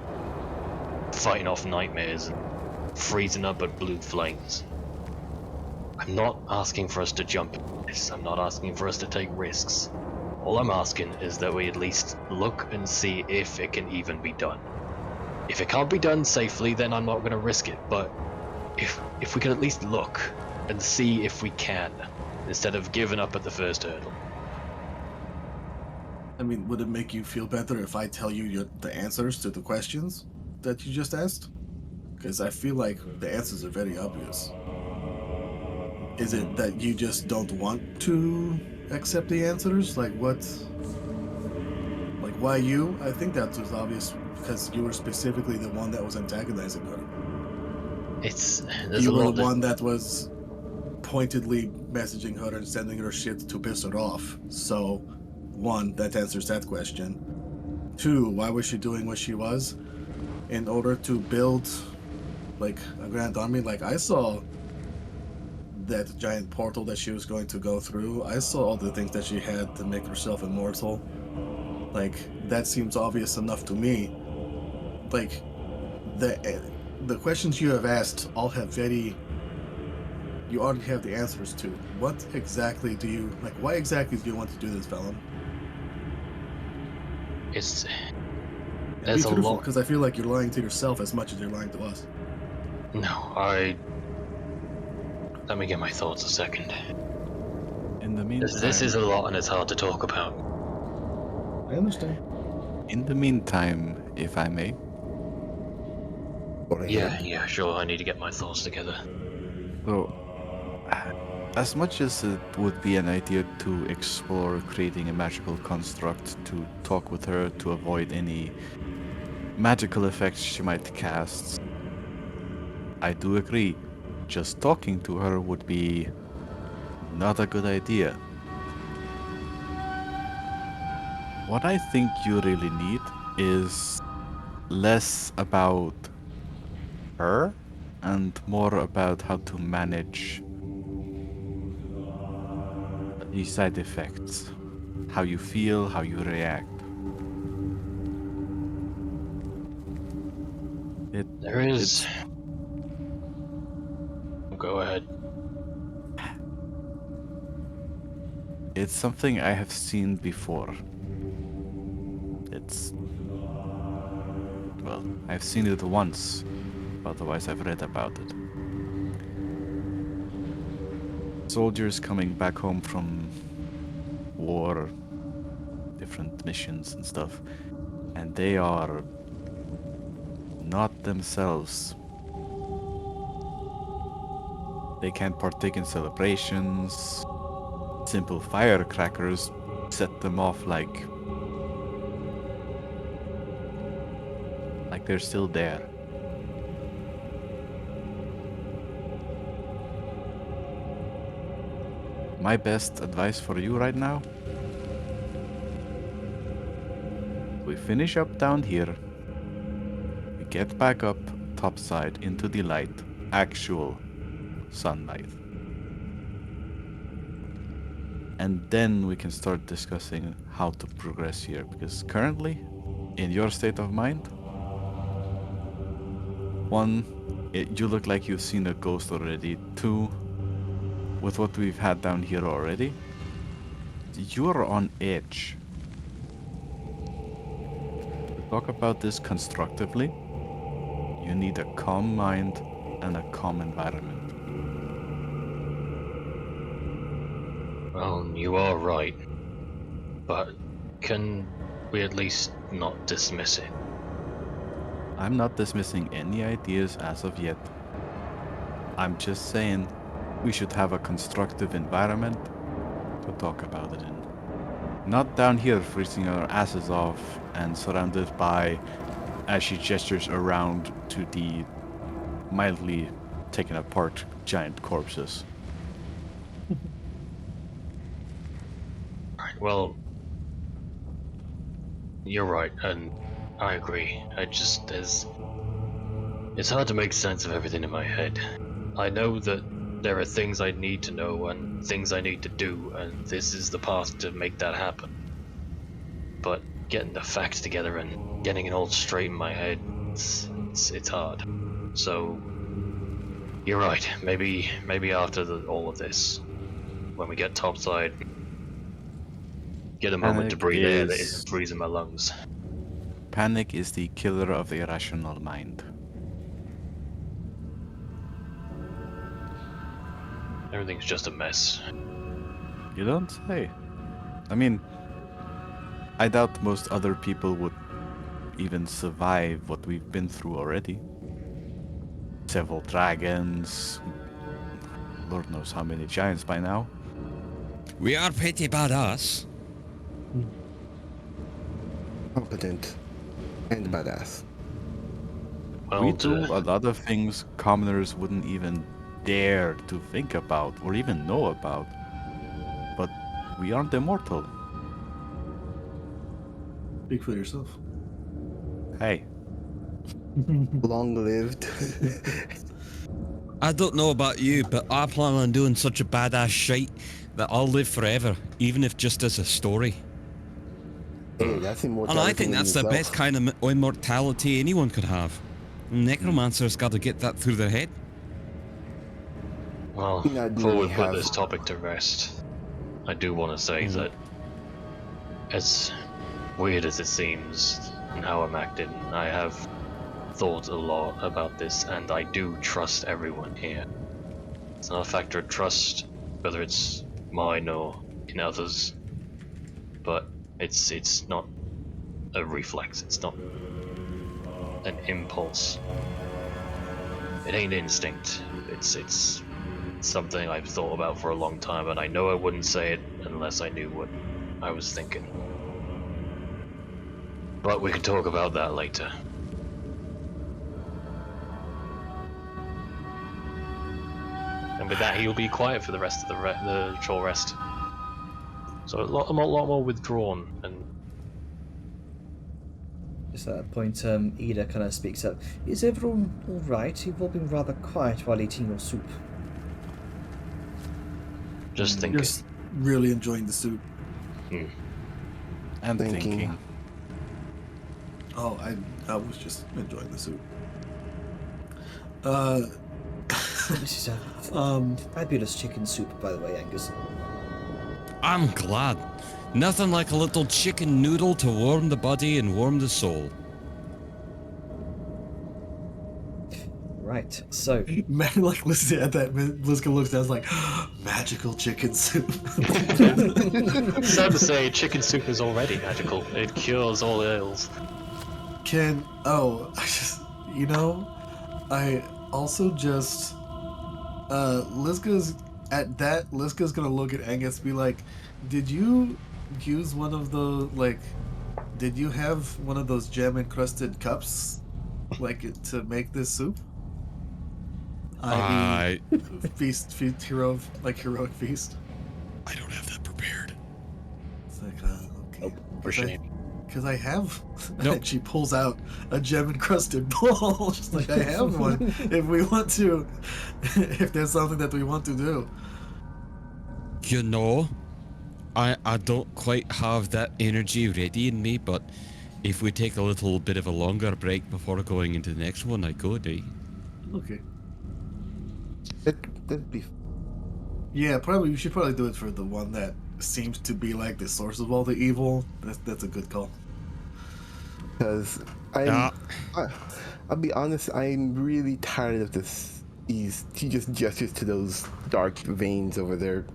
fighting off nightmares and freezing up at blue flames. I'm not asking for us to jump in this. I'm not asking for us to take risks. All I'm asking is that we at least look and see if it can even be done. If it can't be done safely, then I'm not gonna risk it, but if we can at least look and see if we can, instead of giving up at the first hurdle. I mean, would it make you feel better if I tell you the answers to the questions that you just asked? Because I feel like the answers are very obvious. Is it that you just don't want to accept the answers? Like what? Like why you? I think that was obvious because you were specifically the one that was antagonizing her. There's You a were lot the one that was pointedly messaging her and sending her shit to piss her off. So, one, that answers that question. Two, why was she doing what she was? In order to build, like, a grand army. Like, I saw that giant portal that she was going to go through. I saw all the things that she had to make herself immortal. Like, that seems obvious enough to me. Like, the questions you have asked all have very... You already have the answers to. What exactly do you... Like, why exactly do you want to do this, Vellum? It's... And There's be a truthful, lot... because I feel like you're lying to yourself as much as you're lying to us. No, Let me get my thoughts a second. In the meantime, This is a lot and it's hard to talk about. I understand. in the meantime, if I may, Go ahead. Yeah, sure, I need to get my thoughts together. so as much as it would be an idea to explore creating a magical construct to talk with her to avoid any magical effects she might cast, I do agree. Just talking to her would be not a good idea. What I think you really need is less about her and more about how to manage these side effects. How you feel, how you react. There is... Go ahead. It's something I have seen before. Well, I've seen it once, otherwise I've read about it. Soldiers coming back home from war, different missions and stuff, and they are not themselves. They can't partake in celebrations. Simple firecrackers set them off like they're still there. My best advice for you right now: we finish up down here, we get back up topside into the light, actual sunlight. And then we can start discussing how to progress here, because currently, in your state of mind, one, you look like you've seen a ghost already. Two, with what we've had down here already, you're on edge. To talk about this constructively, you need a calm mind and a calm environment. You are right. But can we at least not dismiss it? I'm not dismissing any ideas as of yet. I'm just saying we should have a constructive environment to talk about it in. Not down here freezing our asses off and surrounded by, as she gestures around to the mildly taken apart giant corpses. Right, well, you're right, and I agree. It's hard to make sense of everything in my head. I know that there are things I need to know and things I need to do, and this is the path to make that happen. But getting the facts together and getting it all straight in my head, it's hard. So, you're right. Maybe after all of this, when we get topside, get a moment to Panic breathe air that is- isn't freezing my lungs. Panic is the killer of the irrational mind. Everything's just a mess. You don't say. I mean, I doubt most other people would even survive what we've been through already. Several dragons, Lord knows how many giants by now. We are pretty badass. Competent and badass. Well, We do a lot of things commoners wouldn't even dare to think about or even know about. But we aren't immortal. Speak for yourself. Hey, Long lived. I don't know about you, but I plan on doing such a badass shite that I'll live forever, even if just as a story. Hey, that's And immortality. I think in that's the itself. best kind of immortality anyone could have. Necromancers got to get that through their head. well, Not before we really put have- this topic to rest, I do want to say that, as weird as it seems and how I'm acting, I have thought a lot about this, and I do trust everyone here. It's not a factor of trust, whether it's mine or in others, but it's not a reflex. It's not an impulse. It ain't instinct. It's something I've thought about for a long time, and I know I wouldn't say it unless I knew what I was thinking. But we can talk about that later. And with that, he'll be quiet for the rest of the short rest. So a lot more withdrawn, and Just at that point, Ida kind of speaks up. Is everyone all right? You've all been rather quiet while eating your soup. just thinking. Just really enjoying the soup. I'm Thinking. thinking. Oh, I was just enjoying the soup. This is a fabulous chicken soup, by the way, Angus. I'm glad. Nothing like a little chicken noodle to warm the body and warm the soul. Right, so Man, like listen at that. Liska looks down, like magical chicken soup. Sad to say, chicken soup is already magical. It cures all ills. I just, I also just, Liska's gonna look at Angus and be like, did you use one of the, did you have one of those gem encrusted cups, to make this soup? I Feast, heroic feast. don't have that prepared. It's like, okay. For shame. Because I have. Nope. And she pulls out a gem encrusted bowl. She's like, I have one. If we want to, if there's something that we want to do. You know, I don't quite have that energy ready in me, but if we take a little bit of a longer break before going into the next one, I could, eh? Okay. That'd be. Yeah, probably. You should probably do it for the one that seems to be like the source of all the evil. That's a good call. Because I'll be honest, I'm really tired of this. He just gestures to those dark veins over there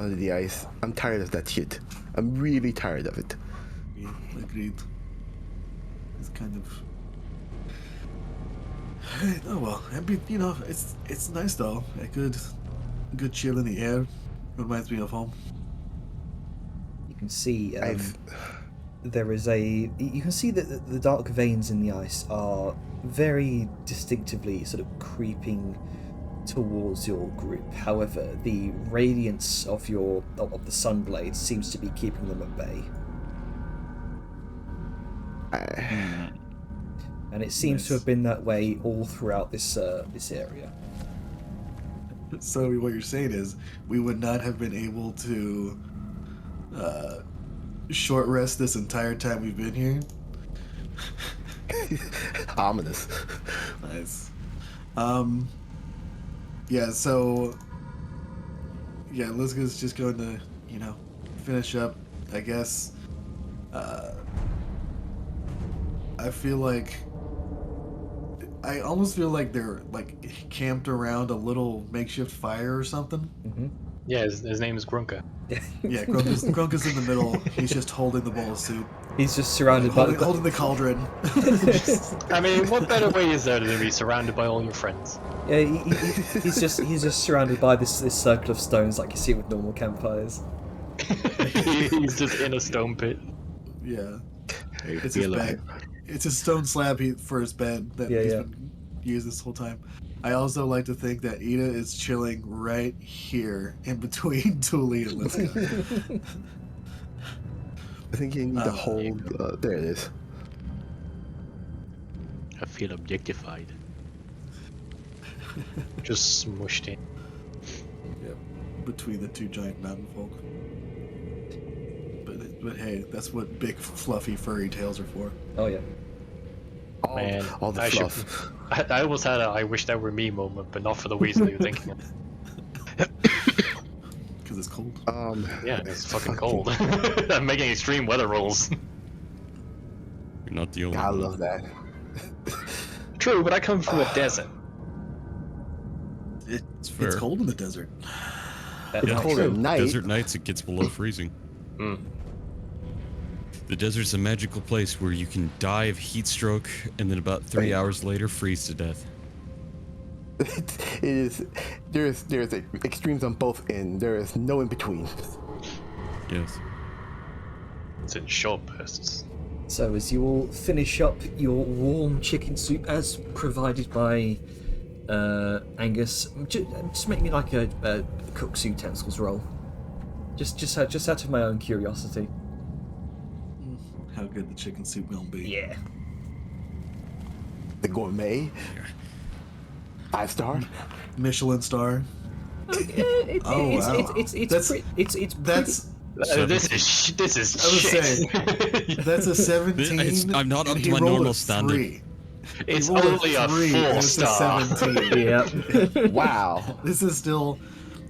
under the ice. I'm tired of that shit. I'm really tired of it. Yeah, agreed. It's kind of. Oh well, I mean, you know, it's nice though. A good chill in the air. Reminds me of home. You can see I've there is a. You can see that the dark veins in the ice are very distinctively sort of creeping towards your group. However, the radiance of the sunblade seems to be keeping them at bay. And it seems to have been that way all throughout this area. So what you're saying is we would not have been able to short rest this entire time we've been here. ominous. Nice. Yeah. So yeah, Lizga's just going to finish up, I guess. I almost feel like they're like camped around a little makeshift fire or something. Mm-hmm. Yeah, his name is Grunka. Yeah, Grunka's in the middle. He's just holding the bowl of soup. He's just surrounded by Holding the cauldron. I mean, what better way is there than be surrounded by all your friends? Yeah, he's just surrounded by this circle of stones like you see with normal campfires. He's just in a stone pit. Yeah. It's his bed. It's a stone slab for his bed that he's been used this whole time. I also like to think that Ida is chilling right here in between Thule and Liska. I think you need to hold. There it is. I feel objectified. Just smushed in. Yep. Between the two giant mountain folk. But hey, that's what big fluffy furry tails are for. Oh yeah. Man, all the fluff. I almost had a I wish that were me moment, but not for the reason you're thinking of. Because it's cold. Yeah, it's fucking cold. I'm making extreme weather rolls. You're not the only I one. love that. True, but I come from a desert. It's fair. cold in the desert. It's cold at night. Desert nights, it gets below freezing. The desert's a magical place where you can die of heat stroke and then about 3 hours later freeze to death. It is. There's extremes on both ends. There is no in between. Yes. It's in short bursts. So as you all finish up your warm chicken soup as provided by Angus, just make me like a cook's utensils roll. Just out of my own curiosity. How good the chicken soup gonna be. Yeah. The gourmet. 5-star. Michelin star. It's This is I would shit. say that's a 17. I'm not and up he to my rolled normal a standard. 3. It's He rolled only a 3 and it's a 4-star. 17. Yep. Wow. This is still.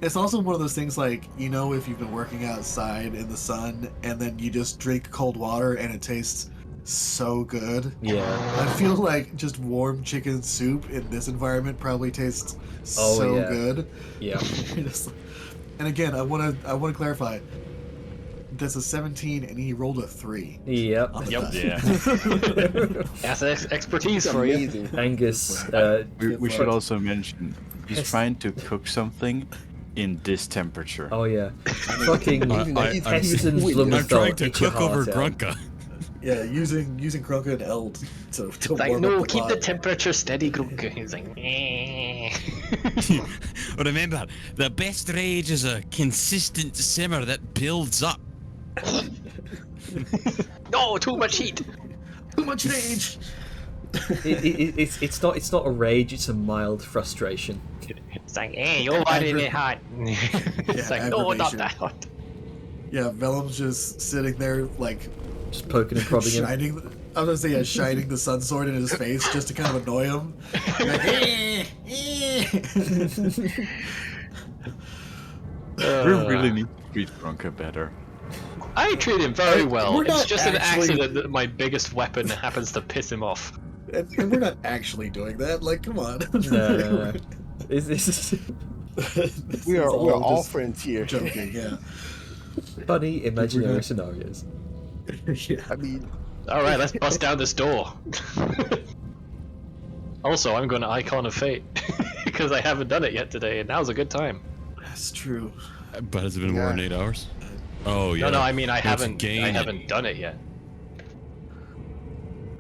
It's also one of those things like, if you've been working outside in the sun and then you just drink cold water and it tastes so good. Yeah. I feel like just warm chicken soup in this environment probably tastes so yeah. good. Yeah. And again, I want to clarify. That's a 17 and he rolled a 3. Yep. on the Yep. die. Yeah. That's expertise for you. Amazing. Angus. We should also mention he's trying to cook something in this temperature. Oh yeah. Fucking I'm Heston I'm Blumenthal, trying to eat your cook over heart out. Grunka. Yeah, using Krunka and Eld to Like, warm no, up the keep the pot. temperature steady, Grunka. He's like, eh. Remember, the best rage is a consistent simmer that builds up. No, too much heat. Too much rage. It's not a rage. It's a mild frustration. It's like, hey, you're lighting it hot. It's like, no, not aggravation. that hot. Yeah, Vellum's just sitting there, like, Just poking and prodding him. shining. I was gonna say, shining the sun sword in his face just to kind of annoy him. Like, We really need to treat Bronca better. I treat him very well. we're It's not just an actually- accident that my biggest weapon happens to piss him off. and we're not actually doing that. Like, come on. No. This is This We is are all just friends here. joking. Yeah. Funny imaginary not- scenarios. Yeah. I mean, All right, let's bust down this door. Also, I'm going to Icon of Fate because I haven't done it yet today, and now's a good time. That's true. But has it been more than Yeah. 8 hours? Oh yeah. No, no, I mean I Let's haven't. gain I it. haven't done it yet.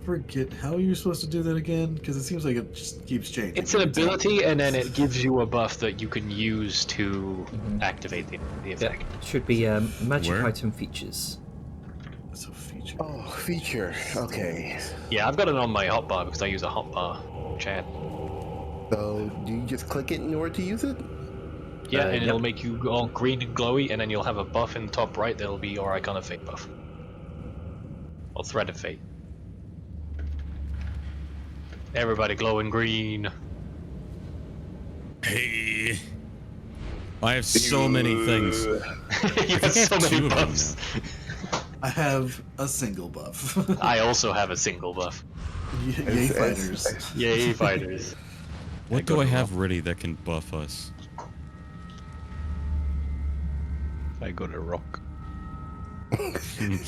Forget how you're supposed to do that again, because it seems like it just keeps changing. It's an every time. ability, and then it gives you a buff that you can use to activate the Yeah, effect. should be magic Where? item features. It's a feature. oh, feature. Okay. Yeah, I've got it on my hotbar because I use a hotbar chat. So, do you just click it in order to use it? Yeah, and yep. it'll make you all green and glowy, and then you'll have a buff in the top right that'll be your Icon of Fate buff. Or Thread of Fate. Everybody glowing green. Hey. I have so many things. You have so Two many of them buffs. I have a single buff. I also have a single buff. Yay fighters. Yay, fighters. What do I have ready that can buff us? I got a rock. You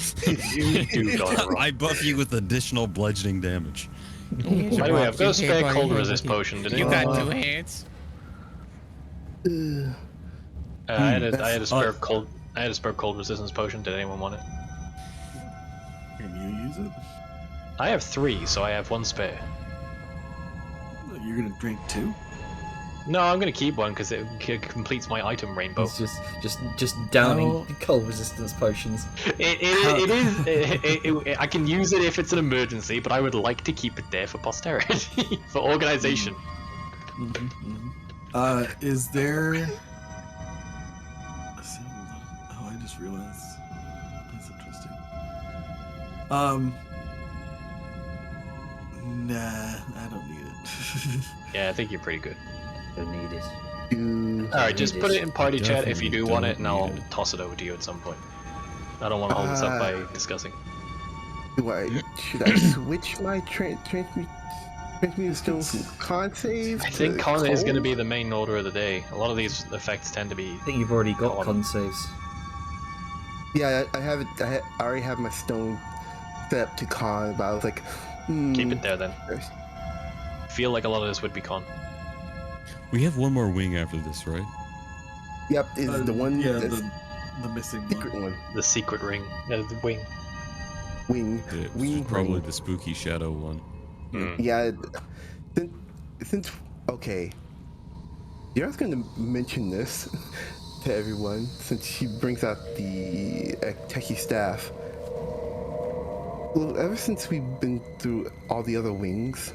do got a rock. I buff you with additional bludgeoning damage. By the way, I've got a spare cold resist potion. Did anyone? got 2 hands. I had a spare cold. I had a spare cold resistance potion. Did anyone want it? Can you use it? I have 3, so I have 1 spare. You're gonna drink 2? No, I'm gonna keep one because it completes my item rainbow. It's just downing How- cold resistance potions. I can use it if it's an emergency, but I would like to keep it there for posterity, for organization. Is there? Oh, I just realized. That's interesting. Nah, I don't need it. Yeah, I think you're pretty good. Don't need it. Do, Alright, just put it in party chat if you Definitely do want it, don't and I'll need it. toss it over to you at some point. I don't want to hold this up by discussing. should I switch my transmute stone from con save? I think to con is going to cold? be the main order of the day. A lot of these effects tend to be. I think you've already got Con. con saves. Yeah, I have it. I already have my stone set up to con, but I was like, Keep it there then. there's- Feel like a lot of this would be con. We have one more wing after this, right? Yep, is the one Yeah, that's the missing secret one. one. The secret ring, the wing. Wing. Yeah, which is Wing. probably ring. the spooky shadow one. Yeah. Since okay, Yara's gonna mention this to everyone since she brings out the techie staff. Well, ever since we've been through all the other wings,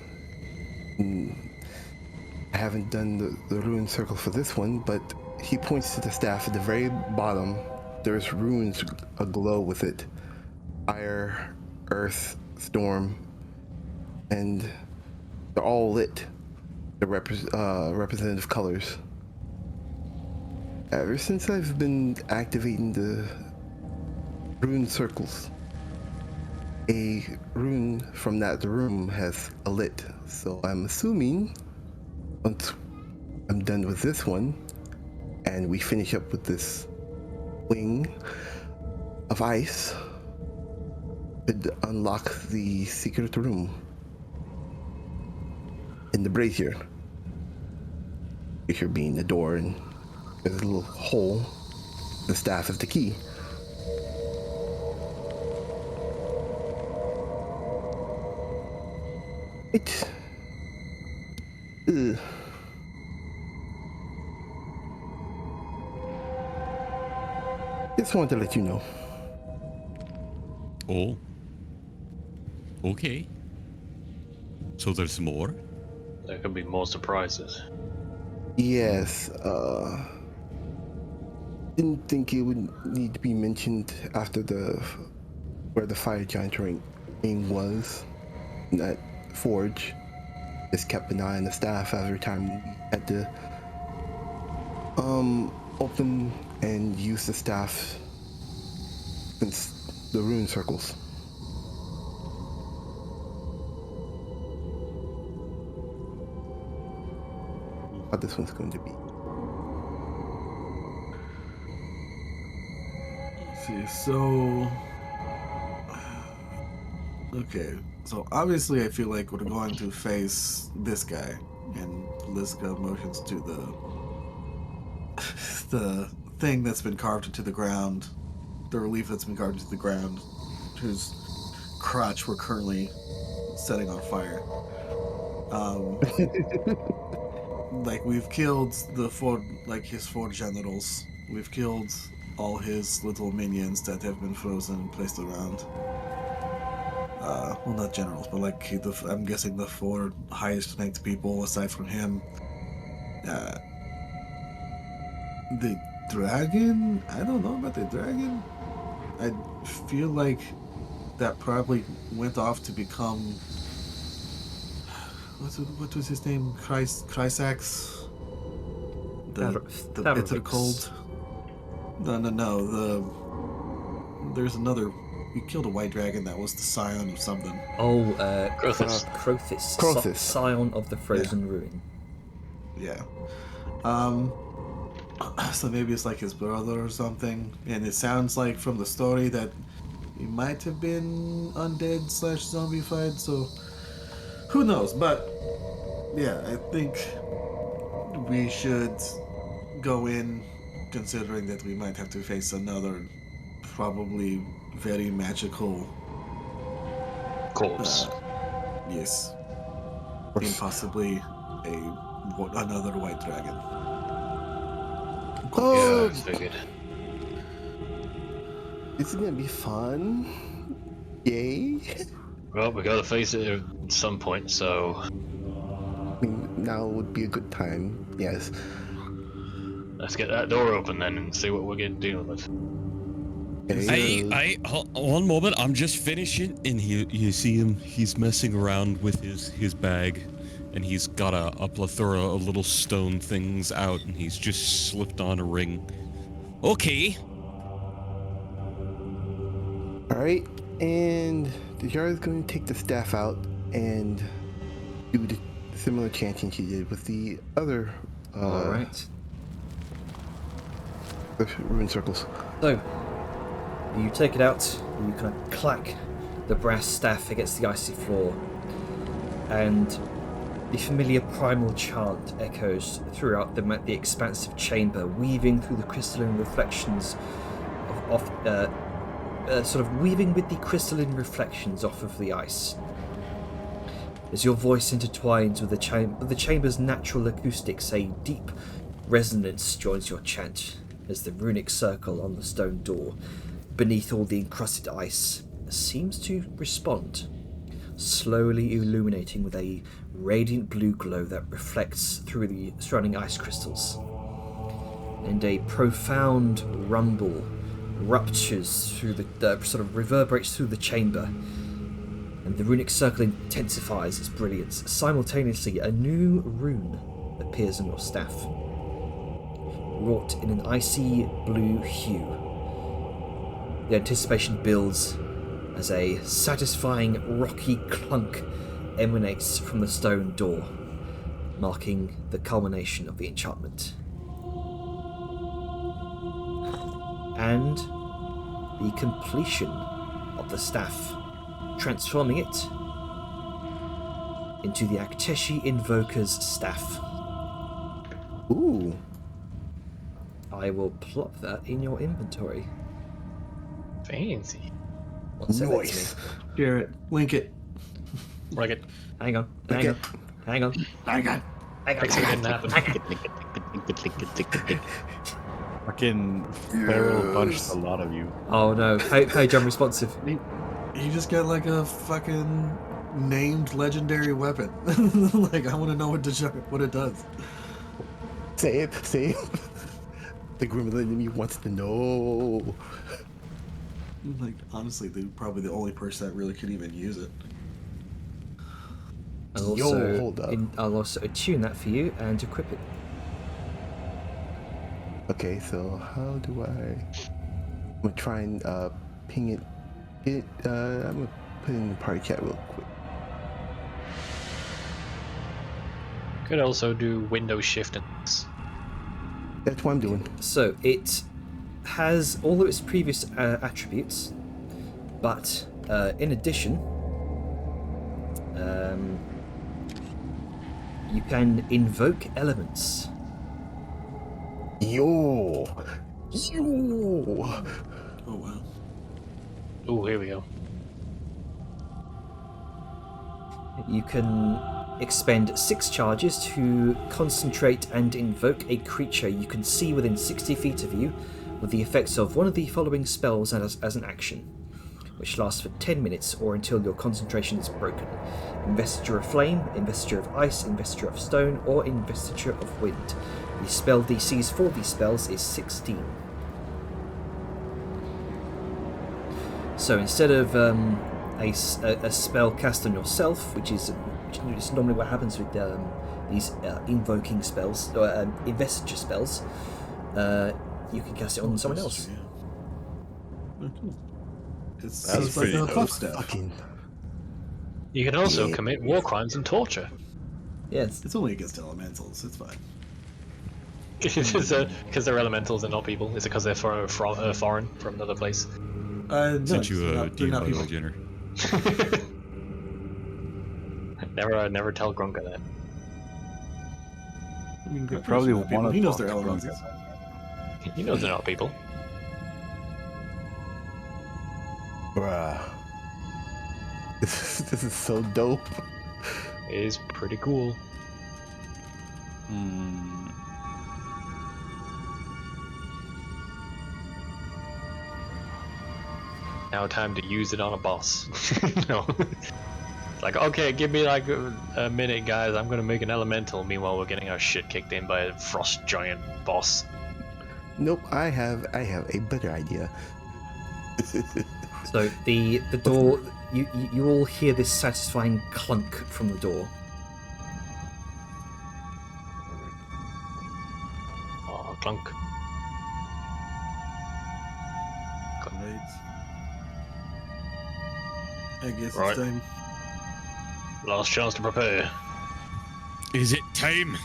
I haven't done the rune circle for this one, but he points to the staff at the very bottom. There's runes aglow with it: fire, earth, storm, and they're all lit. They're representative colors. Ever since I've been activating the rune circles, a rune from that room has a lit. So I'm assuming once I'm done with this one and we finish up with this wing of ice, could unlock the secret room in the brazier. Brazier being the door, and there's a little hole. The staff is the key. It. Just wanted to let you know. Oh. Okay. So there's more? There could be more surprises. Yes, didn't think it would need to be mentioned after where the fire giant ring was in that forge. Just kept an eye on the staff every time we had to open and use the staff since the rune circles. How this one's going to be. see. So, okay. So obviously, I feel like we're going to face this guy, and Liska motions to the thing that's been carved into the ground, the relief that's been carved into the ground, whose crotch we're currently setting on fire. Like we've killed his four generals. We've killed all his little minions that have been frozen and placed around. Well, not generals, but like I'm guessing the four highest ranked people aside from him. The dragon? I don't know about the dragon. I feel like that probably went off to become. What was his name? Chrysax? The bitter cold? No. There's another. We killed a white dragon that was the scion of something. Oh, Crothis. Crothis. Scion of the Frozen Ruin. Yeah. So maybe it's like his brother or something. And it sounds like from the story that he might have been undead / zombified, so who knows? But yeah, I think we should go in considering that we might have to face another probably very magical Corpse. Yes. And possibly another white dragon. Yeah, I figured. This is gonna be fun. Yay. Well, we gotta face it at some point, so. I mean, now would be a good time. Yes. Let's get that door open then and see what we're getting dealing with. One moment. I'm just finishing, and you see him. He's messing around with his bag, and he's got a plethora of little stone things out, and he's just slipped on a ring. Okay. All right, and the jar is going to take the staff out and do the similar chanting she did with the other. All right. The rune circles. So, you take it out, you kind of clack the brass staff against the icy floor, and the familiar primal chant echoes throughout the expansive chamber, weaving through the crystalline reflections sort of weaving with the crystalline reflections off of the ice. As your voice intertwines with the chamber's natural acoustics, a deep resonance joins your chant as the runic circle on the stone door, beneath all the encrusted ice, seems to respond, slowly illuminating with a radiant blue glow that reflects through the surrounding ice crystals. And a profound rumble ruptures through sort of reverberates through the chamber, and the runic circle intensifies its brilliance. Simultaneously, a new rune appears on your staff, wrought in an icy blue hue. The anticipation builds as a satisfying rocky clunk emanates from the stone door, marking the culmination of the enchantment. And the completion of the staff, transforming it into the Akteshi Invoker's staff. Ooh. I will plop that in your inventory. Fancy. Nice. Share it. Link it. Like it. Hang on. Okay. Hang on. Thanks for getting that happen. Fucking Feral bunched a lot of you. Oh no, page unresponsive. You just got like a fucking named legendary weapon. Like I want to know what it does. Say it. The gremlin in me wants to know. Like honestly, they're probably the only person that really could even use it. Hold up. I'll also attune that for you and equip it. Okay, so how do I'm gonna try and ping it. I'm gonna put it in the party chat real quick. Could also do Windows Shift and That's what I'm doing. So it has all of its previous attributes, but in addition, you can invoke elements. Yo. Oh wow. Oh, here we go. You can expend 6 charges to concentrate and invoke a creature you can see within 60 feet of you with the effects of one of the following spells as an action, which lasts for 10 minutes or until your concentration is broken. Investiture of Flame, Investiture of Ice, Investiture of Stone, or Investiture of Wind. The spell DCs for these spells is 16. So instead of a spell cast on yourself, which is normally what happens with these invoking spells, or investiture spells, you can cast it on someone else. Yeah. Okay. It's That's like pretty a dope. puff staff. Fucking. You can also commit war crimes and torture. Yes. It's only against elementals. It's fine. Because they're elementals and not people. Is it because they're foreign from another place? No, Sent you they're a not- they're DM, not by the way, people. Jenner. Never tell Grunka that. I mean, You Grunker's probably not people. wanna He knows talk they're to elementals. Grunker. He knows they're not people. Bruh. This is so dope. It is pretty cool. Hmm. Now time to use it on a boss. No. It's like, okay, give me like a minute, guys. I'm gonna make an elemental. Meanwhile, we're getting our shit kicked in by a frost giant boss. Nope, I have a better idea. So the door, you all hear this satisfying clunk from the door. Oh, clunk. Right. I guess Right. it's time. Last chance to prepare. Is it time?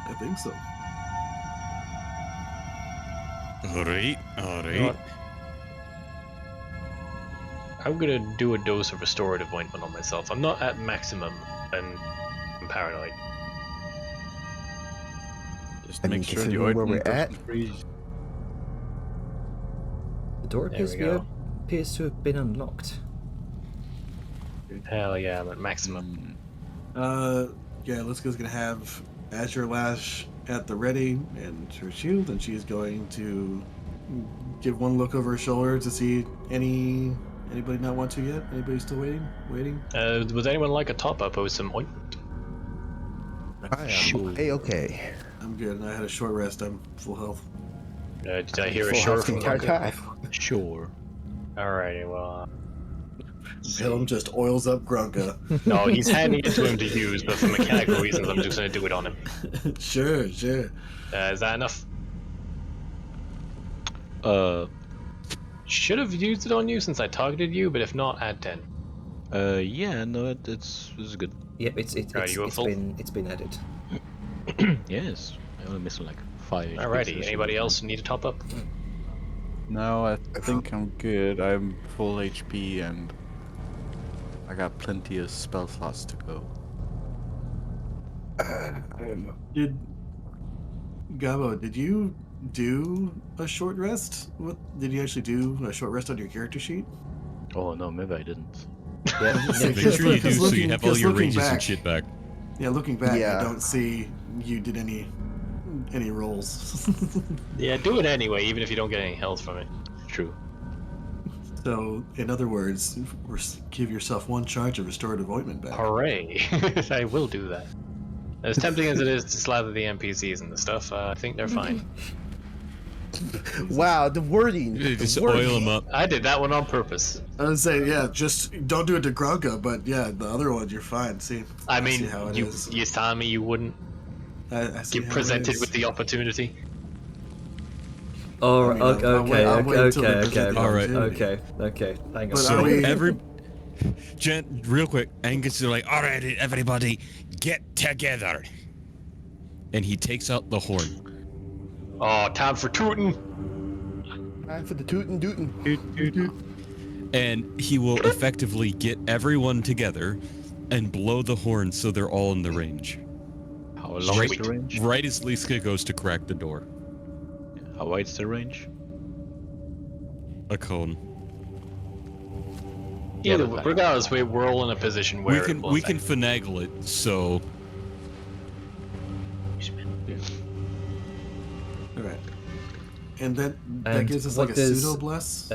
I think so. Alright, You know alright. what? I'm gonna do a dose of restorative ointment on myself. I'm not at maximum, and I'm paranoid. Just I mean, make sure the considering where ointment we're at. doesn't freeze. The door There we go. appears to have been unlocked. Hell yeah, I'm at maximum. Yeah, Liska's gonna have Azure Lash at the ready and her shield, and she's going to give one look over her shoulder to see anybody not want to yet. Anybody still waiting? Would anyone like a top up with some ointment? I am Sure. A-okay. I'm good. I had a short rest. I'm full health. Did I hear a Full sure house the from entire Grunka? time. Sure. Alrighty, well. Helm just oils up Grunka. No, he's handing it to him to use, but for mechanical reasons, I'm just gonna do it on him. Sure. Is that enough? Should have used it on you since I targeted you, but if not, add 10. Yeah, no, it's good. Yep, it's you full? been added. Yes. I only missed like 5 HP Alrighty, sessions. anybody else need a top up? No, I think I'm good. I'm full HP and I got plenty of spell slots to go. Did Gabo? Did you do a short rest? What did you actually do? A short rest on your character sheet? Oh no, maybe I didn't. Yeah, Make sure you do so you have all your looking rages and back- shit back. Yeah, looking back, Yeah. I don't see you did any rolls. Yeah, do it anyway, even if you don't get any health from it. True. So, in other words, give yourself one charge of restorative ointment back. Hooray! I will do that. As tempting as it is to slather the NPCs and the stuff, I think they're fine. Wow, the wording. You the just wording. oil them up. I did that one on purpose. I would say, yeah, just don't do it to Grunka, but yeah, the other one you're fine. See, I see mean, how it you is. you saw me, you wouldn't I see get how it presented is. with the opportunity. Oh, I mean, okay, I'll wait- I'll wait until they okay, present the All right. opportunity. okay. Hang on. But So are we- real quick, Angus is like, alright, everybody, get together. And he takes out the horn. Oh, time for tootin'. Time for the tootin' tootin'. And he will effectively get everyone together and blow the horn so they're all in the range. How long is Sweet. the range? Right as Liska goes to crack the door. How wide is the range? A cone. Either, but- regardless, we're all in a position where We can finagle it so Alright. And that And gives us what like a does- pseudo bless.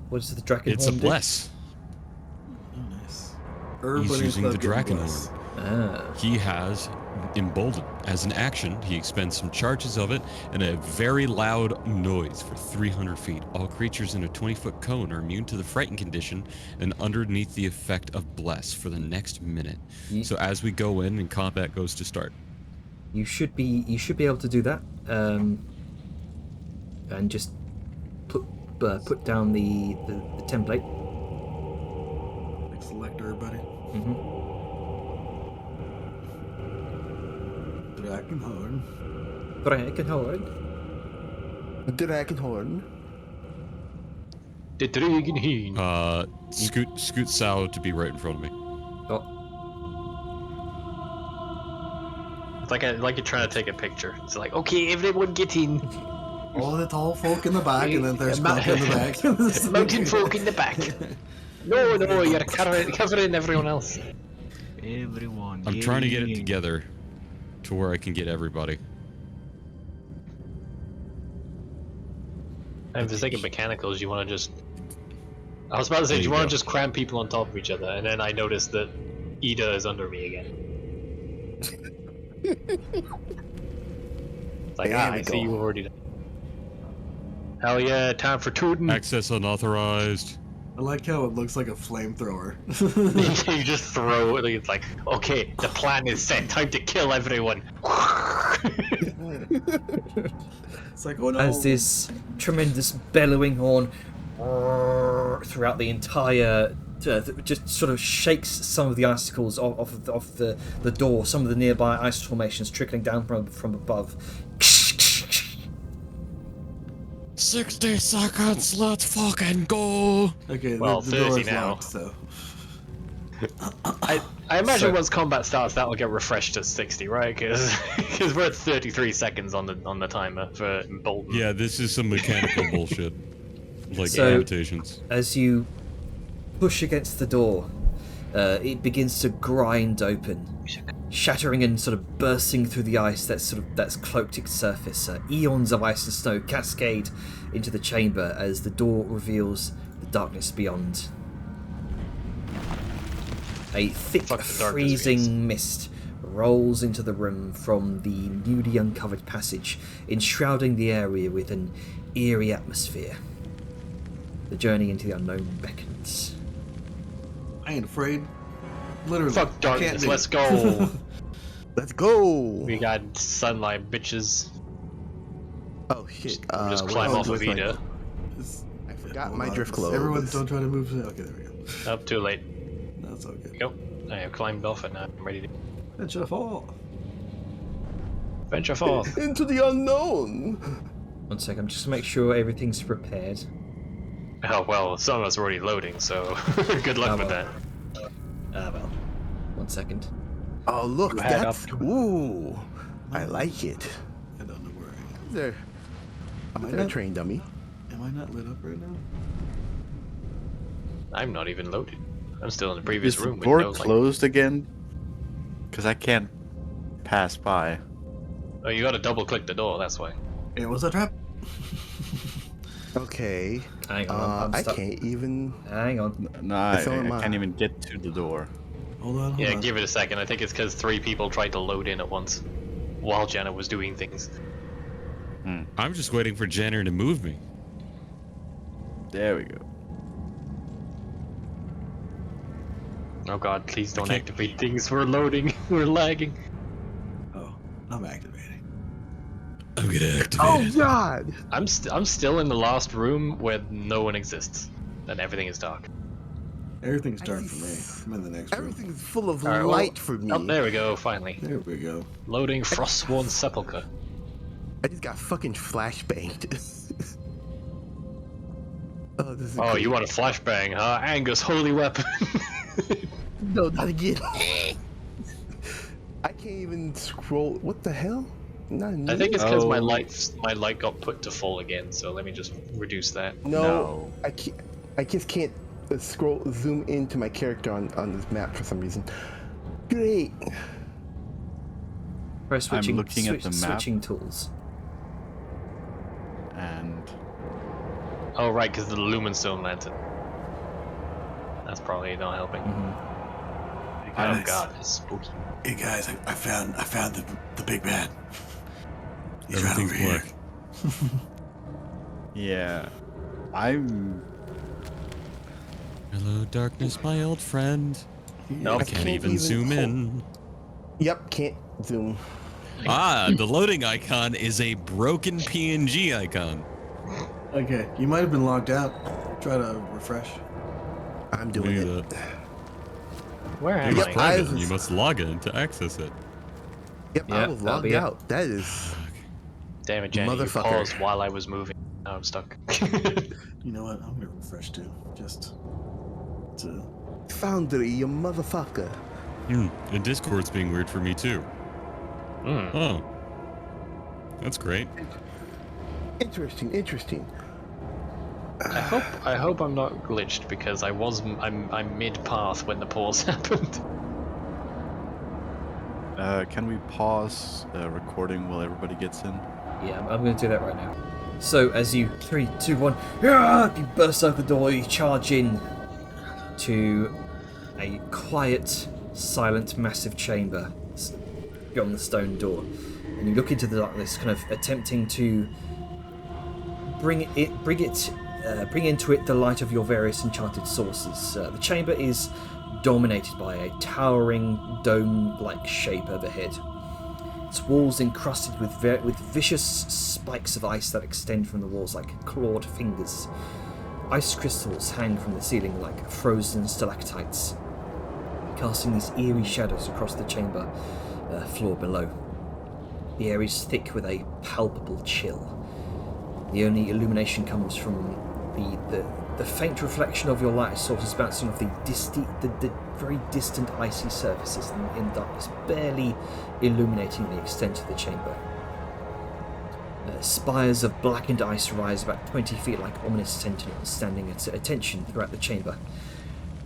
What does the Dragon it's a Horn do? bless. Oh, nice. He's using the Dragon bless. Horn. Ah. He has emboldened as an action. He expends some charges of it and a very loud noise for 300 feet. All creatures in a 20-foot cone are immune to the frightened condition and underneath the effect of bless for the next minute. Ye- So as we go in and combat goes to start. You should be able to do that, and just put down the template. Like select everybody. Mm-hmm. Dragonhorn. Dragonhorn. Dragonhorn. The Dragonhorn. Scoot Sao to be right in front of me. Oh, It's like you're trying to take a picture. It's like, okay, everyone get in. All the tall folk in the back, and then there's Ma- Buck in the back. Mountain folk in the back. No, you're covering everyone else. Everyone. I'm trying to get it together to where I can get everybody. And if it's like a mechanicals, you want to just... I was about to say, There do you you want go. to just cram people on top of each other? And then I noticed that Ida is under me again. It's like, There we I see go. you already done. Hell yeah, time for tootin'. Access unauthorized. I like how it looks like a flamethrower. You just throw it, it's like, okay, the plan is set, time to kill everyone. It's like, oh no. as this tremendous bellowing horn throughout the entire, just sort of shakes some of the icicles off the door, some of the nearby ice formations trickling down from above. 60 seconds, let's fucking go! Okay, Well, the door 30 is now. locked, so. I imagine So- once combat starts, that will get refreshed to 60, right? Because we're at 33 seconds on the timer for Bolton. Yeah, this is some mechanical bullshit. Like So- limitations. As you push against the door, it begins to grind open, shattering and sort of bursting through the ice that's cloaked its surface. Eons of ice and snow cascade into the chamber as the door reveals the darkness beyond. A thick, Fuck the darkness freezing mist rolls into the room from the newly uncovered passage, enshrouding the area with an eerie atmosphere. The journey into the unknown beckons. I ain't afraid. Literally. Fuck I can't darkness, do let's it. go. Let's go. We got sunlight, bitches. Oh shit. Just what climb do I off do of with my- Ida. I forgot Hold my on, drift just- clothes. Everyone, don't try to move. Okay, there we go. Up too late. That's all good. Go. I have climbed off it now. I'm ready to Venture fall. venture forth. Into the unknown. One sec, I'm just to make sure everything's prepared. Oh well, some of us are already loading, so good luck Oh, with well. that. Well. 1 second. Oh look, You had that's up- ooh. I like it. I don't know where I am. There. Am I Is there a not- train dummy? Am I not lit up right now? I'm not even loaded. I'm still in the previous Is the room. with door no light. closed again? Because I can't pass by. Oh, you gotta double click the door, that's why. It was a trap. Okay. Hang on, I'm I stuck. can't even. Hang on. No, I So am I. can't even get to the door. Hold on, hold Yeah, on. give it a second. I think it's because 3 people tried to load in at once while Jenna was doing things. I'm just waiting for Jenner to move me. There we go. Oh god, please don't Okay. activate things. We're loading. We're lagging. Oh, I'm activating. I'm gonna activate Oh it. God! I'm still in the last room where no one exists and everything is dark. Everything's dark for me. I'm in the next room. Everything's full of Alright, well, light for me. Oh, there we go. Finally, There we go. loading Frostsworn Sepulchre. I just got fucking flashbanged. Oh, this is Oh, great. you want a flashbang, huh? Angus, holy weapon. No, not again. I can't even scroll. What the hell? Not I think it's because my Oh. light got put to full again. So let me just reduce that. No, I can't. I just can't zoom into my character on this map for some reason. Great. Try switching, looking at the map. switching tools. And Oh right, because the Lumenstone lantern. That's probably not helping. Mm-hmm. Oh Guys. god, it's spooky. Hey guys, I found the big bad. He's right over Everything's here. black. yeah, I'm. Hello, darkness, my old friend. Nope. I can't even zoom in. Yep, can't zoom. Ah, the loading icon is a broken PNG icon. Okay, you might have been logged out. Try to refresh. I'm doing Look it. at that. Where It am was I? private, I and you was- must log in to access it. Yep, Yeah, I was that'll logged be it. out. That is. Damn it, Jenny, you Motherfucker. paused while I was moving. Now I'm stuck. You know what? I'm gonna refresh too, just to. Foundry, you motherfucker. And Discord's being weird for me too. Oh, that's great. Interesting. I hope I'm not glitched because I'm mid path when the pause happened. Can we pause recording while everybody gets in? Yeah, I'm going to do that right now. So, as you 3, 2, 1, you burst out the door, you charge in to a quiet, silent, massive chamber beyond the stone door, and you look into the darkness, kind of attempting to bring into it the light of your various enchanted sources. The chamber is dominated by a towering dome-like shape overhead. Its walls encrusted with vicious spikes of ice that extend from the walls like clawed fingers. Ice crystals hang from the ceiling like frozen stalactites, casting these eerie shadows across the chamber floor below. The air is thick with a palpable chill. The only illumination comes from the faint reflection of your light sources bouncing off the very distant icy surfaces in darkness, barely illuminating the extent of the chamber. Spires of blackened ice rise about 20 feet like ominous sentinels standing at attention throughout the chamber.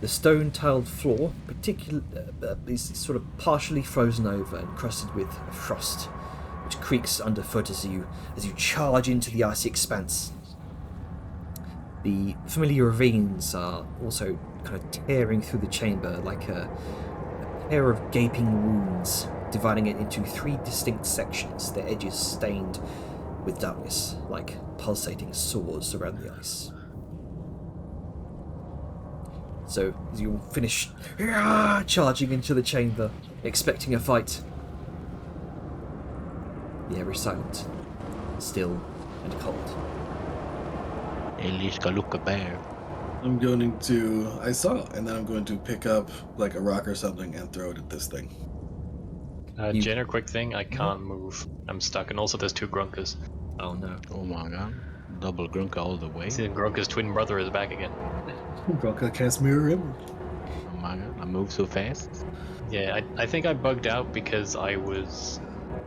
The stone-tiled floor is sort of partially frozen over and crusted with frost, which creaks underfoot as you charge into the icy expanse. The familiar ravines are also kind of tearing through the chamber like a pair of gaping wounds, dividing it into 3 distinct sections, their edges stained with darkness, like pulsating sores around the ice. So, as you finish charging into the chamber, expecting a fight, the air is silent, still, and cold. Eliska look a bear. I'm going to. I saw, and then I'm going to pick up like a rock or something and throw it at this thing. Jenner, quick thing, I can't move. I'm stuck, and also there's 2 Grunkas. Oh no. Oh my god. Double grunk all the way. See, Grunka's twin brother is back again. Grunka cast mirror image. Oh my god. I move so fast. Yeah, I think I bugged out because I was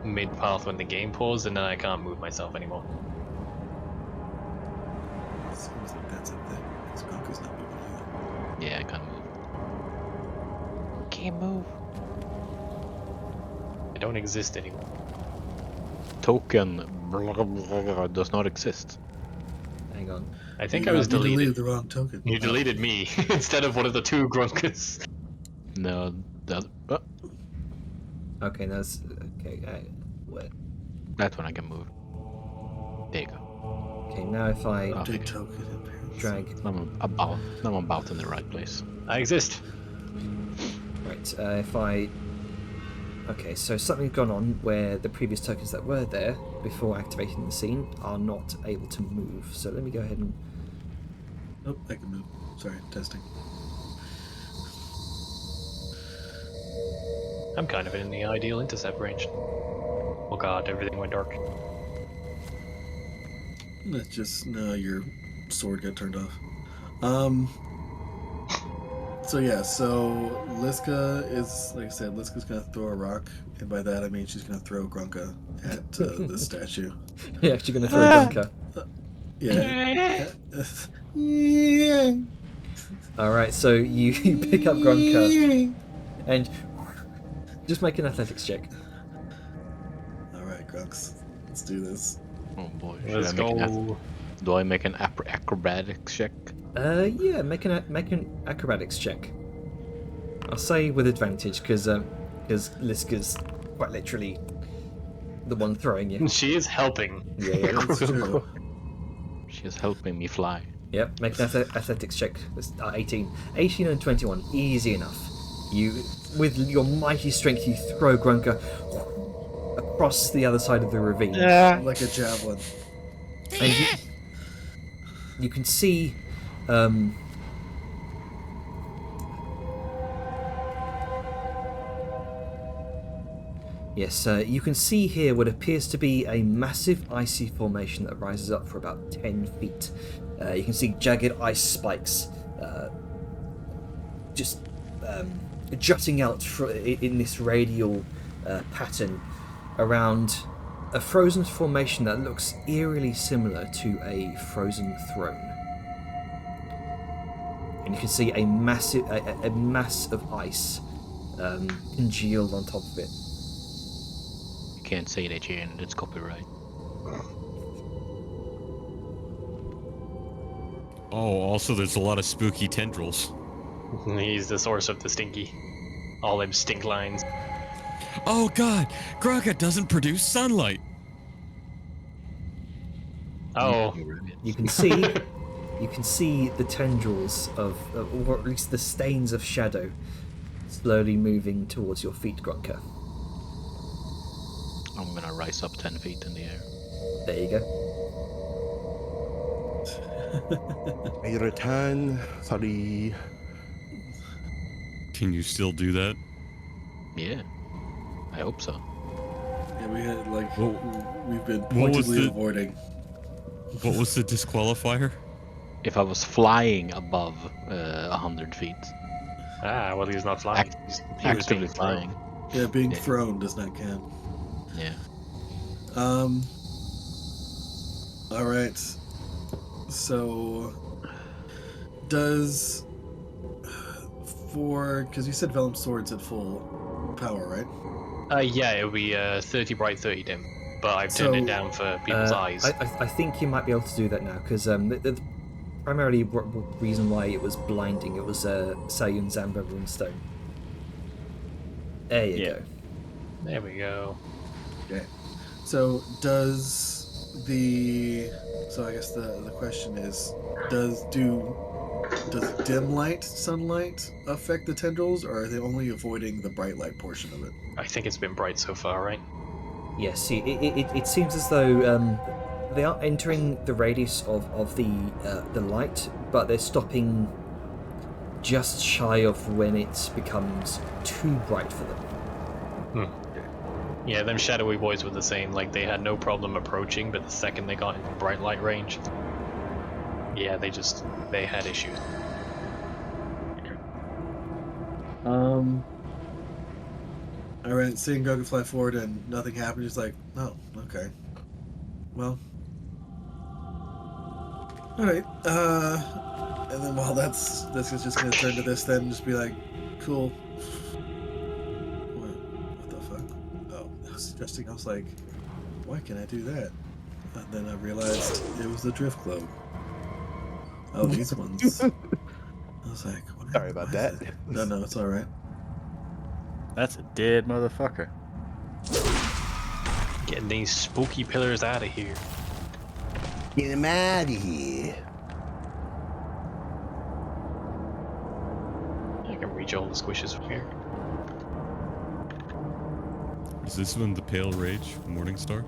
mid-path when the game paused, and then I can't move myself anymore. Seems like that's a thing. Because Grunka's not moving either. Yeah, I can't move. Can't move. I don't exist anymore. Token does not exist. Hang on. I think You I was deleted deleted. the wrong token. You deleted me instead of one of the 2 Grunkas. No, that Okay, that's okay. Wait. that one I can move. There you go. Okay, now if I Oh. Big token appearance. drag. I'm about in the right place. I exist. Right, if I. Okay, so something's gone on where the previous tokens that were there before activating the scene are not able to move. So let me go ahead and. Nope, I can move. Sorry, testing. I'm kind of in the ideal intercept range. Oh god, everything went dark. It's just no, your sword got turned off. So yeah, so Liska is, like I said, Liska's gonna throw a rock, and by that I mean she's gonna throw Grunka at the statue. You're actually going to throw Grunka. Yeah. Alright, so you pick up Grunka and just make an athletics check. All right, Grunks, let's do this. Oh boy. Let's go. Do I make an acrobatics check? Yeah, make an acrobatics check. I'll say with advantage because Liska's quite literally the one throwing you. She is helping. Yeah. That's true. She is helping me fly. Yep, make an athletics check. 18 and 21, easy enough. You, with your mighty strength, you throw Grunka across the other side of the ravine. Like a javelin. And you can see yes, you can see here what appears to be a massive icy formation that rises up for about 10 feet. You can see jagged ice spikes just jutting out in this radial pattern around a frozen formation that looks eerily similar to a frozen throne. And you can see a mass of ice congealed on top of it. You can't say that, Jan. It's copyright. Oh, also there's a lot of spooky tendrils. He's the source of the stinky. All them stink lines. Oh god, Grunka doesn't produce sunlight. Oh, You can see the tendrils of, or at least the stains of shadow, slowly moving towards your feet, Grunka. I'm gonna rise up 10 feet in the air. There you go. Your turn. Sorry. Can you still do that? Yeah. I hope so. Yeah, we had like Well, we've been what was pointedly the- avoiding. What was the disqualifier? If I was flying above 100 feet. well, he's not flying. He was Actively being thrown. flying. Yeah, being Yeah. thrown does not count. Yeah. All right. So, does because you said Vellum Sword's at full power, right? Yeah, it'll be 30 bright, 30 dim. But I've turned So, it down for people's eyes. I think you might be able to do that now because the primarily reason why it was blinding it was Sayun Zamba Runestone. There you go. There we go. Okay. So does so I guess the question is, does dim light sunlight affect the tendrils, or are they only avoiding the bright light portion of it? I think it's been bright so far, right? Yes, it seems as though they are entering the radius of the light, but they're stopping just shy of when it becomes too bright for them. Yeah, them shadowy boys were the same. Like, they had no problem approaching, but the second they got into bright light range, yeah, they had issues. All right, seeing Goku fly forward and nothing happened, he's like, oh, okay. Well. All right. And then while this is just gonna turn to this, then just be like, cool. What the fuck? Oh, I was suggesting. I was like, why can I do that? And then I realized it was the drift globe. Oh, these ones. I was like, Sorry about that. No, it's all right. That's a dead motherfucker. Getting these spooky pillars out of here. Get him out of here. I can reach all the squishes from here. Is this one the Pale Rage Morningstar?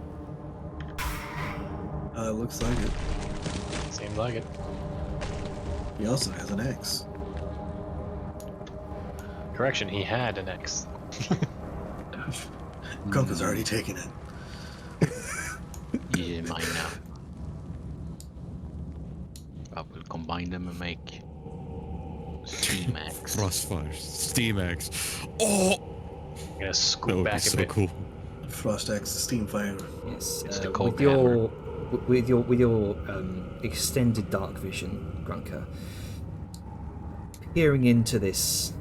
Looks like it. Seems like it. He also has an X. Correction, he had an X. Gonka's already taken it. Yeah, mine now. I will combine them and make Steam Axe. Frostfire, Steam Axe. Oh, I'm gonna that scoot would be back a so bit. cool. Frost Axe, Steam Fire. Yes, It's the with Cold your extended dark vision, Grunker, peering into this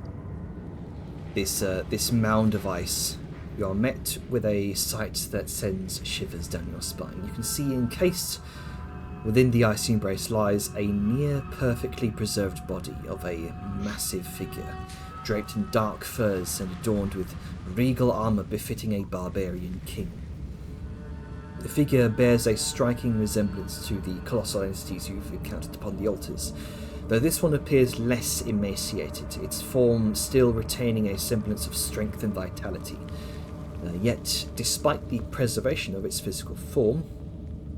mound of ice, you are met with a sight that sends shivers down your spine. You can see encased within the icy embrace lies a near perfectly preserved body of a massive figure, draped in dark furs and adorned with regal armor befitting a barbarian king. The figure bears a striking resemblance to the colossal entities you've encountered upon the altars, though this one appears less emaciated, its form still retaining a semblance of strength and vitality. Yet, despite the preservation of its physical form,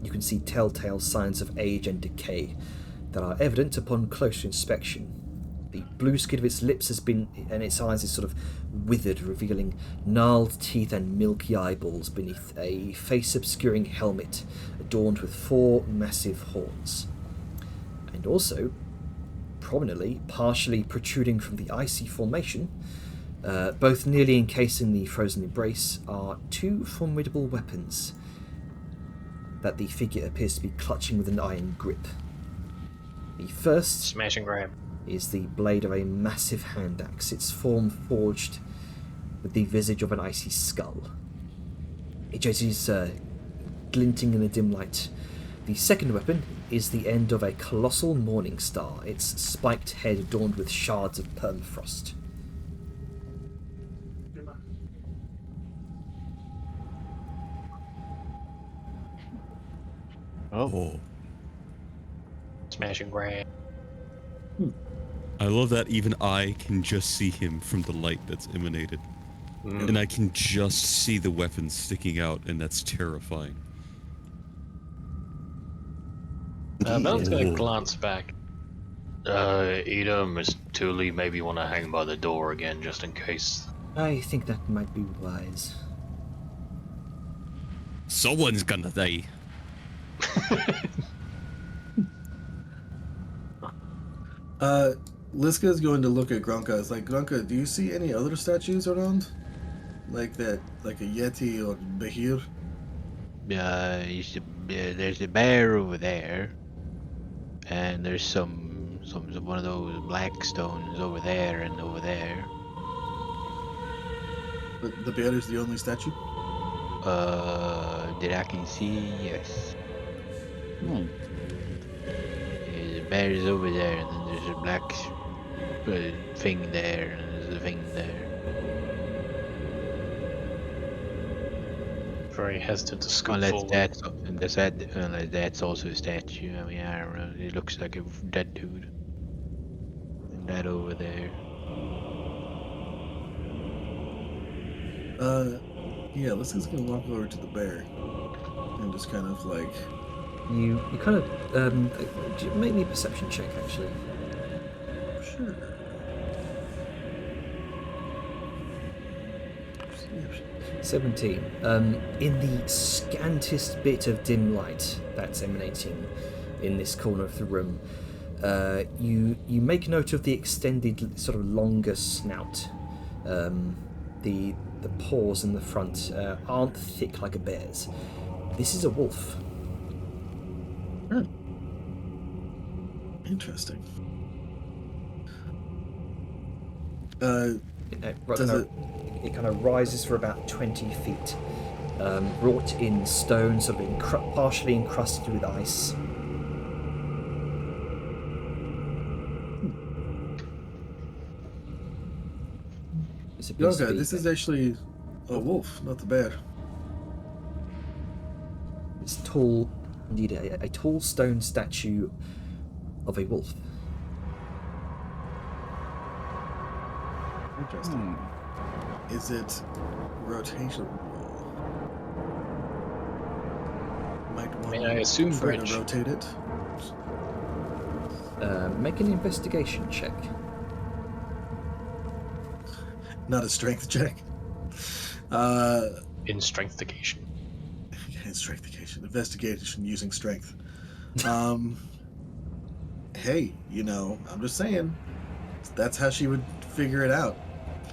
you can see telltale signs of age and decay that are evident upon closer inspection. The blue skin of its lips has been, and its eyes is sort of withered, revealing gnarled teeth and milky eyeballs beneath a face-obscuring helmet adorned with 4 massive horns. And also, prominently, partially protruding from the icy formation, both nearly encased in the frozen embrace, are 2 formidable weapons that the figure appears to be clutching with an iron grip. The first Smash and grab. is the blade of a massive hand axe, its form forged with the visage of an icy skull. It is glinting in the dim light. The second weapon is the end of a colossal morning star, its spiked head adorned with shards of permafrost. Oh, Smash and grab. I love that even I can just see him from the light that's emanated. And I can just see the weapons sticking out, and that's terrifying. Melon's Yeah. gonna glance back. Ida, Miss Tooley, maybe want to hang by the door again just in case. I think that might be wise. Someone's gonna die. Liska's going to look at Grunka. It's like, Grunka, do you see any other statues around? Like that, like a Yeti or Bahir? There's a bear over there, and there's some one of those black stones over there and over there. But the bear is the only statue? That I can see, yes. The bear is over there, and then there's a black thing there, and there's a thing there. Very hesitant to scoot Unless forward. that's also a statue. I mean, I don't know. It looks like a dead dude. And that over there. Yeah, Liska's gonna walk over to the bear and just kind of like, You kind of make me a perception check, actually. sure. 17. In the scantest bit of dim light that's emanating in this corner of the room, you make note of the extended, sort of longer snout. The paws in the front aren't thick like a bear's. This is a wolf. Interesting. It kind of rises for about 20 feet, wrought in stone, sort of partially encrusted with ice. Okay, this is actually a wolf, not the bear. It's tall, indeed, a tall stone statue of a wolf. Interesting. Is it rotational? Might want I assume to try bridge. to rotate it. Make an investigation check. Not a strength check. In strengthification. Strengthification. Investigation using strength. hey, you know, I'm just saying, that's how she would figure it out.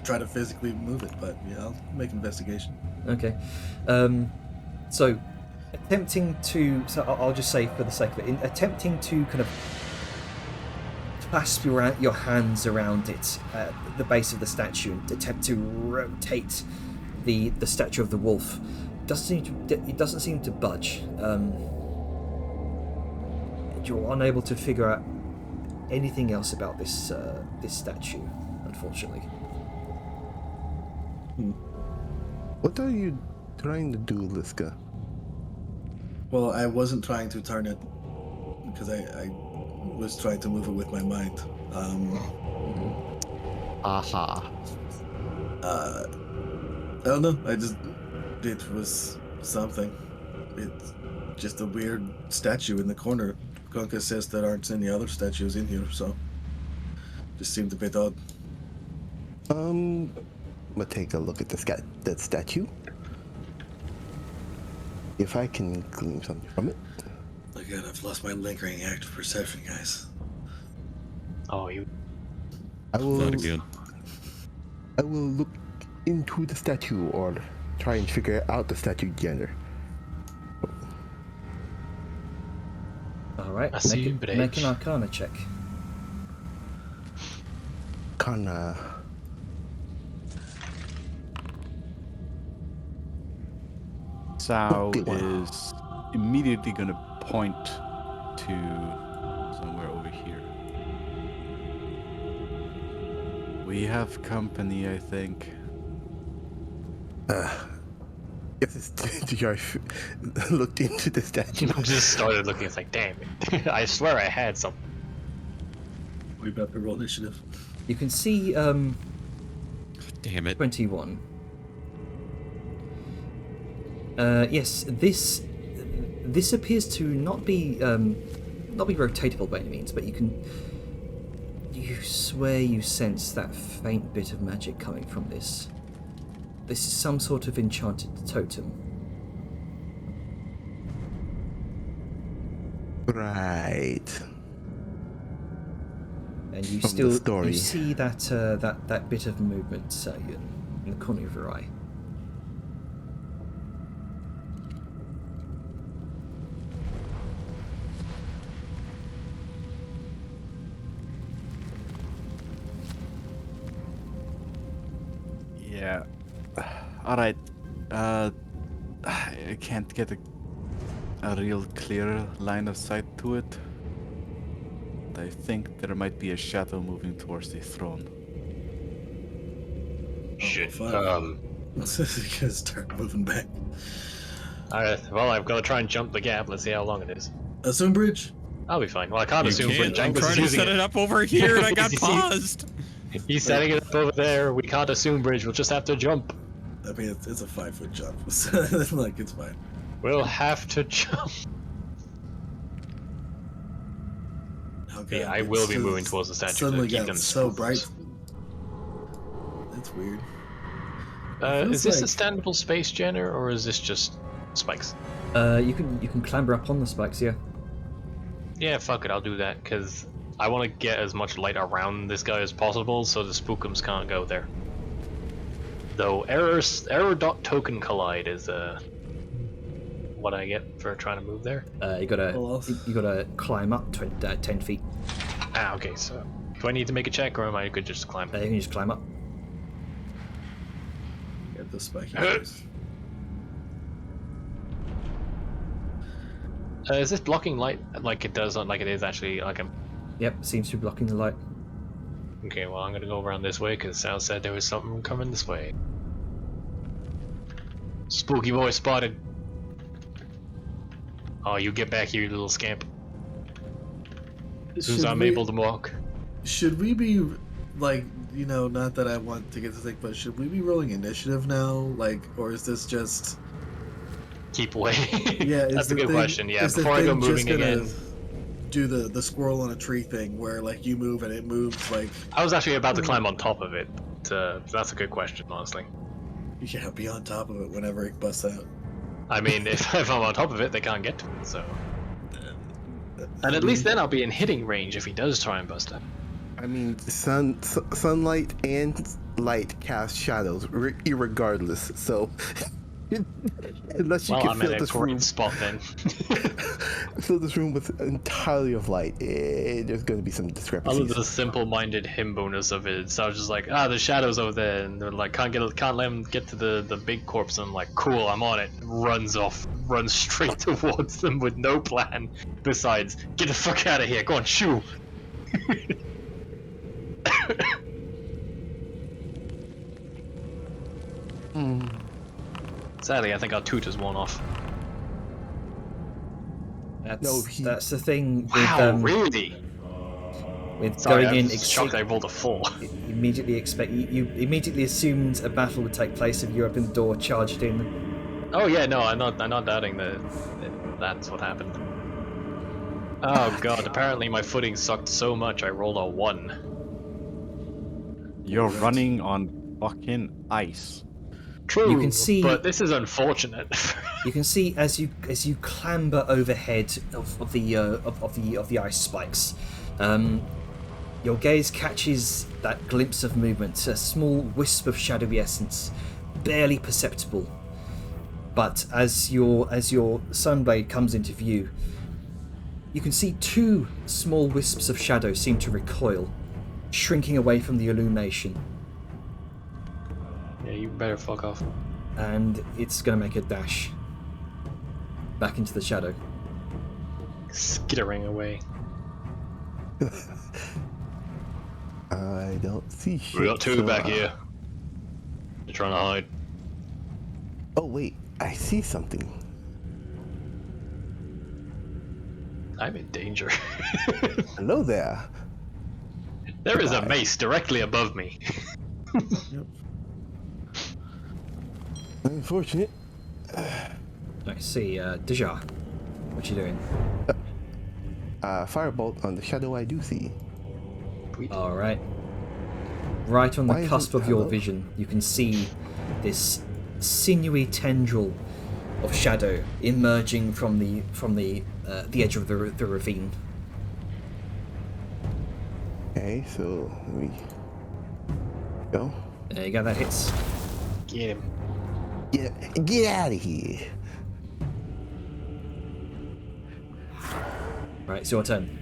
Try to physically move it, but yeah, I'll make investigation. Okay. So, attempting to... So I'll just say for the sake of it, in attempting to kind of clasp your hands around it, the base of the statue, and attempt to rotate the statue of the wolf, it doesn't seem to budge. You're unable to figure out anything else about this statue, unfortunately. What are you trying to do, Liska? Well, I wasn't trying to turn it because I was trying to move it with my mind. Aha. I don't know. It was something. It's just a weird statue in the corner. Gonka says there aren't any other statues in here, so just seemed a bit odd. I'm gonna take a look at that statue. If I can glean something from it. Again, I've lost my lingering active perception, guys. Oh, you. I will. That again. I will look into the statue or try and figure out the statue gender. All right. I see you, Make an Arcana check. Kana. Sao Okay, wow. is immediately gonna point to somewhere over here. We have company, I think. Guess it's Diarsh looked into the statue. I just started looking. It's like, damn it! I swear I had some. We about to roll initiative. You can see Damn it. 21. Yes, this appears to not be rotatable by any means, but you swear you sense that faint bit of magic coming from this. This is some sort of enchanted totem. Right. And you From the still story. you see that bit of movement in the corner of your eye. Yeah. Alright. I can't get a real clear line of sight to it. I think there might be a shadow moving towards the throne. Shit. Gonna start moving back. Alright, well, I've got to try and jump the gap. Let's see how long it is. Assume bridge. I'll be fine. Well, I can't You assume can't. bridge. I'm Angus is trying to using set it up over here and I got paused. He's setting it up over there. We can't assume bridge. We'll just have to jump. I mean, it's a 5-foot jump. Like, it's fine. We'll have to jump. Oh, God, Yeah, I it's will be so- moving towards the statue to Suddenly keep got them so spooked. bright. That's weird. Is this a like- standable space, Jenner, or is this just spikes? You can clamber up on the spikes, yeah. Yeah, fuck it, I'll do that, because I want to get as much light around this guy as possible so the spookums can't go there. Though error dot token collide is what I get for trying to move there. You gotta Well, you gotta climb up 10 feet. Ah, okay, so do I need to make a check or am I good just climb? You can just climb up. Get the spiky face. Is this blocking light like it does, like it is actually like a... Yep, seems to be blocking the light. Okay, well I'm gonna go around this way because Sal said there was something coming this way. Spooky boy spotted. Oh, you get back here, you little scamp. As soon as I'm able to walk. Should we be, like, you know, not that I want to get to think, but should we be rolling initiative now? Like, or is this just... Keep away. Yeah, is That's a the good thing- question. Yeah, is the before I go thing just moving gonna again. do the squirrel on a tree thing where, like, you move and it moves, like... I was actually about to climb on top of it. That's a good question, honestly. Yeah, be on top of it whenever it busts out. I mean, if I'm on top of it, they can't get to it, so... And at least then I'll be in hitting range if he does try and bust it. I mean, sunlight and light cast shadows, irregardless. So, unless you Well, can I'm fill in a this room, great spot then. fill this room with entirely of light, there's going to be some I love discrepancies. the simple-minded him bonus of it. So I was just like, the shadows over there, and they're like, can't let him get to the big corpse. And I'm like, cool, I'm on it. Runs straight towards them with no plan. Besides, get the fuck out of here. Go on, shoo. Sadly, I think our tutor's worn off. That's the thing with Wow, really? with Sorry, going I'm in. just shocked I rolled a 4. You immediately assumed a battle would take place if you opened the door, charged in. Oh yeah, no, I'm not doubting that that's what happened. Oh god, apparently my footing sucked so much I rolled a 1. You're running on fucking ice. True, You can see- but this is unfortunate. You can see as you clamber overhead of the ice spikes, your gaze catches that glimpse of movement, a small wisp of shadowy essence, barely perceptible. But as your sunblade comes into view, you can see 2 small wisps of shadow seem to recoil, shrinking away from the illumination. Yeah, you better fuck off. And it's going to make a dash back into the shadow. Skittering away. I don't see shit. We got 2 so, back here. They're trying to hide. Oh wait, I see something. I'm in danger. Hello there. There is a mace directly above me. Unfortunate. I see, Deja, what you doing? Firebolt on the shadow I do see. Alright. Right on the Why cusp isn't- of your hello? vision, you can see this sinewy tendril of shadow emerging from the edge of the ravine. Okay, so let me go. There you go, that hits. Get him. Get out of here. Right, it's your turn.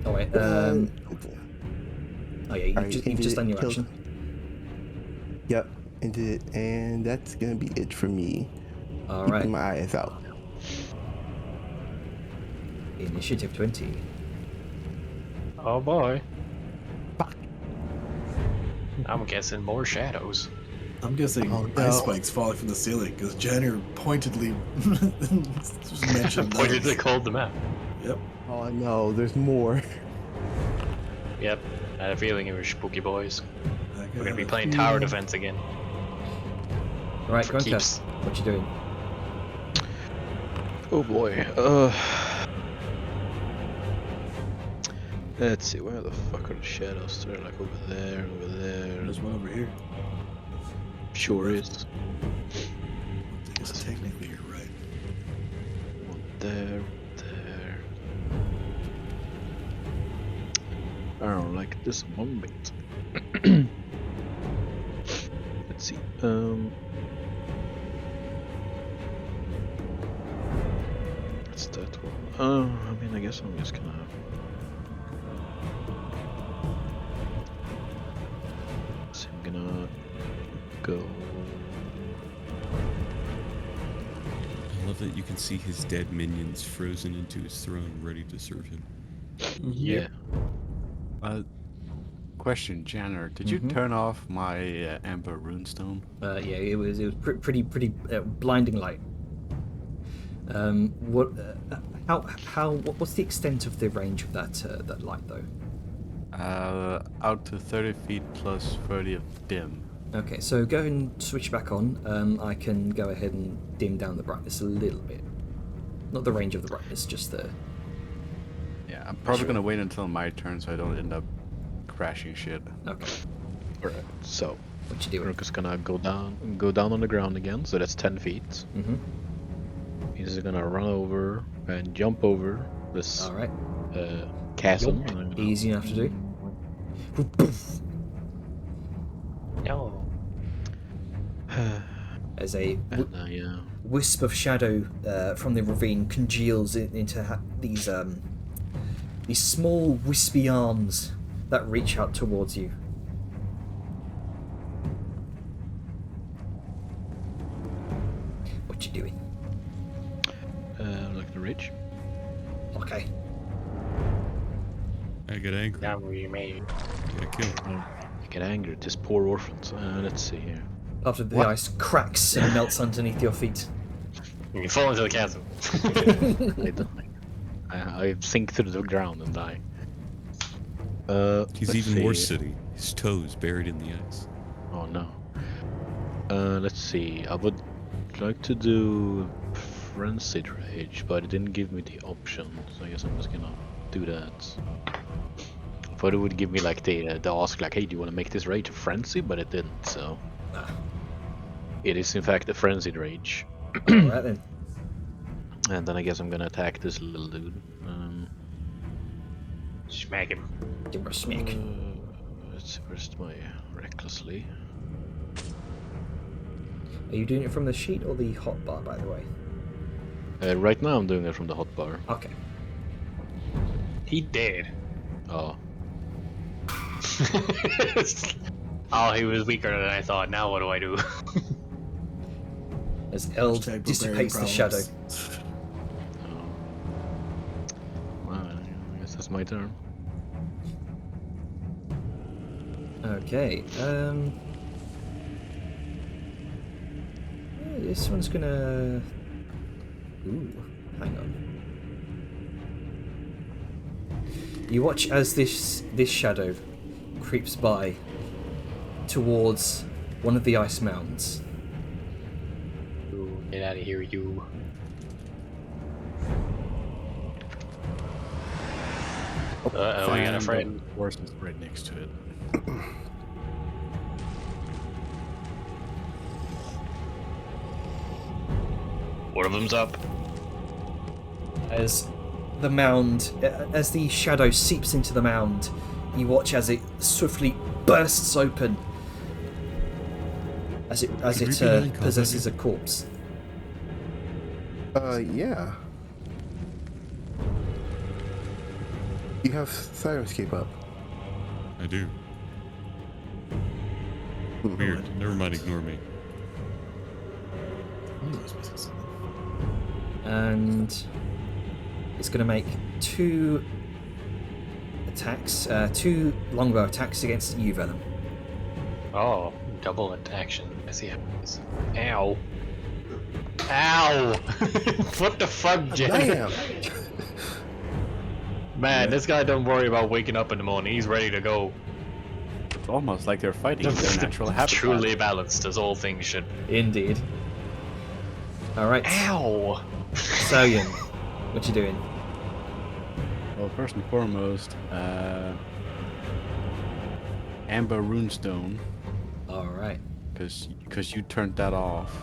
Oh wait, oh yeah, Alright, you've just done your killed- action. Yep, into it, and that's gonna be it for me. Alright, Keeping my eyes out. initiative 20. Oh boy. Fuck. I'm guessing more shadows. I'm guessing Oh, no. ice spikes falling from the ceiling because Janner pointedly mentioned Pointed those. to called them out. Yep. Oh no, there's more. Yep. I had a feeling it was spooky boys. We're gonna be playing Yeah. tower defense again. Right, For Grunter, keeps. what you doing? Oh boy. Let's see, where the fuck are the shadows? They're like over there, over there. There's one over here. Sure is. I guess technically you're right. One there, there. I don't like this one bit. Let's see. That's that one. I mean, I guess I'm just gonna. So I'm gonna go. I love that you can see his dead minions frozen into his throne, ready to serve him. Yeah. Question, Janner, did you turn off my Amber Runestone? Yeah, it was pretty blinding light. What's the extent of the range of that light though? Out to 30 feet plus 30 of dim. Okay, so go ahead and switch back on. I can go ahead and dim down the brightness a little bit. Not the range of the brightness, just the. Yeah, I'm probably Sure. gonna wait until my turn so I don't end up crashing shit. Okay, Alright, so what you doing? Rook is gonna go down on the ground again, so that's 10 feet. Mm-hmm. He's gonna run over and jump over this All right. chasm. Yonk. and I'm gonna- Easy enough to do. No. As a And I, wisp of shadow from the ravine congeals into these small wispy arms that reach out towards you. What you doing? like the ridge. Okay. I get angry. Now we may. I get killed. I get angry at this poor orphans. Let's see here. After the ice cracks and melts underneath your feet. You fall into the chasm. I die. I sink through the ground and die. He's let's even more see. city. His toes buried in the ice. Oh no. Let's see. I would like to do Frenzied Rage, but it didn't give me the option, so I guess I'm just gonna do that. I thought it would give me like the ask like, hey, do you want to make this rage a frenzy? But it didn't, so. Ah. It is in fact a Frenzied Rage. Alright then. And then I guess I'm gonna attack this little dude. Smack him. Give her a smack. Let's see, where's my recklessly? Are you doing it from the sheet or the hotbar, by the way? Right now I'm doing it from the hotbar. Okay. He dead. Oh, Oh, he was weaker than I thought. Now what do I do? As Eld Hashtag dissipates the barbarian shadow. problems. well, I guess that's my turn. Okay. This one's gonna. Ooh, hang on. You watch as this shadow creeps by towards one of the ice mounds. Ooh, get out of here, you. Uh-oh, we got a friend. Horse is right next to it. One of them's up. As the mound, as the shadow seeps into the mound, you watch as it swiftly bursts open. As it Could we be doing possesses a corpse. Yeah. You have Sirenscape up. I do. Weird. Never mind, ignore me. I knew I was missing something. And it's going to make two attacks, two longbow attacks against you, Venom. Oh, double action. I see how it is. Ow. Ow! What the fuck, Jen? Damn! Man, this guy don't worry about waking up in the morning. He's ready to go. It's almost like they're fighting in their natural habitat. Truly balanced, as all things should. Indeed. All right, Ow! Soyan, what you doing? Well, first and foremost, Amber Runestone, All right. because you turned that off.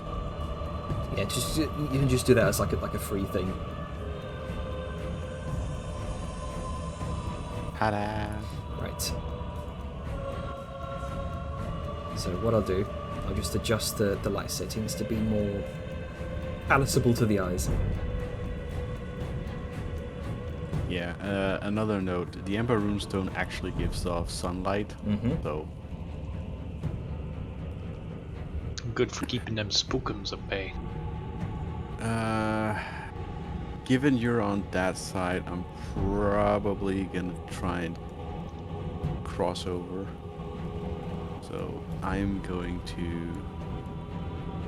Yeah, just you can just do that as like a free thing. Ta-da! Right. So what I'll do, I'll just adjust the light settings to be more palatable to the eyes. Yeah, another note, the Amber Runestone actually gives off sunlight, Mhm. so Good for keeping them spookums at bay. given you're on that side, I'm probably gonna try and cross over. So I'm going to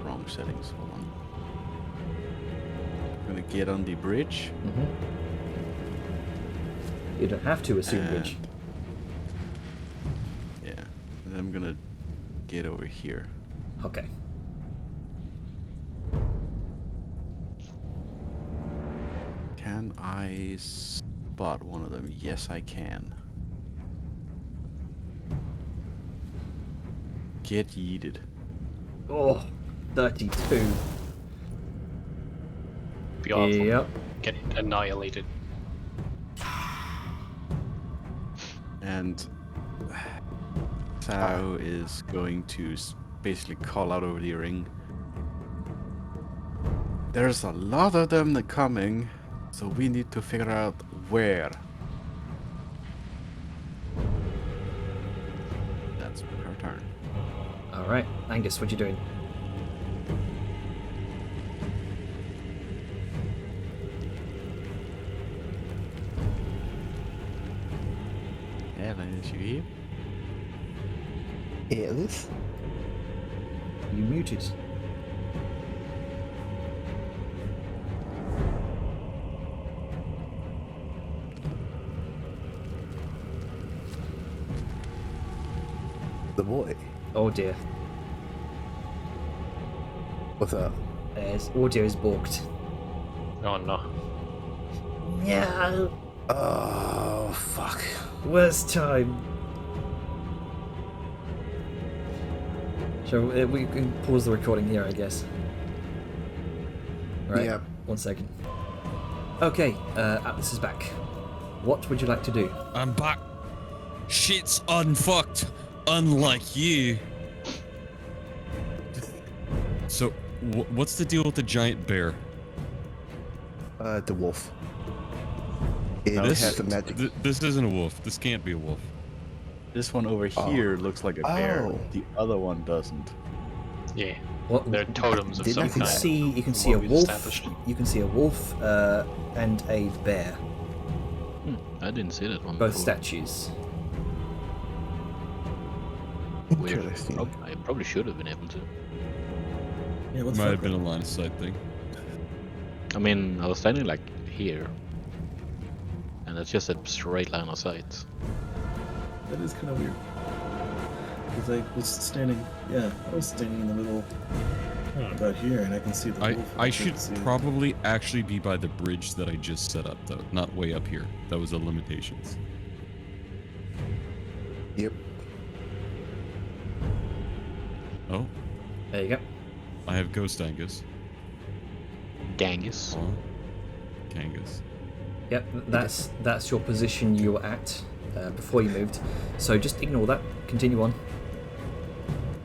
wrong settings. Hold on. I'm gonna get on the bridge. You don't have to assume And- which. Yeah, and then I'm gonna get over here. Okay. Can I spot one of them? Yes, I can. Get yeeted. Oh, 32. Be awful. Yep. Get annihilated. And Tao is going to basically call out over the ring. There's a lot of them that coming, so we need to figure out where. That's her turn. All right, Angus, what you doing? Ellen, is you here? Alice? You muted. The boy. Oh dear. What's up? His audio is balked. Oh no. No. Oh, fuck. Worst time. So we can pause the recording here, I guess. Right. Yeah. 1 second. Okay, Atlas is back. What would you like to do? I'm back. Shit's unfucked, unlike you. So, what's the deal with the giant bear? The wolf. It This, has a magic. this isn't a wolf. This can't be a wolf. This one over here looks like a bear. Oh. The other one doesn't. Yeah. What? They're totems of Did some I You can kind. see. You can from see a what we've wolf. established. You can see a wolf and a bear. I didn't see that one Both before. statues. Weird. Interesting. I probably should have been able to. Yeah, what's Might the have been a line of sight thing. I mean, I was standing like here, and that's just a straight line of sight. That is kind of weird. Because I was standing, I was standing in the middle about here, and I can see the wolf. I can't should see- probably actually be by the bridge that I just set up, though, not way up here. That was the limitations. Yep. Oh, There you go. I have Ghost Angus. Gangus. Oh, Kangas. Yep, that's your position you were at before you moved. So just ignore that. Continue on.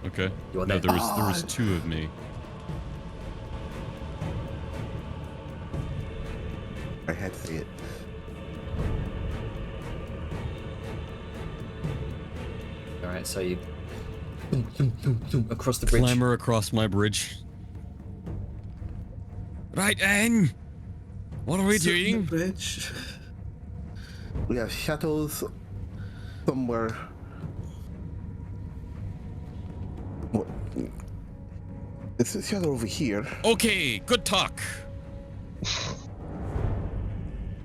Okay. You are No, there. there was two of me. I had to say it. All right, so you across the bridge. Clamber across my bridge. Right, Anne. What are we Sit in doing? the bridge. We have shadows somewhere. What? It's a shadow over here. Okay, good talk.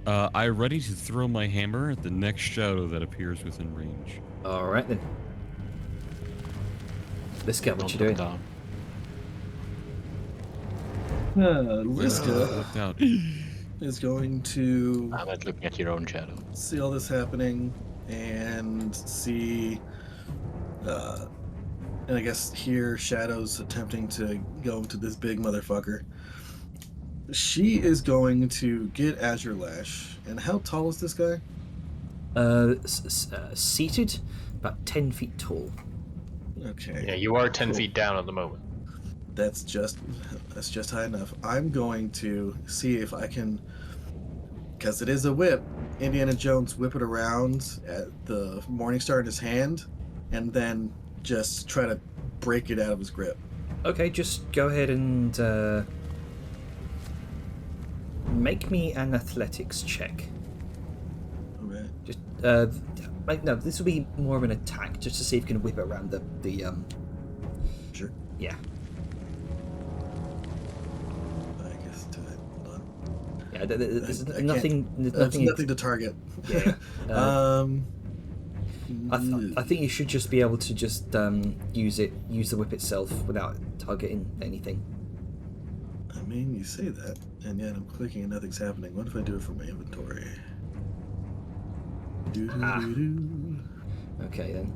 I ready to throw my hammer at the next shadow that appears within range. All right then. Let's get what Don't you're look doing. down. Liska Looked out. is going to I'm not looking at your own shadow. see all this happening and see, and I guess hear Shadows attempting to go into this big motherfucker. She is going to get Azure Lash. And how tall is this guy? Seated, about 10 feet tall. Okay. Yeah, you are 10 Cool. feet down at the moment. That's just high enough. I'm going to see if I can, because it is a whip. Indiana Jones whip it around at the Morningstar in his hand, and then just try to break it out of his grip. Okay, just go ahead and make me an athletics check. Okay. Just no, this will be more of an attack, just to see if you can whip it around the Sure. yeah. I guess do it. Hold on. Yeah, there's I can't- nothing. There's There's nothing. nothing to target. Yeah. I think you should just be able to just use the whip itself without targeting anything. I mean, you say that, and yet I'm clicking and nothing's happening. What if I do it from my inventory? Do-do-do-do. Okay then.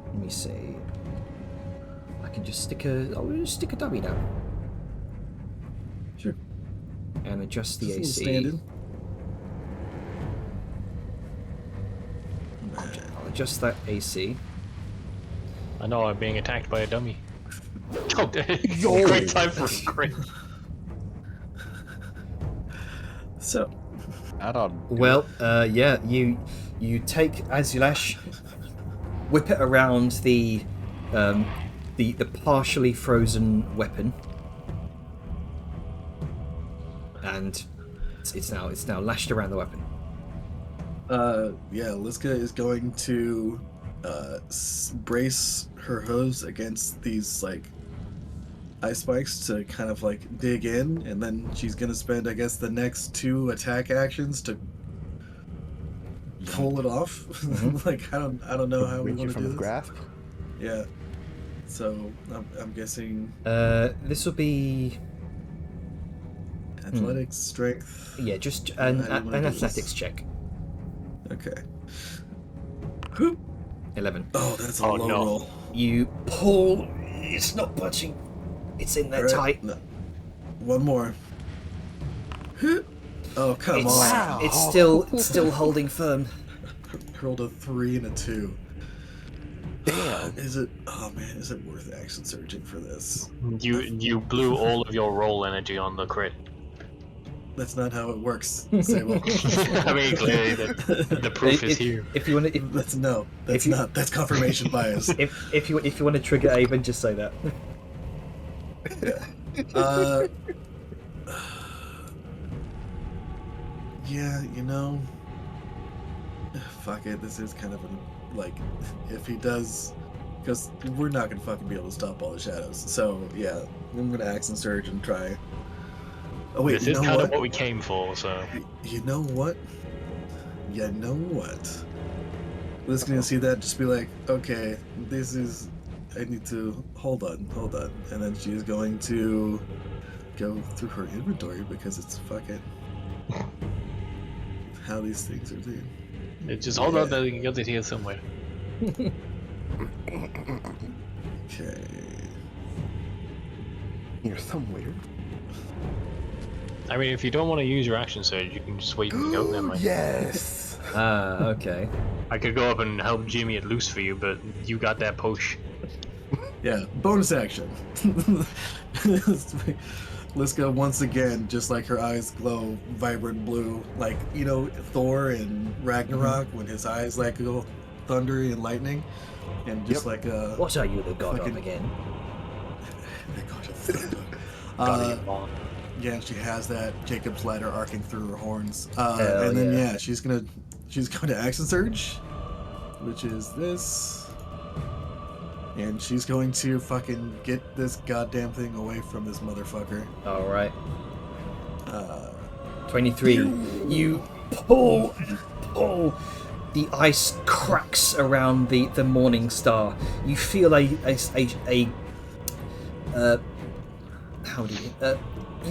Let me see. I can just stick a. I'll just stick a dummy down. and adjust the Just a little AC. standard. I'll adjust that AC. I know I'm being attacked by a dummy. Oh, great time for a crit. So, Add on. Well, yeah, you take Azulash, whip it around the partially frozen weapon, and it's now lashed around the weapon. yeah, Liska is going to brace her hooves against these like ice spikes to kind of like dig in, and then she's gonna spend, I guess, the next 2 attack actions to pull it off. Like I don't know how we Reach want it to from do his this. grasp. Yeah. So I'm guessing This will be athletics, strength. yeah, just How do you wanna an do this? athletics check. Okay. 11. Oh, that's a Oh, low no. roll. You pull. It's not budging. It's in there All tight. right, no. One more. Oh, come It's, on. it's still holding firm. Rolled a 3 and a 2. Damn. Is it? Oh man, is it worth action surging for this? You blew all of your roll energy on the crit. That's not how it works, Sable. I mean, clearly the proof is here. If you want to, That's confirmation bias. if you want to trigger Avon, just say that. Yeah, you know, fuck it. This is kind of like, if he does, because we're not gonna fucking be able to stop all the shadows. So yeah, I'm gonna action surge and try. Oh wait, This you is know kind what? of what we came for, so. You know what? You know what? Liz gonna see that, just be like, okay, this is. I need to hold on, and then she's going to go through her inventory because it's fucking how these things are doing. Just hold on, you got it here somewhere. Okay. You're somewhere. I mean, if you don't want to use your action surge, you can just wait and go. Never mind. Yes. Okay. I could go up and help Jimmy it loose for you, but you got that push. Yeah, bonus action. Liska once again, just like her eyes glow vibrant blue, like, you know, Thor in Ragnarok when his eyes like go thundery and lightning, and just like a What are you, the god Fucking- of again? the god of thunder. Gotta get on. Yeah, and she has that Jacob's ladder arcing through her horns. Hell And then yeah. yeah, she's going to action surge, which is this. And she's going to fucking get this goddamn thing away from this motherfucker. All right. Uh, 23. You pull. The ice cracks around the Morning Star. You feel how do you?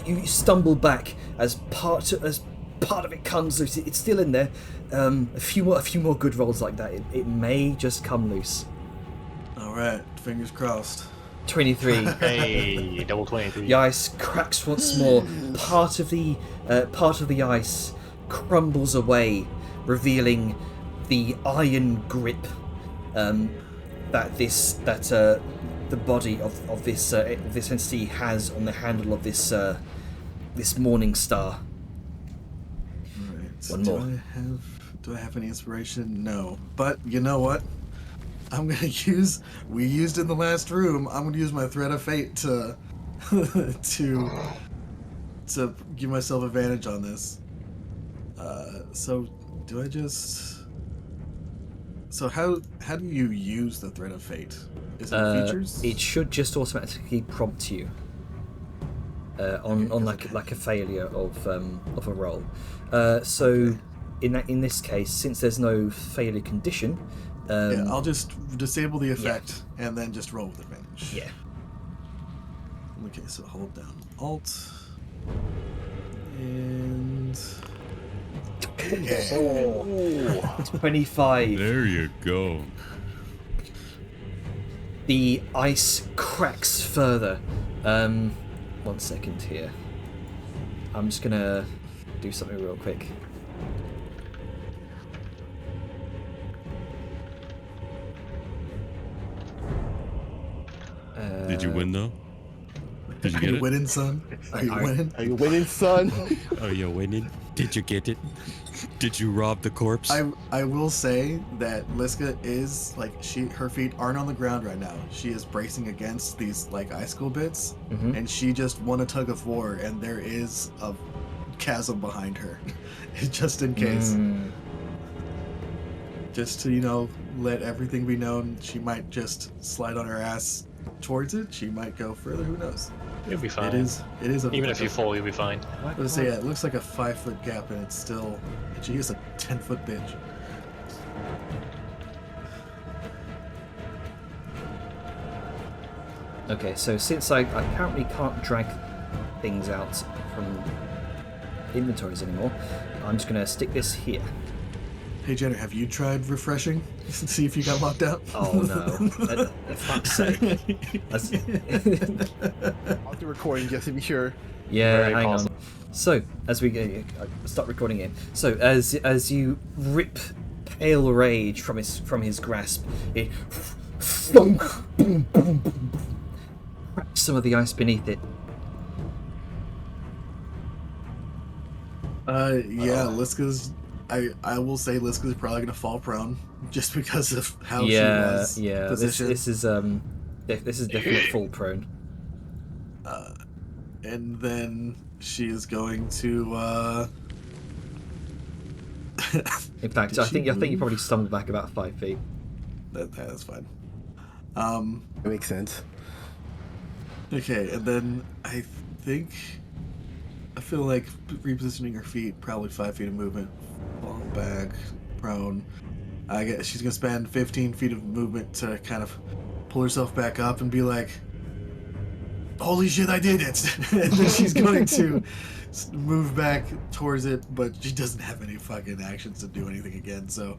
You stumble back as part of it comes loose. It's still in there. A few more good rolls like that. It may just come loose. all right, fingers crossed. 23. Hey, double 23. The ice cracks once more. Part of the ice crumbles away, revealing the iron grip that the body of this entity has on the handle of this Morning Star. All right. One more. Do I have any inspiration? No. But you know what? I'm gonna we used in the last room. I'm gonna use my thread of fate to to give myself advantage on this. So do I just? So how do you use the thread of fate? Is it features? It should just automatically prompt you on like a failure of a roll. So in this case, since there's no failure condition. Yeah, I'll just disable the effect and then just roll with advantage. Yeah. Okay, so hold down Alt and 25. There you go. The ice cracks further. 1 second here. I'm just gonna do something real quick. Did you win though? Did you Are get you it? winning, son? Are you winning? Are you winning, son? Are you winning? Did you get it? Did you rob the corpse? I will say that Liska is like her feet aren't on the ground right now. She is bracing against these like icicle bits, and she just won a tug of war, and there is a chasm behind her, just in case. Just to let everything be known, she might just slide on her ass towards it. She might go further. Who knows? You'll be fine. It is. Even if you fall, you'll be fine. Let's say it looks like a 5-foot gap, and it's still. She is a 10-foot bitch. Okay, so since I apparently can't drag things out from inventories anymore, I'm just gonna stick this here. Hey Jenner, have you tried refreshing? See if you got locked out. Oh no! For fuck's sake! Off the recording, just to be sure. Yeah, Very hang possible. on. So as we start recording it, so as you rip pale rage from his grasp, it thunk, boom, boom, boom, boom, cracks some of the ice beneath it. Yeah, Liska's. I will say Liska's probably gonna fall prone just because of how she was positioned. This is definitely full prone. And then she is going to. In fact, Did I she think you move? probably stumbled back about 5 feet. That's fine. That makes sense. Okay, and then I feel like repositioning her feet, probably 5 feet of movement, fall back, prone. I guess she's gonna spend 15 feet of movement to kind of pull herself back up and be like, "Holy shit, I did it!" And then she's going to move back towards it, but she doesn't have any fucking actions to do anything again. So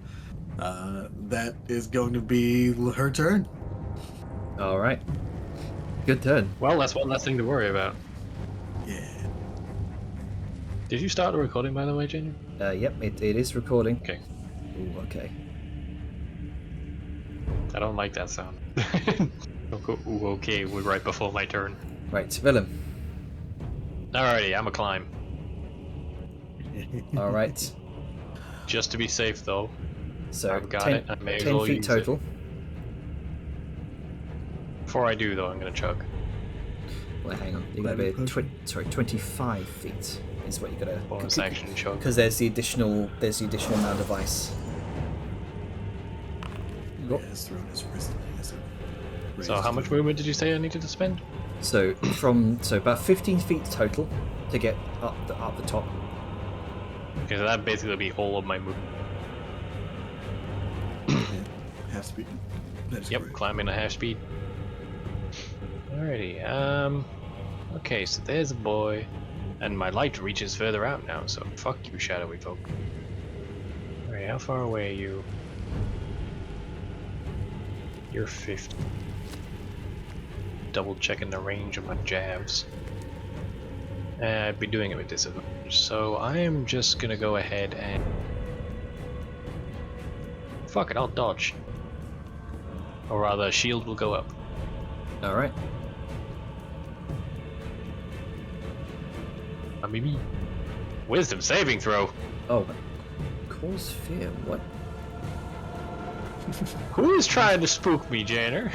that is going to be her turn. All right. Good turn. Well, that's one less thing to worry about. Yeah. Did you start the recording, by the way, Junior? Yep, it is recording. Okay. Ooh, okay. I don't like that sound. Ooh, okay, we're right before my turn. Right, Willem. Alrighty, I'm a climb. All right. Just to be safe, though. So I've got 10, it. I may as 10 well feet use total. it. Before I do, though, I'm gonna chug. Well, hang on. You're gonna be 25 feet is what you're gonna. Bonus action chug. Because there's the additional amount of ice. Yeah, his throne is risen. So how much movement did you say I needed to spend? So about 15 feet total to get up the top. Okay, so that'd basically be all of my movement. Half speed. That's Yep, correct. climbing at half speed. Alrighty, okay, so there's a boy. And my light reaches further out now, so fuck you, shadowy folk. Alright, how far away are you? You're 50. Double checking the range of my jabs. I'd be doing it with disadvantage, so I am just gonna go ahead and... Fuck it, I'll dodge. Or rather, shield will go up. All right. Maybe. Wisdom saving throw. Oh, cause fear. What? Who is trying to spook me, Janner?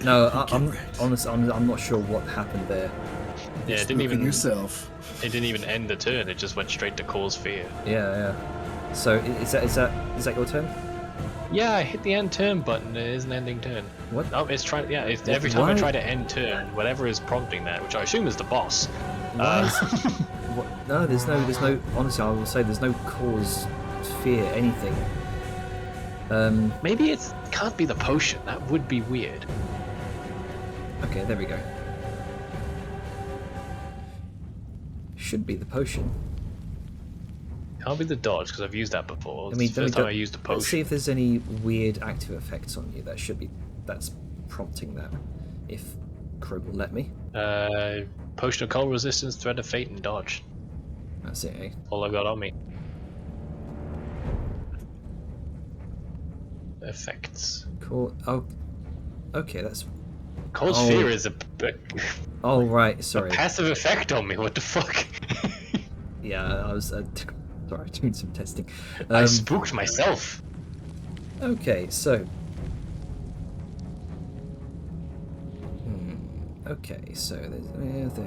No, Get I'm wrecked. honestly, I'm not sure what happened there. Yeah, it Spooking didn't even. yourself. It didn't even end the turn. It just went straight to cause fear. Yeah. So is that your turn? Yeah, I hit the end turn button. It is an ending turn. What? No, it's trying. Yeah, it's, every time I Why? try to end turn, whatever is prompting that, which I assume is the boss. Why is, what? No, there's no. Honestly, I will say there's no cause fear anything. Maybe it can't be the potion. That would be weird. Okay, there we go. Should be the potion. Can't be the dodge because I've used that before. I mean, It's the first time I used the let's see potion. if there's any weird active effects on you. That's prompting that. If Crow will let me. Potion of cold resistance, thread of fate, and dodge. That's it, eh? All I got on me. Effects. Cool. Oh, okay, that's... Cause Oh. fear is a Oh, right, sorry. passive effect on me. What the fuck? Yeah, I was... sorry, doing some testing. I spooked myself. Okay, so... Okay, so there's there,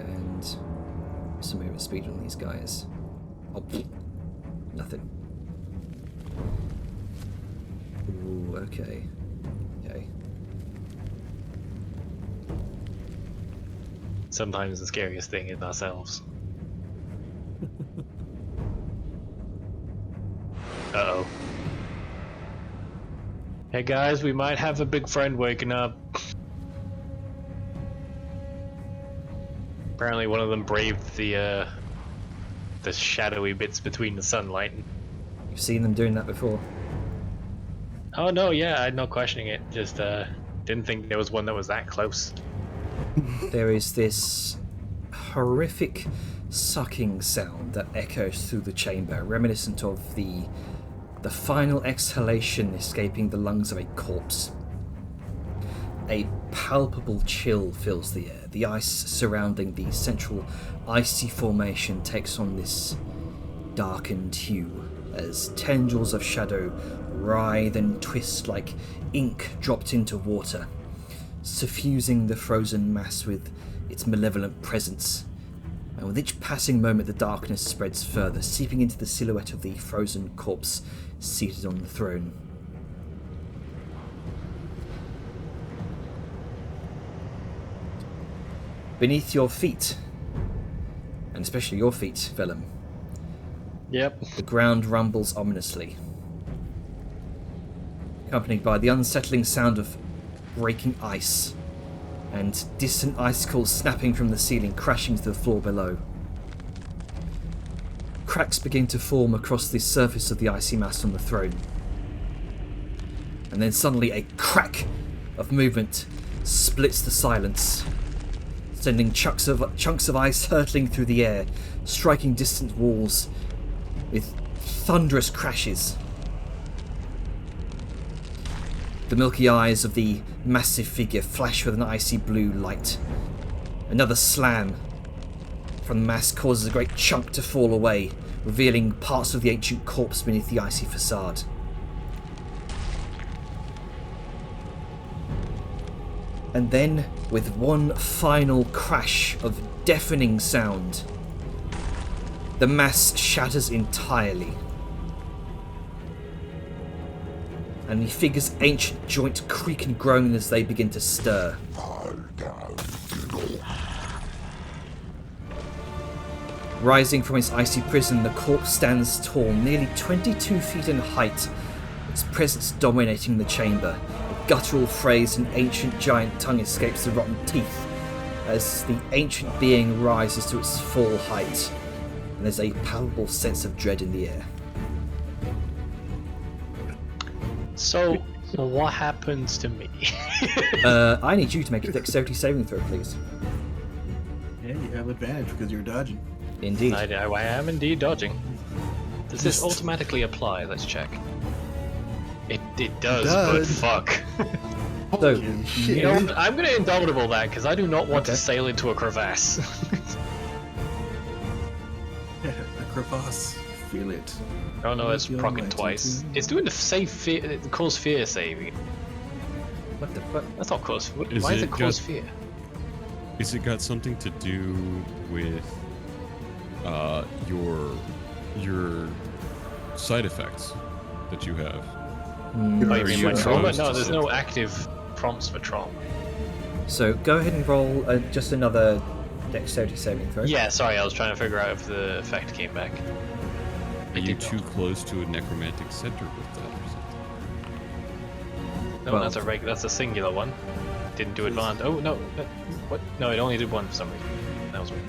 and some movement speed on these guys. Oh, nothing. Ooh, okay. Okay. Sometimes the scariest thing is ourselves. Uh-oh. Hey guys, we might have a big friend waking up. Apparently one of them braved the shadowy bits between the sunlight. You've seen them doing that before. Oh no, yeah, I'm not questioning it. Just didn't think there was one that was that close. There is this horrific sucking sound that echoes through the chamber, reminiscent of the final exhalation escaping the lungs of a corpse. A palpable chill fills the air. The ice surrounding the central icy formation takes on this darkened hue as tendrils of shadow writhe and twist like ink dropped into water, suffusing the frozen mass with its malevolent presence. And with each passing moment, the darkness spreads further, seeping into the silhouette of the frozen corpse seated on the throne. Beneath your feet, and especially your feet, Vellum, Yep. the ground rumbles ominously, accompanied by the unsettling sound of breaking ice and distant icicles snapping from the ceiling, crashing to the floor below. Cracks begin to form across the surface of the icy mass on the throne. And then suddenly a crack of movement splits the silence, sending chunks of ice hurtling through the air, striking distant walls with thunderous crashes. The milky eyes of the massive figure flash with an icy blue light. Another slam from the mass causes a great chunk to fall away, revealing parts of the ancient corpse beneath the icy facade. And then, with one final crash of deafening sound, the mass shatters entirely. And the figure's ancient joints creak and groan as they begin to stir. Rising from its icy prison, the corpse stands tall, nearly 22 feet in height, its presence dominating the chamber. A guttural phrase in ancient giant tongue escapes the rotten teeth as the ancient being rises to its full height, and there's a palpable sense of dread in the air. So, what happens to me? I need you to make a dexterity saving throw, please. Yeah, you have advantage because you're dodging. Indeed. I am indeed dodging. Does this automatically apply? Let's check. It does, but fuck. So, You know, what? I'm gonna indomitable that because I do not want to sail into a crevasse. The crevasse, feel it. Oh no, it's Feel proccing my twice. tattoo. It's doing the save fear, cause fear saving. what the fuck? That's not cause. Why Is is it it cause got- fear? Is it got something to do with your side effects that you have? Oh, you Are mean you my trauma? exposed No, to there's it? no active prompts for trauma. So go ahead and roll just another dexterity saving throw. Yeah, sorry, I was trying to figure out if the effect came back. Are you did too not. close to a necromantic center with that or something? No, Well- that's a singular one. Didn't do advantage. Oh no, what? No, it only did one for some reason. That was weird.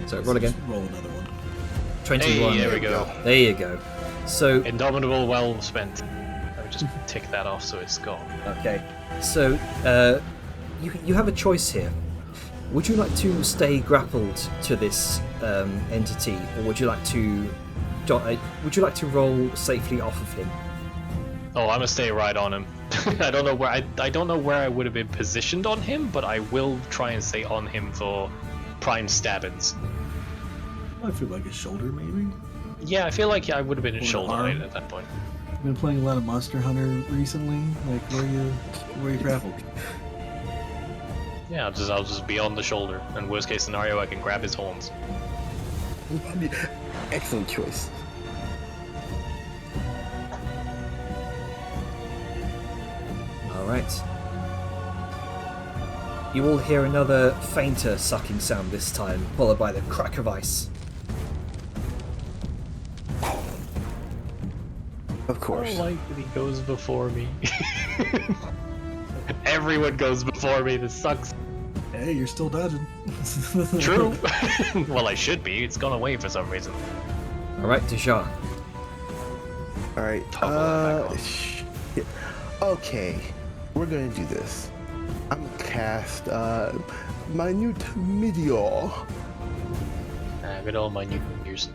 So roll again. Roll another one. 21. Hey, there we go. There you go. So, Indomitable, well spent. I would just tick that off so it's gone. okay. So, you have a choice here. would you like to stay grappled to this entity, or would you like to roll safely off of him? Oh, I'm gonna stay right on him. I don't know where I would have been positioned on him, but I will try and stay on him for prime stabbings. I feel like his shoulder, maybe. Yeah, I feel like I would have been in Or shoulder arm. height at that point. I've been playing a lot of Monster Hunter recently. Like, where you grappled? Yeah, I'll just be on the shoulder. And worst case scenario, I can grab his horns. Excellent choice. Alright. You will hear another fainter sucking sound this time, followed by the crack of ice. Of I course. don't like that he goes before me. Everyone goes before me, this sucks. Hey, you're still dodging. True. Well, I should be. It's gone away for some reason. Alright, Dejar. Alright, Toggle that back on. shit. Okay, we're gonna do this. I'm gonna cast Minute Meteor. Good old my new years.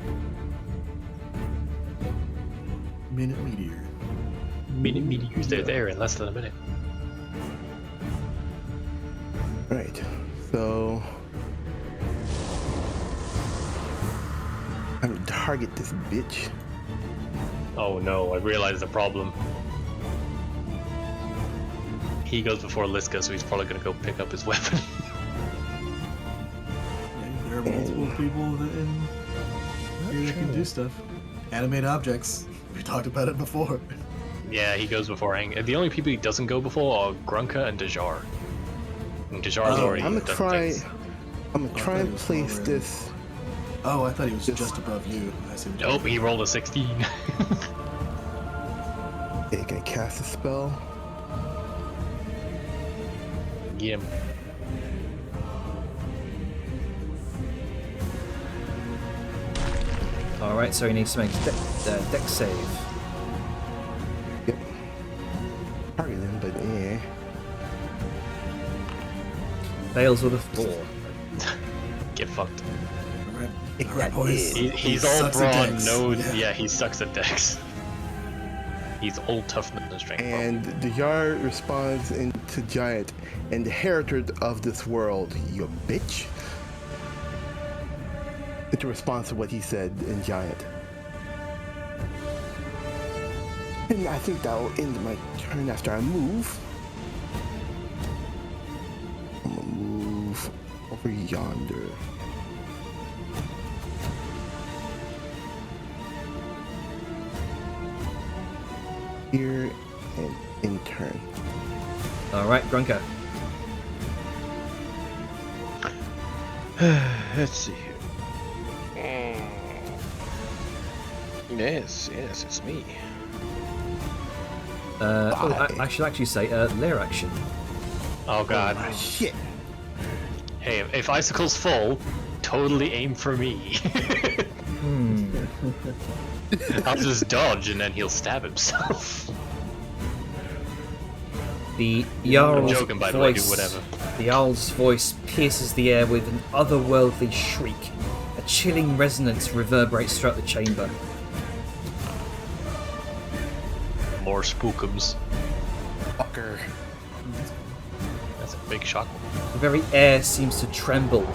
Minute Meteor. Minute meteors, they're there in less than a minute. Right, so I'm gonna target this bitch. Oh no, I realized the problem. He goes before Liska, so he's probably gonna go pick up his weapon. Yeah, there are multiple people that here that can do stuff. Animate objects. We talked about it before. Yeah, he goes before Ang. The only people he doesn't go before are Grunka and Dejar. And Dejar's already I'm gonna done try. things. I'm gonna try thought and he was place already- this. Oh, I thought he was just above you. I see. What you're Nope, doing. he rolled a 16. Okay, can I cast a spell? Get him. Alright, so he needs to make a dex save. Yep. Target him, but yeah. Fails with a 4. Get fucked. All right, boys. He's all sucks at brawn, dex. no. Yeah. Yeah, he sucks at dex. He's all toughness and strength. And the Yard responds into Giant, and the heritage of this world, you bitch. It's a response to what he said in Giant. And I think that will end my turn after I move. I'm gonna move over yonder. Here and in turn. Alright, Grunka. Let's see here. Yes, it's me. I should actually say lair action. Oh god. Shit. Hey, if Icicle's full, totally aim for me. I'll just dodge and then he'll stab himself. The I'm Jarl's joking, by the way, do voice, whatever. the Jarl's voice pierces the air with an otherworldly shriek. A chilling resonance reverberates throughout the chamber. More spookums. Fucker. That's a big shock. The very air seems to tremble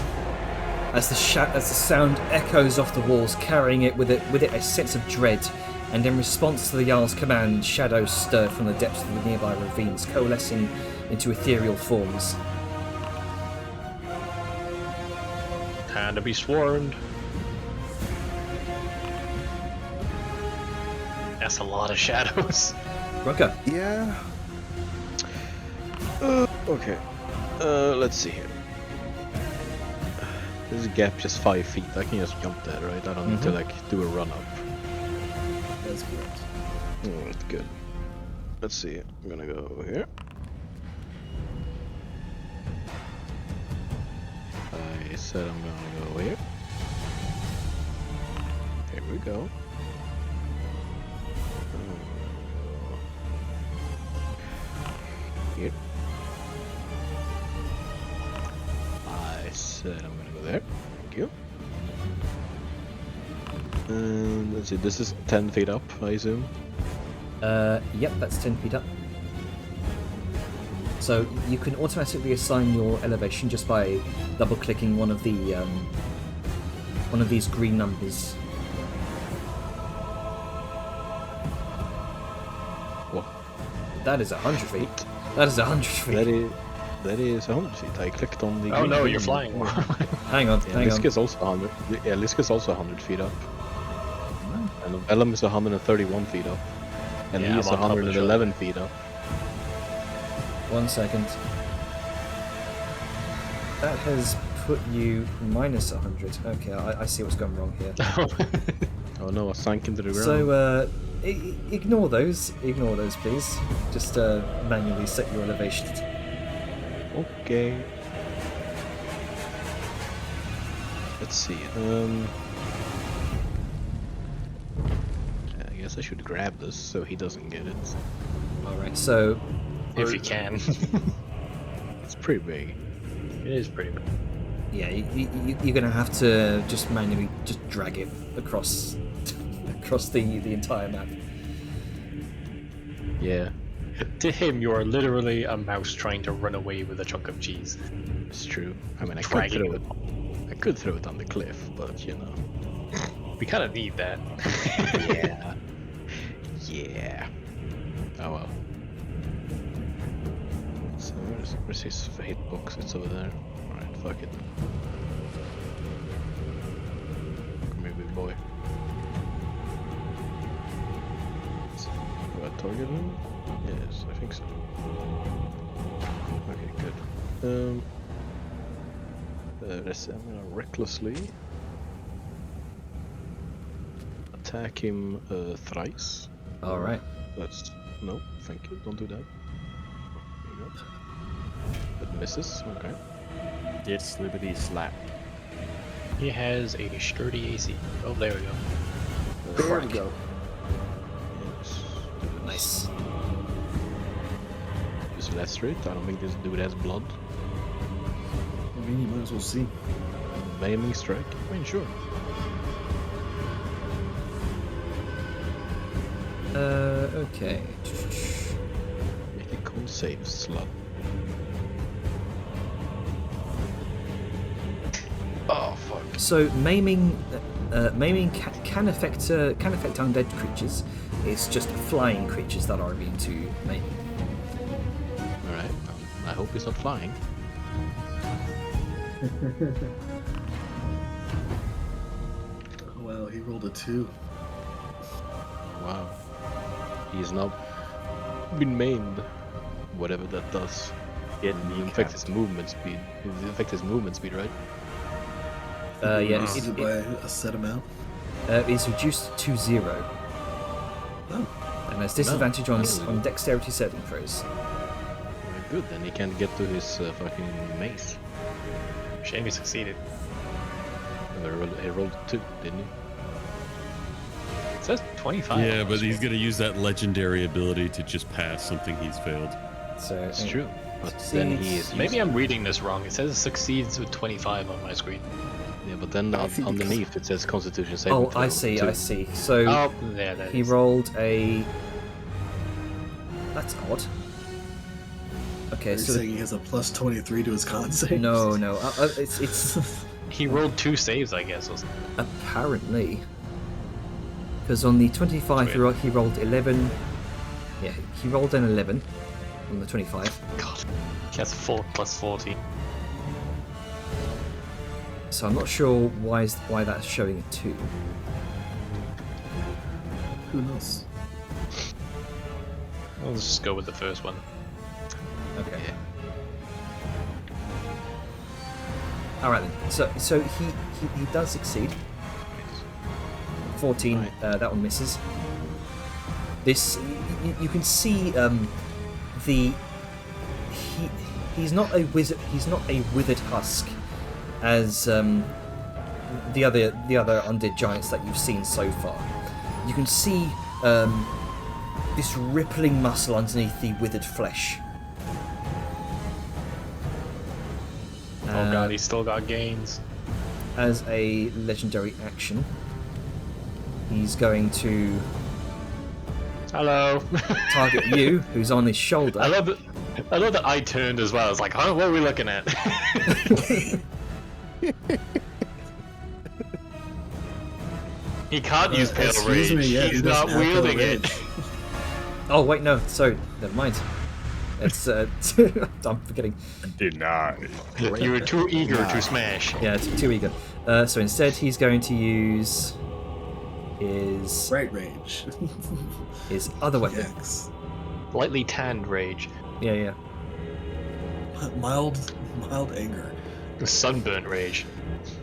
as the sound echoes off the walls, carrying with it a sense of dread. And in response to the Jarl's command, shadows stirred from the depths of the nearby ravines, coalescing into ethereal forms. Time to be swarmed. That's a lot of shadows. Grunka. Yeah. Okay. Let's see here. This gap just 5 feet. I can just jump there, right? I don't need to like do a run up. That's correct. Good. Let's see. I'm gonna go over here. I said I'm gonna go here. Here we go. Here. I said I'm gonna go there. Thank you. And let's see, this is 10 feet up, I assume. Yep, that's 10 feet up. So you can automatically assign your elevation just by double-clicking one of these green numbers. What? That is 100 feet. That is 100 feet. That is 100 feet. I clicked on the. Oh green no, button. you're flying. Hang on, Yeah, hang on. Liska's also 100. Yeah, Liska's also 100 feet up. And Vellum is 131 feet up. And Yeah, he is I'm on top of the 111 feet up. 1 second. That has put you minus 100. Okay, I see what's gone wrong here. Oh no, I sank into the ground. So, ignore those. Ignore those, please. Just manually set your elevation. Okay. Let's see. I guess I should grab this so he doesn't get it. Alright, so... If you can. It's pretty big. It is pretty big. Yeah, you're gonna have to just manually just drag it across the entire map. Yeah, To him, you are literally a mouse trying to run away with a chunk of cheese. it's true. I mean, I could Dragging throw it. it. I could throw it on the cliff, but you know. We kind of need that. Yeah. Yeah. Oh well. So where's his fate box? It's over there. Alright, fuck it. Come here, big boy. Do I target him? Yes, I think so. Okay, good. Let's see, I'm gonna recklessly attack him thrice. Alright. That's no, thank you. Don't do that. There you go. That misses. Okay. Yes, Liberty slap. He has a sturdy AC. Oh, there we go. There we go. Yes. Nice. Use Lacerate. I don't think this dude has blood. I mean, you might as well see. Maiming strike. I mean, sure. Okay. Make a con save, slut. Oh fuck. So maiming can affect undead creatures. It's just flying creatures that are immune to maiming. All right. I hope he's not flying. Oh, wow, he rolled a 2. Wow. He's now been maimed. Whatever that does. Get You affect his movement speed. It affects his movement speed, right? Yeah, Is it by a set amount? it's reduced to 0. Oh. And has disadvantage on Oh. on dexterity saving throws. Very good. Then he can't get to his fucking mace. Shame he succeeded. And he rolled 2, didn't he? It says 25. Yeah, on but the he's screen. gonna use that legendary ability to just pass something he's failed. So It's true. But then he is. Maybe I'm reading this wrong. It says succeeds with 25 on my screen. Yeah, but then I see. underneath it says Constitution saving Oh, throw. I see. 2. I see. So Oh, there that he is. rolled a. That's odd. Okay, You're so saying he has a plus 23 to his con save? no. It's He rolled 2 saves, I guess. Wasn't it? apparently because on the 25 he rolled 11. Yeah, he rolled an 11 on the 25. God. He has plus 40. So I'm not sure why that's showing a 2. Who knows? Well, let's just go with the first one. Okay. All right then. So he does succeed. 14. Right. That one misses. This you can see he's not a wizard. He's not a withered husk as the other undead giants that you've seen so far. You can see this rippling muscle underneath the withered flesh. Oh god, he's still got gains. As a legendary action, he's going to Hello. target you, who's on his shoulder. I love that I turned as well. It's like, huh, what are we looking at? He can't use Pale Excuse Rage. me, yeah, He's he not doesn't have Pale wielding it. Rage. Oh wait, no, sorry, never mind. It's I'm forgetting. Denied. You were too eager to smash. Yeah, it's too eager. So instead, he's going to use his Bright Rage. his other weapon. Yes. Lightly tanned rage. Yeah. Mild anger. Sunburnt rage.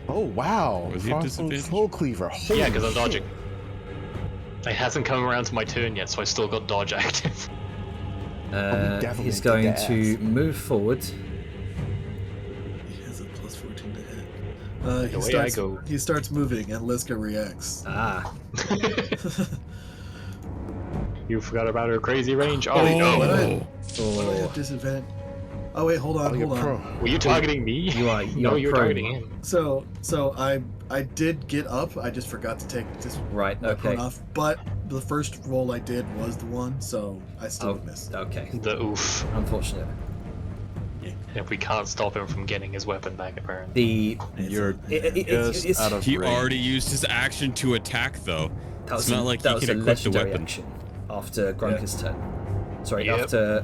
Oh wow! Was he at Crossbow disadvantage? Soul Cleaver. Holy Yeah, because I'm shit. dodging. It hasn't come around to my turn yet, so I still got dodge active. definitely He's kicked going their to ass. move forward. He has a plus 14 to hit. Away I go. He starts moving, and Liska reacts. Ah, You forgot about her crazy range. Oh, What no. do I oh, have disadvantage? Oh wait, hold on, You're hold on. pro. Were you targeting me? You are- No, you're you're prone. targeting him. So I did get up. I just forgot to take this right, weapon okay, off. But the first roll I did was the one, so I still oh, missed. okay. The oof. Unfortunate. If we can't stop him from getting his weapon back, apparently. The You're it's- just out of He range. already used his action to attack, though. that was It's not like that he was can a equip the legendary weapon. action after Grunker's turn. Sorry, Yep. after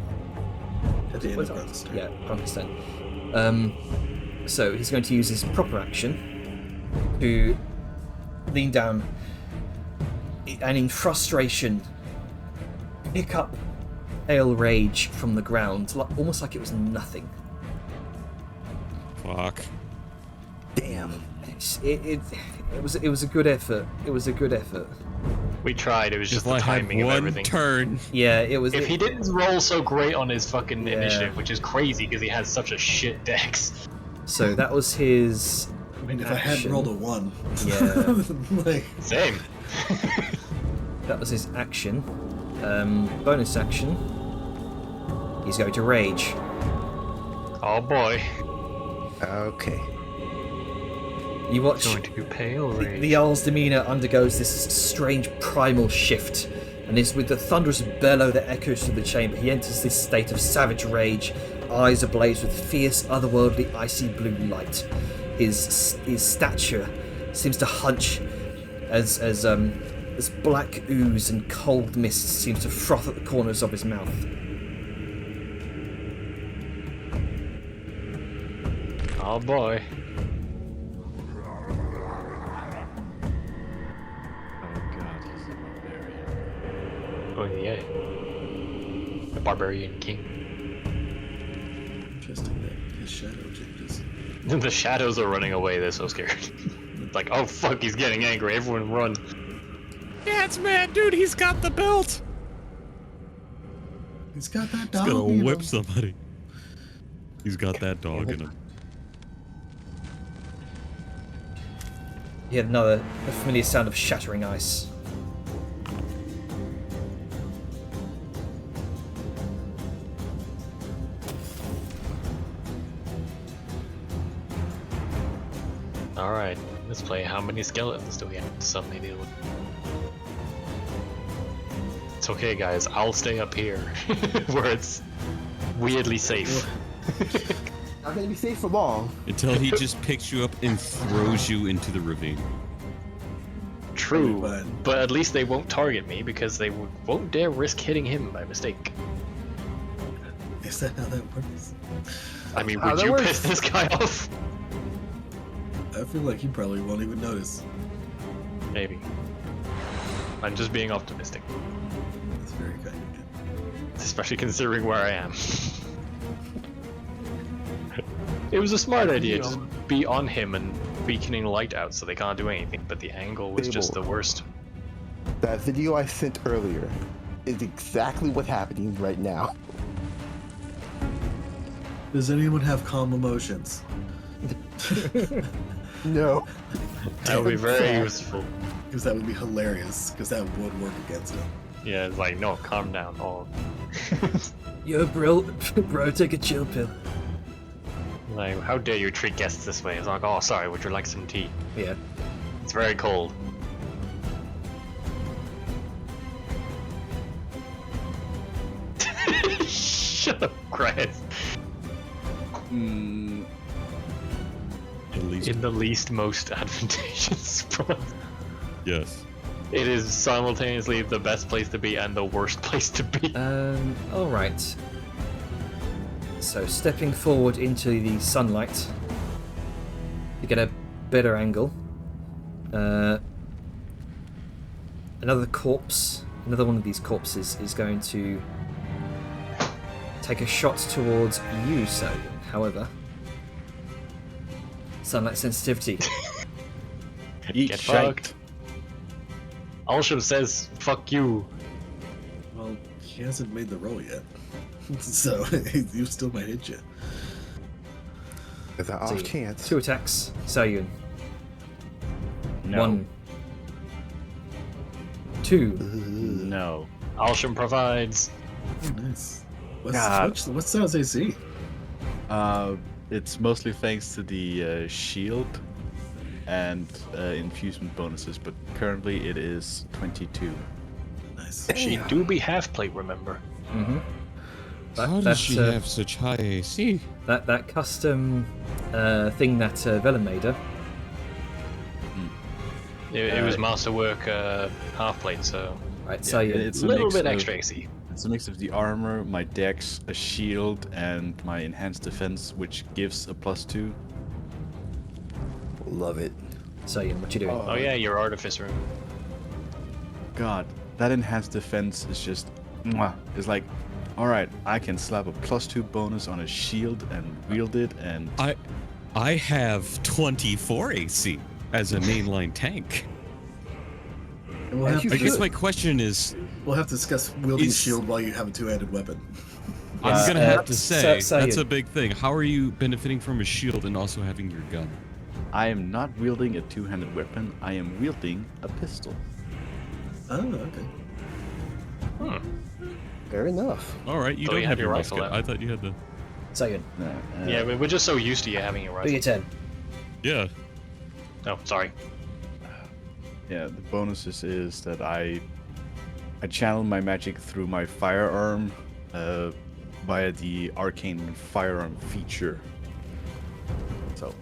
At the end of What's Grunker's turn. yeah, Grunker's turn. So he's going to use his proper action to lean down and in frustration pick up Ale Rage from the ground, almost like it was nothing. Fuck. Damn. It was a good effort. It was a good effort. We tried, it was just If the I had timing of one everything. turn, Yeah, it was. If he didn't roll so great on his fucking Yeah. initiative, which is crazy because he has such a shit dex. So that was his. I mean, if I hadn't action. rolled a 1. Yeah. like, Same. That was his action. Bonus action. He's going to rage. Oh boy. Okay. You watch Going to be pale rage. the Jarl's demeanor undergoes this strange primal shift, and is with the thunderous bellow that echoes through the chamber. He enters this state of savage rage, eyes ablaze with fierce, otherworldly, icy blue light. His stature seems to hunch as black ooze and cold mist seems to froth at the corners of his mouth. Oh boy. Oh god, he's a barbarian. Oh yeah. The barbarian king. interesting that his shadow changes. The shadows are running away, they're so scared. It's like, oh fuck, he's getting angry, everyone run. yeah, it's mad, dude. He's got the belt. He's got that He's dog. gonna in whip him. somebody. He's got that dog in him. He had the familiar sound of shattering ice. Alright, let's play how many skeletons do we have to suddenly deal with? It's okay guys, I'll stay up here where it's weirdly safe. Not gonna be safe for long. Until he just picks you up and throws you into the ravine. True, Fine. but at least they won't target me because they won't dare risk hitting him by mistake. Is that how that works? I mean, How would that you works. piss this guy off? I feel like he probably won't even notice. Maybe. I'm just being optimistic, That's very kind of him. especially considering where I am. It was a smart idea, just be on him and beaconing light out so they can't do anything, but the angle was just the worst. That video I sent earlier is exactly what's happening right now. Does anyone have calm emotions? No. That would be very Sad. useful. Because that would be hilarious. Because that would work against him. Yeah, it's like, no, calm down. Oh. Yo, bro, take a chill pill. Like, how dare you treat guests this way? It's like, oh, sorry, would you like some tea? Yeah. It's very cold. Shut up, Chris. Mm, At least, In the least most advantageous spot. yes. It is simultaneously the best place to be and the worst place to be. All right. So stepping forward into the sunlight, you get a better angle. Another corpse, another one of these corpses is going to take a shot towards you, Sodium. However, sunlight sensitivity. Get fucked. Alsham says, fuck you. Well, he hasn't made the roll yet. So, you still might hit you. There's an So off chance. 2 attacks, Sayun. No. 1, 2. No. Alsham provides. Oh, nice. God. What's Sound's AC? It's mostly thanks to the shield and infusement bonuses, but currently it is 22. Nice. She do be half plate, remember? Mm-hmm. How does she have such high AC? That custom thing that Velen made her. It was masterwork half plate, so Right, Yeah, Sayun. it's a a little mix bit of- extra AC. It's a mix of the armor, my dex, a shield, and my enhanced defense, which gives a +2. Love it. Sayun, what you doing? Oh yeah, your artificer. God, that enhanced defense is just, mwah. It's like, all right, I can slap a +2 bonus on a shield and wield it, and I have 24 AC as a mainline tank. And we'll have I to, guess my question is, we'll have to discuss wielding is- shield while you have a two-handed weapon. I'm gonna have to say Sayun. that's a big thing. How are you benefiting from a shield and also having your gun? I am not wielding a two-handed weapon. I am wielding a pistol. Oh, okay. Fair enough. All right, you So don't you have have your your rifle musket. out. I thought you had the. Sayun, Yeah, we're just so used to you having your do your rifle. turn. Yeah. Oh, sorry. Yeah, the bonuses is that I channel my magic through my firearm via the arcane firearm feature. So,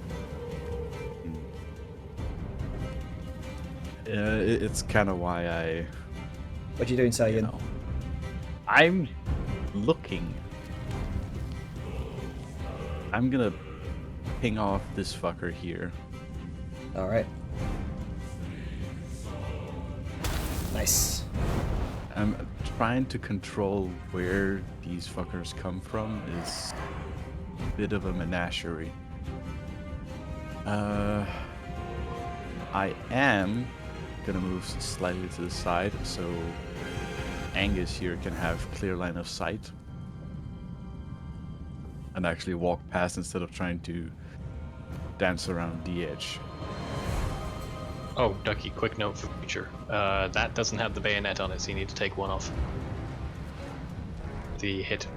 it's kind of why I, What you doing, Sayun? you know, I'm looking. I'm gonna ping off this fucker here. All right. Nice. I'm trying to control where these fuckers come from. Is a bit of a menagerie. I am gonna move slightly to the side so Angus here can have clear line of sight and actually walk past instead of trying to dance around the edge. Oh, Ducky, quick note for future. That doesn't have the bayonet on it, so you need to take one off. The hit.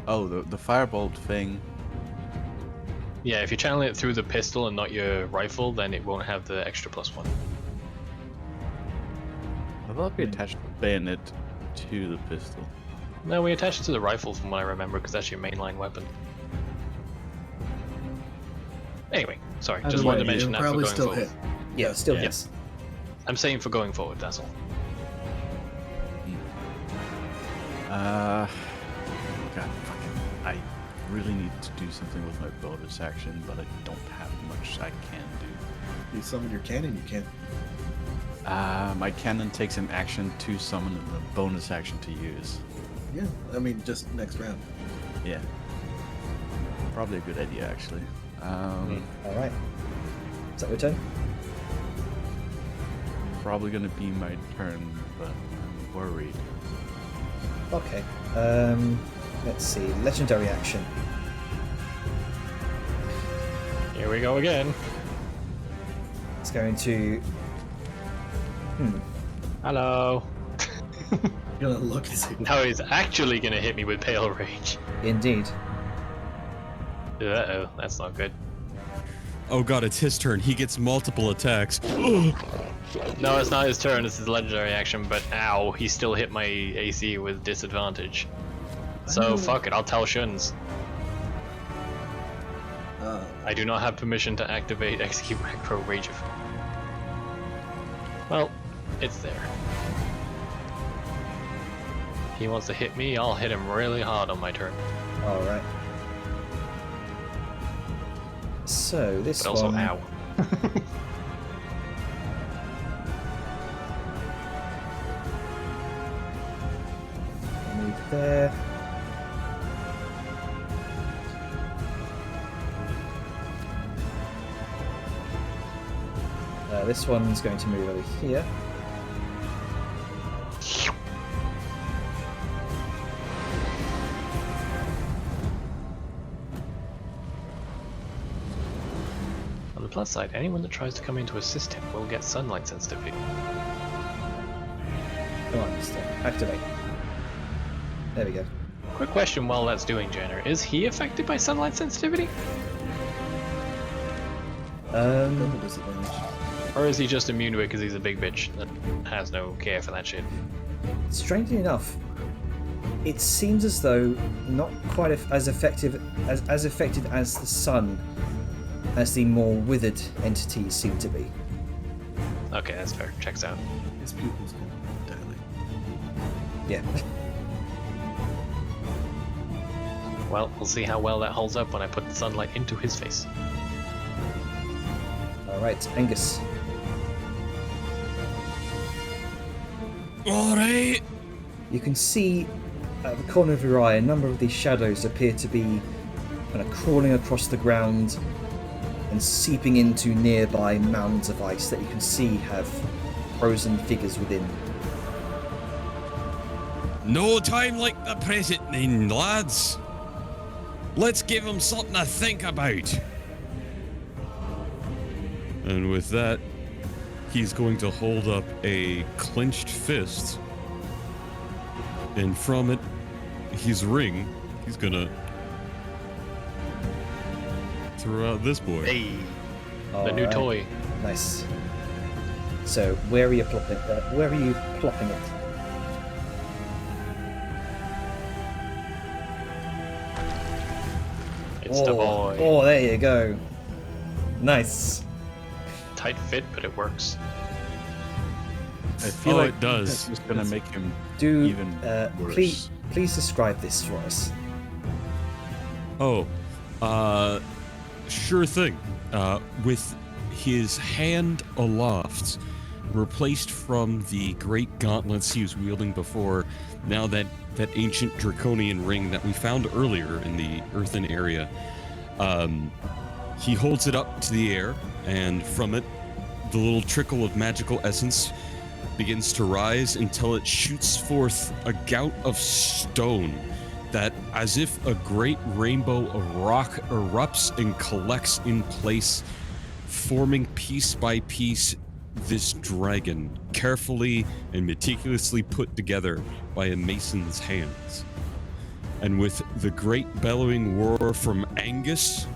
Oh, the firebolt thing. Yeah, if you channel it through the pistol and not your rifle, then it won't have the extra +1. I thought we attached the bayonet to the pistol. No, we attached it to the rifle from what I remember, because that's your mainline weapon. Anyway, sorry, Either just wanted to way, mention it'll that for probably going still forward. hit. Yeah, still Yeah. hits. I'm saying for going forward, that's all. God, fucking, I really need to do something with my bonus action, but I don't have much I can do. You summon your cannon, you can't. My cannon takes an action to summon and a bonus action to use. Yeah, I mean, just next round. Yeah. Probably a good idea, actually. All right. Is that your turn? Probably gonna be my turn, but I'm worried. Okay. Let's see. Legendary action. Here we go again. It's going to. Hello. gonna look and see. Now he's actually gonna hit me with Pale Rage. Indeed. Uh-oh, that's not good. Oh god, it's his turn. He gets multiple attacks. No, it's not his turn, it's his legendary action, but ow, he still hit my AC with disadvantage. So fuck it, I'll tell Shuns. I do not have permission to activate Execute Macro Rage Effect. Well, it's there. He wants to hit me, I'll hit him really hard on my turn. Alright. So, this But also, one... ow. Move there. This one's going to move over here. On the plus side, anyone that tries to come in to assist him will get sunlight sensitivity. Come on, just activate. There we go. Quick question while that's doing, Jenner. Is he affected by sunlight sensitivity? Double disadvantage. Or is he just immune to it because he's a big bitch that has no care for that shit? Strangely enough, it seems as though not quite as effective as affected as the sun, as the more withered entities seem to be. Okay, that's fair. Checks out. His pupils can dilate. Yeah. Well, we'll see how well that holds up when I put the sunlight into his face. Alright, Angus. Alright. You can see at the corner of your eye a number of these shadows appear to be kind of crawling across the ground and seeping into nearby mounds of ice that you can see have frozen figures within. No time like the present then, lads. Let's give him something to think about. And with that, he's going to hold up a clenched fist. And from it, his ring, he's gonna throw out this boy. Hey, the new Alright. toy. Nice. So, where are you plopping? Where are you plopping it? It's the boy. Oh, there you go. Nice. Tight fit, but it works. I feel Oh, like it does. That's just gonna make him Do even worse. please describe this for us. Oh, sure thing. With his hand aloft, replaced from the great gauntlets he was wielding before, now that ancient draconian ring that we found earlier in the earthen area, he holds it up to the air, and from it, the little trickle of magical essence begins to rise until it shoots forth a gout of stone that, as if a great rainbow of rock, erupts and collects in place, forming piece by piece this dragon, carefully and meticulously put together by a mason's hands. And with the great bellowing roar from Angus,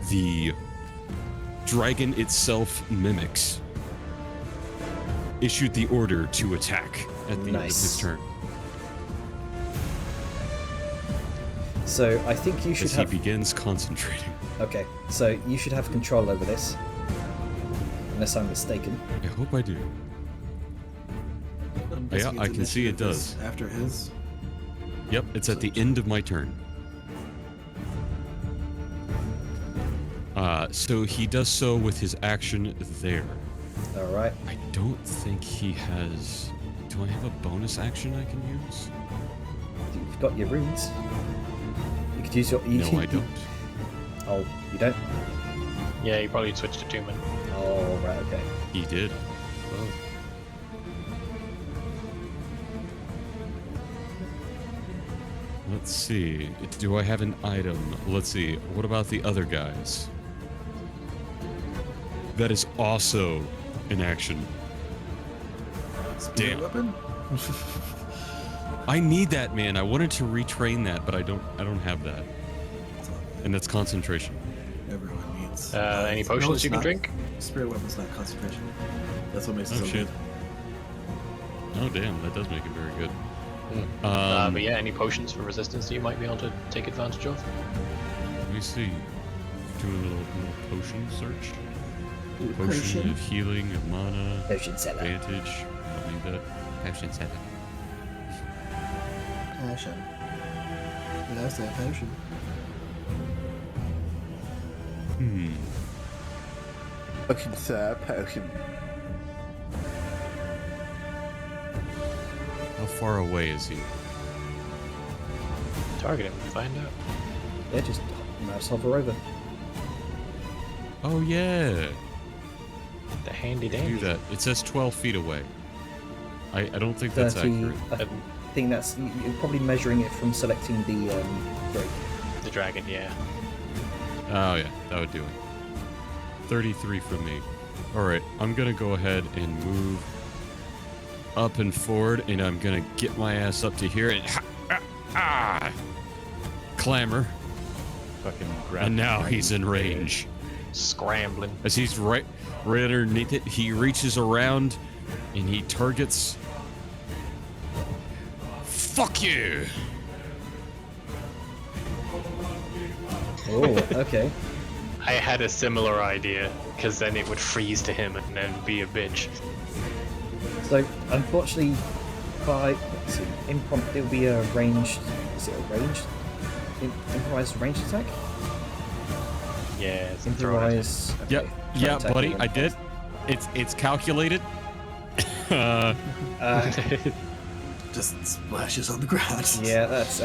the dragon itself mimics, issued the order to attack at the end of his turn. So I think you should As have. he begins concentrating. Okay, so you should have control over this, unless I'm mistaken. I hope I do. Yeah, I can see it does. After his. Yep, it's at the end of my turn. So he does so with his action there. All right. I don't think he has... Do I have a bonus action I can use? You've got your runes. You could use your. No, I don't. Oh, you don't? Yeah, you probably switched to Tumen. Oh, right, okay. He did. Oh. Let's see. Do I have an item? Let's see. What about the other guys? That is also an action. Spirit Damn. weapon? I need that, man. I wanted to retrain that, but I don't have that. And that's concentration. Everyone needs. Any no, potions it's you can not. drink? Spirit weapon's not concentration. That's what makes it Oh so shit. good. Oh damn, that does make it very good. But yeah, any potions for resistance you might be able to take advantage of? Let me see. Do a little potion search. Ooh, Potion of healing, of mana, Potion seller. advantage. I need that. Potion seller. Potion. That's that potion. Potion, sir, potion. How far away is he? Target him and find out. Yeah, just mouse hover over. Oh yeah. The handy Do dandy. that. It says 12 feet away. I don't think that's 30. accurate. I think that's you're probably measuring it from selecting the Drake. The dragon, yeah. Oh yeah, that would do it. 33 from me. Alright, I'm gonna go ahead and move up and forward, and I'm gonna get my ass up to here and clamor. Fucking grab. And now the he's in dragon. range. Scrambling. As he's right underneath it, he reaches around and he targets. Fuck you! Oh, okay. I had a similar idea, because then it would freeze to him and then be a bitch. So, unfortunately, by let's see, impromptu, it'll be a ranged. Is it a ranged? Improvised ranged attack? Yeah, it's throw an attack. Improvise. Okay. Yep, Throw yeah, attack buddy, again. I did. It's calculated. Just splashes on the ground. Yeah, that's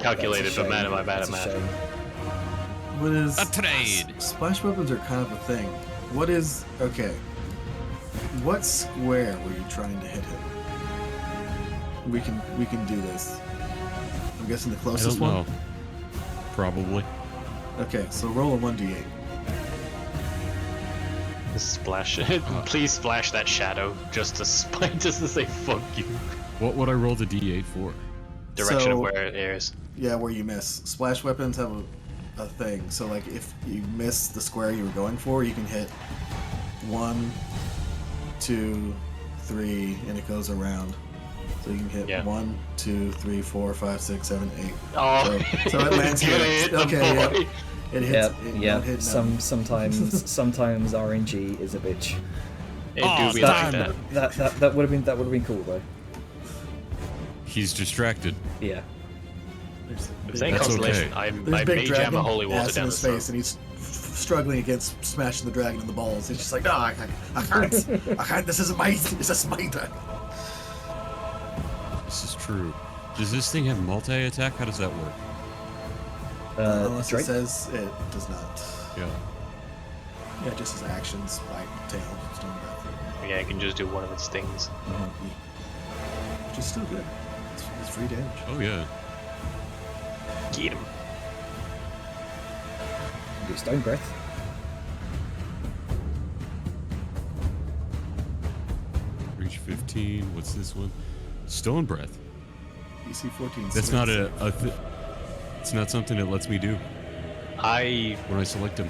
Calculated, that's a but man, shame. am I bad That's at a math. shame. What is A trade. Splash weapons are kind of a thing. What is okay? What square were you trying to hit him? We can do this. I'm guessing the I closest don't know. one. Probably. Okay, so roll a 1d8. Splash. Please splash that shadow just to just to say fuck you. What would I roll the D8 for? Direction So- of where it airs. Yeah, where you miss. Splash weapons have a thing. So like if you miss the square you were going for, you can hit 1, 2, 3, and it goes around. So you can hit Yeah. 1, 2, 3, 4, 5, 6, 7, 8. Oh, So it lands it's gonna here. hit the Okay, yeah. boy. It hits. Yeah, it yeah. don't hit none. Sometimes RNG is a bitch. It Oh, do be damn. like that. That would have been cool though. He's distracted. Yeah. There's a Saying That's constellation, okay. I There's mage big jam dragon a holy water ass in down his his throat. face, and he's struggling against smashing the dragon in the balls. He's just like, no, I can't. I can't. This isn't my. This is my dragon. This is true. Does this thing have multi-attack? How does that work? Unless Drake? it says it does not. Yeah. Yeah, just his actions, bite, tail, stone breath, Yeah, it can just do one of its things. which is still good. It's free damage. Oh yeah. Get him. Do stone breath. Reach 15. What's this one? Stone breath. DC 14. That's not it's not something that lets me do I when I select him.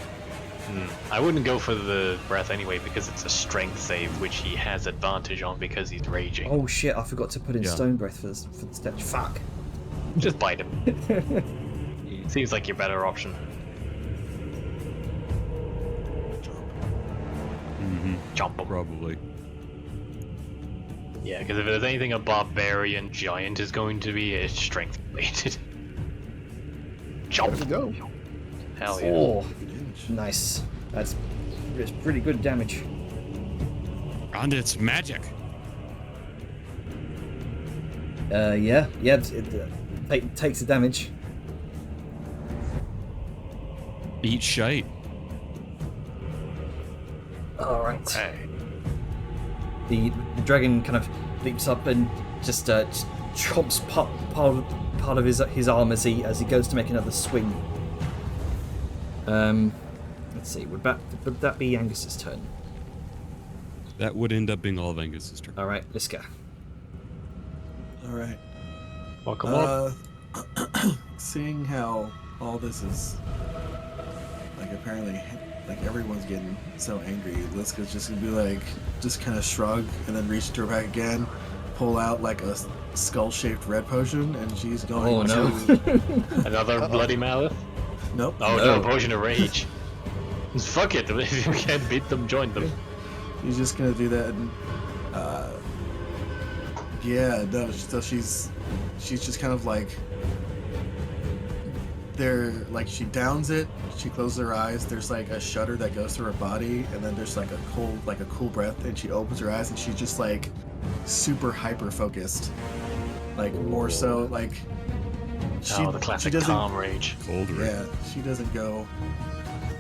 I wouldn't go for the breath anyway because it's a strength save, which he has advantage on because he's raging. Oh shit! I forgot to put in Yeah. stone breath for the stage. Fuck. Just bite him. Seems like your better option. Jump him. Probably. Yeah, because if there's anything a barbarian giant is going to be, it's strength related. Jump. Let's go. Hell yeah. Oh, nice. That's pretty good damage. And it's magic. Yeah. It takes the damage. Eat shite. All right. Hey. The dragon kind of leaps up and just chomps part of his arm as he goes to make another swing. Let's see. Would that be Angus's turn? That would end up being all of Angus's turn. All right, let's go. All right. Welcome up. Seeing how all this is, like, apparently, like, everyone's getting so angry, Liska's just gonna be like, just kind of shrug and then reach to her back again, pull out like a skull-shaped red potion, and she's going Oh, no. to... Another bloody Malith? Nope. Oh, No. no, potion of rage. Fuck it, if you can't beat them, join them. He's just gonna do that, and yeah, no. So she's just kind of like, she downs it. She closes her eyes. There's like a shudder that goes through her body, and then there's like a cool breath, and she opens her eyes, and she's just like super hyper focused, like more so like. The classic calm rage. Cold rage. Yeah, she doesn't go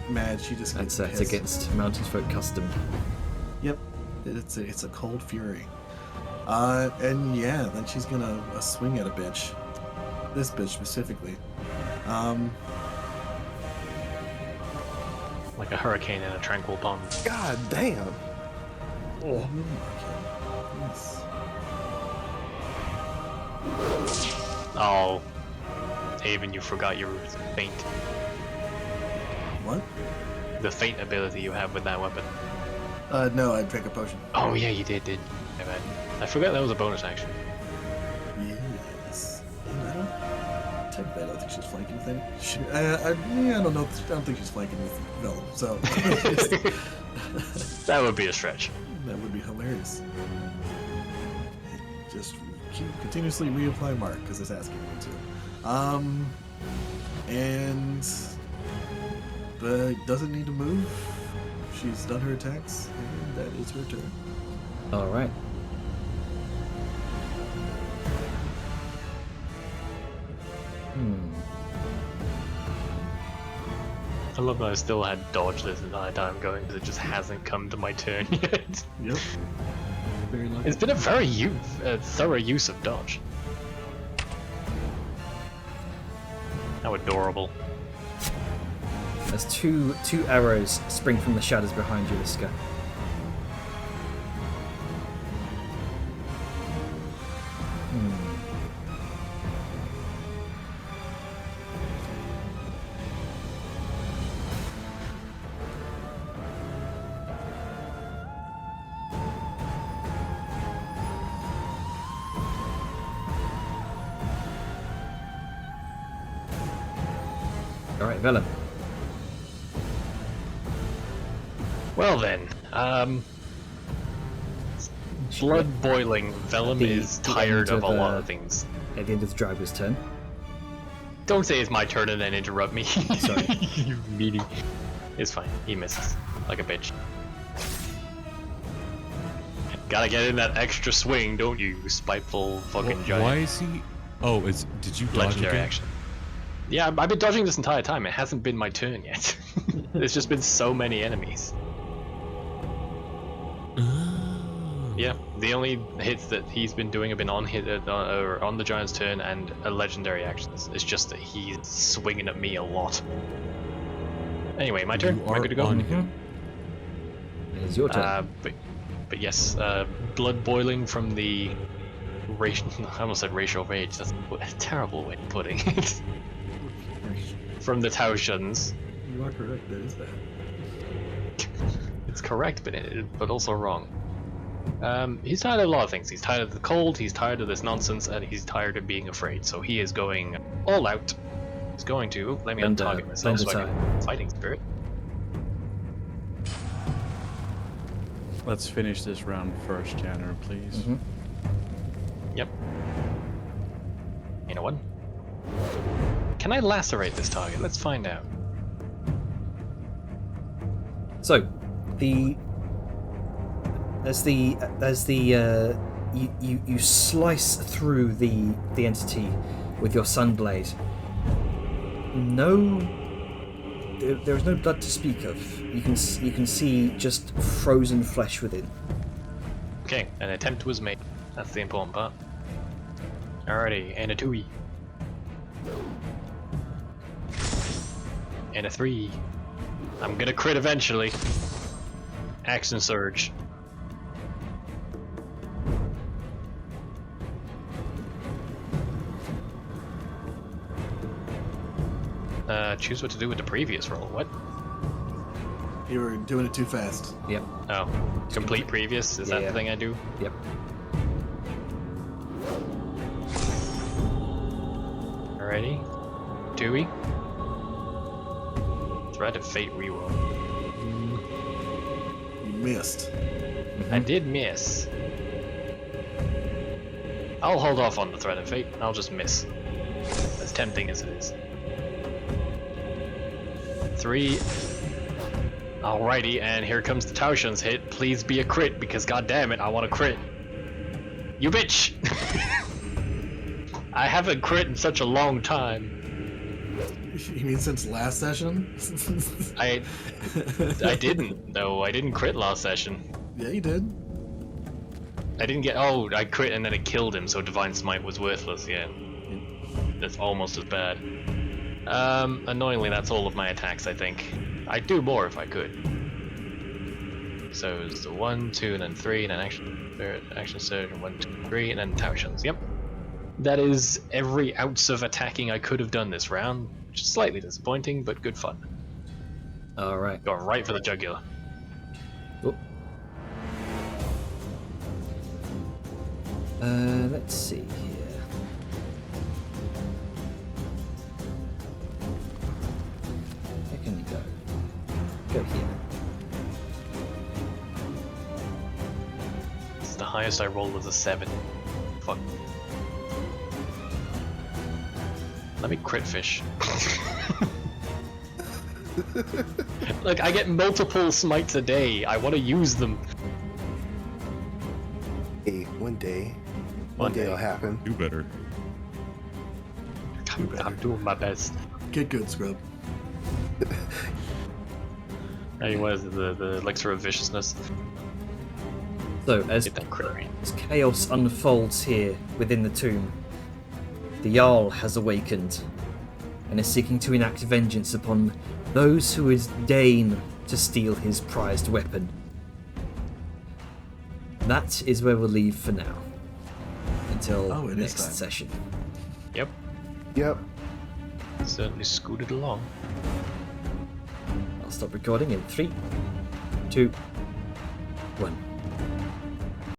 mad. She just gets That's pissed. against Mountain Folk custom. Yep, it's a cold fury. And yeah, then she's gonna swing at a bitch. This bitch specifically. Like a hurricane in a tranquil pond. God damn. Oh. Yes. Oh, Haven, you forgot your feint. What? The feint ability you have with that weapon. No, I drank a potion. Oh yeah, you did. My bad. I forgot that was a bonus action. Yes. I don't think she's flanking with anything. I don't know. I don't think she's flanking with Vellum, so That would be a stretch. that would be hilarious. Just continuously reapply Mark because it's asking me to. But doesn't need to move. She's done her attacks, and that is her turn. All right. I love that I still had dodge this entire time going because it just hasn't come to my turn yet. Yep. Very lucky. It's been a very thorough use of dodge. How adorable. As two arrows spring from the shadows behind you, Liska. Alright, Vellum. Well then, blood boiling. Vellum is tired of a lot of things. At the end of the driver's turn. Don't say it's my turn and then interrupt me. Sorry. You meanie. It's fine. He misses. Like a bitch. Gotta get in that extra swing, don't you, you spiteful fucking giant. Why is he? Oh, did you dodge Legendary again? action. Yeah, I've been dodging this entire time. It hasn't been my turn yet. There's just been so many enemies. Yeah, the only hits that he's been doing have been on the giant's turn and legendary actions. It's just that he's swinging at me a lot. Anyway, my turn. Am I good to go? On him. It is your turn. But yes, blood boiling from the I almost said racial rage. That's a terrible way of putting it. From the Taotians. You are correct. That is bad. It's correct, but also wrong. He's tired of a lot of things. He's tired of the cold, he's tired of this nonsense, and he's tired of being afraid. So he is going all out. He's going to let me untarget myself so I can fighting spirit. Let's finish this round first, Janner, please. Yep. You know what? Can I lacerate this target? Let's find out. So, you slice through the entity with your sunblade. There is no blood to speak of. You can see just frozen flesh within. Okay, an attempt was made. That's the important part. Alrighty, and a 2E. And a 3. I'm gonna crit eventually. Action surge. Choose what to do with the previous roll. What? You were doing it too fast. Yep. Oh, complete previous? Is that Yeah. the thing I do? Yep. Alrighty. Dewey. Threat of Fate reroll. You missed. I did miss. I'll hold off on the Threat of Fate. I'll just miss. As tempting as it is. 3. Alrighty, and here comes the Taushen's hit. Please be a crit, because goddammit, I want a crit. You bitch! I haven't crit in such a long time. You mean since last session? I didn't, though. I didn't crit last session. Yeah, you did. I didn't get. Oh, I crit and then it killed him, so Divine Smite was worthless. Yeah, that's almost as bad. Annoyingly, that's all of my attacks. I think I'd do more if I could. So it's the 1, 2, and then 3, and then action surge, and 1, 2, 3, and then Taushen's. Yep, that is every ounce of attacking I could have done this round. Which is slightly disappointing, but good fun. All right. Going right for the jugular. Oh. Let's see here. Where can you go? Go here. It's the highest I rolled was a 7. Fuck. Let me crit fish. Like, I get multiple smites a day. I want to use them. Hey, one day One day. it'll happen. Do better. I'm doing my best. Get good, Scrub. Hey, what is it? The elixir of viciousness? So as Get that crit rate. As chaos unfolds here within the tomb, the Jarl has awakened and is seeking to enact vengeance upon those who would deign to steal his prized weapon. That is where we'll leave for now. Until Oh, it is next time. session. Yep, Yep. certainly scooted along. I'll stop recording in 3, 2, 1.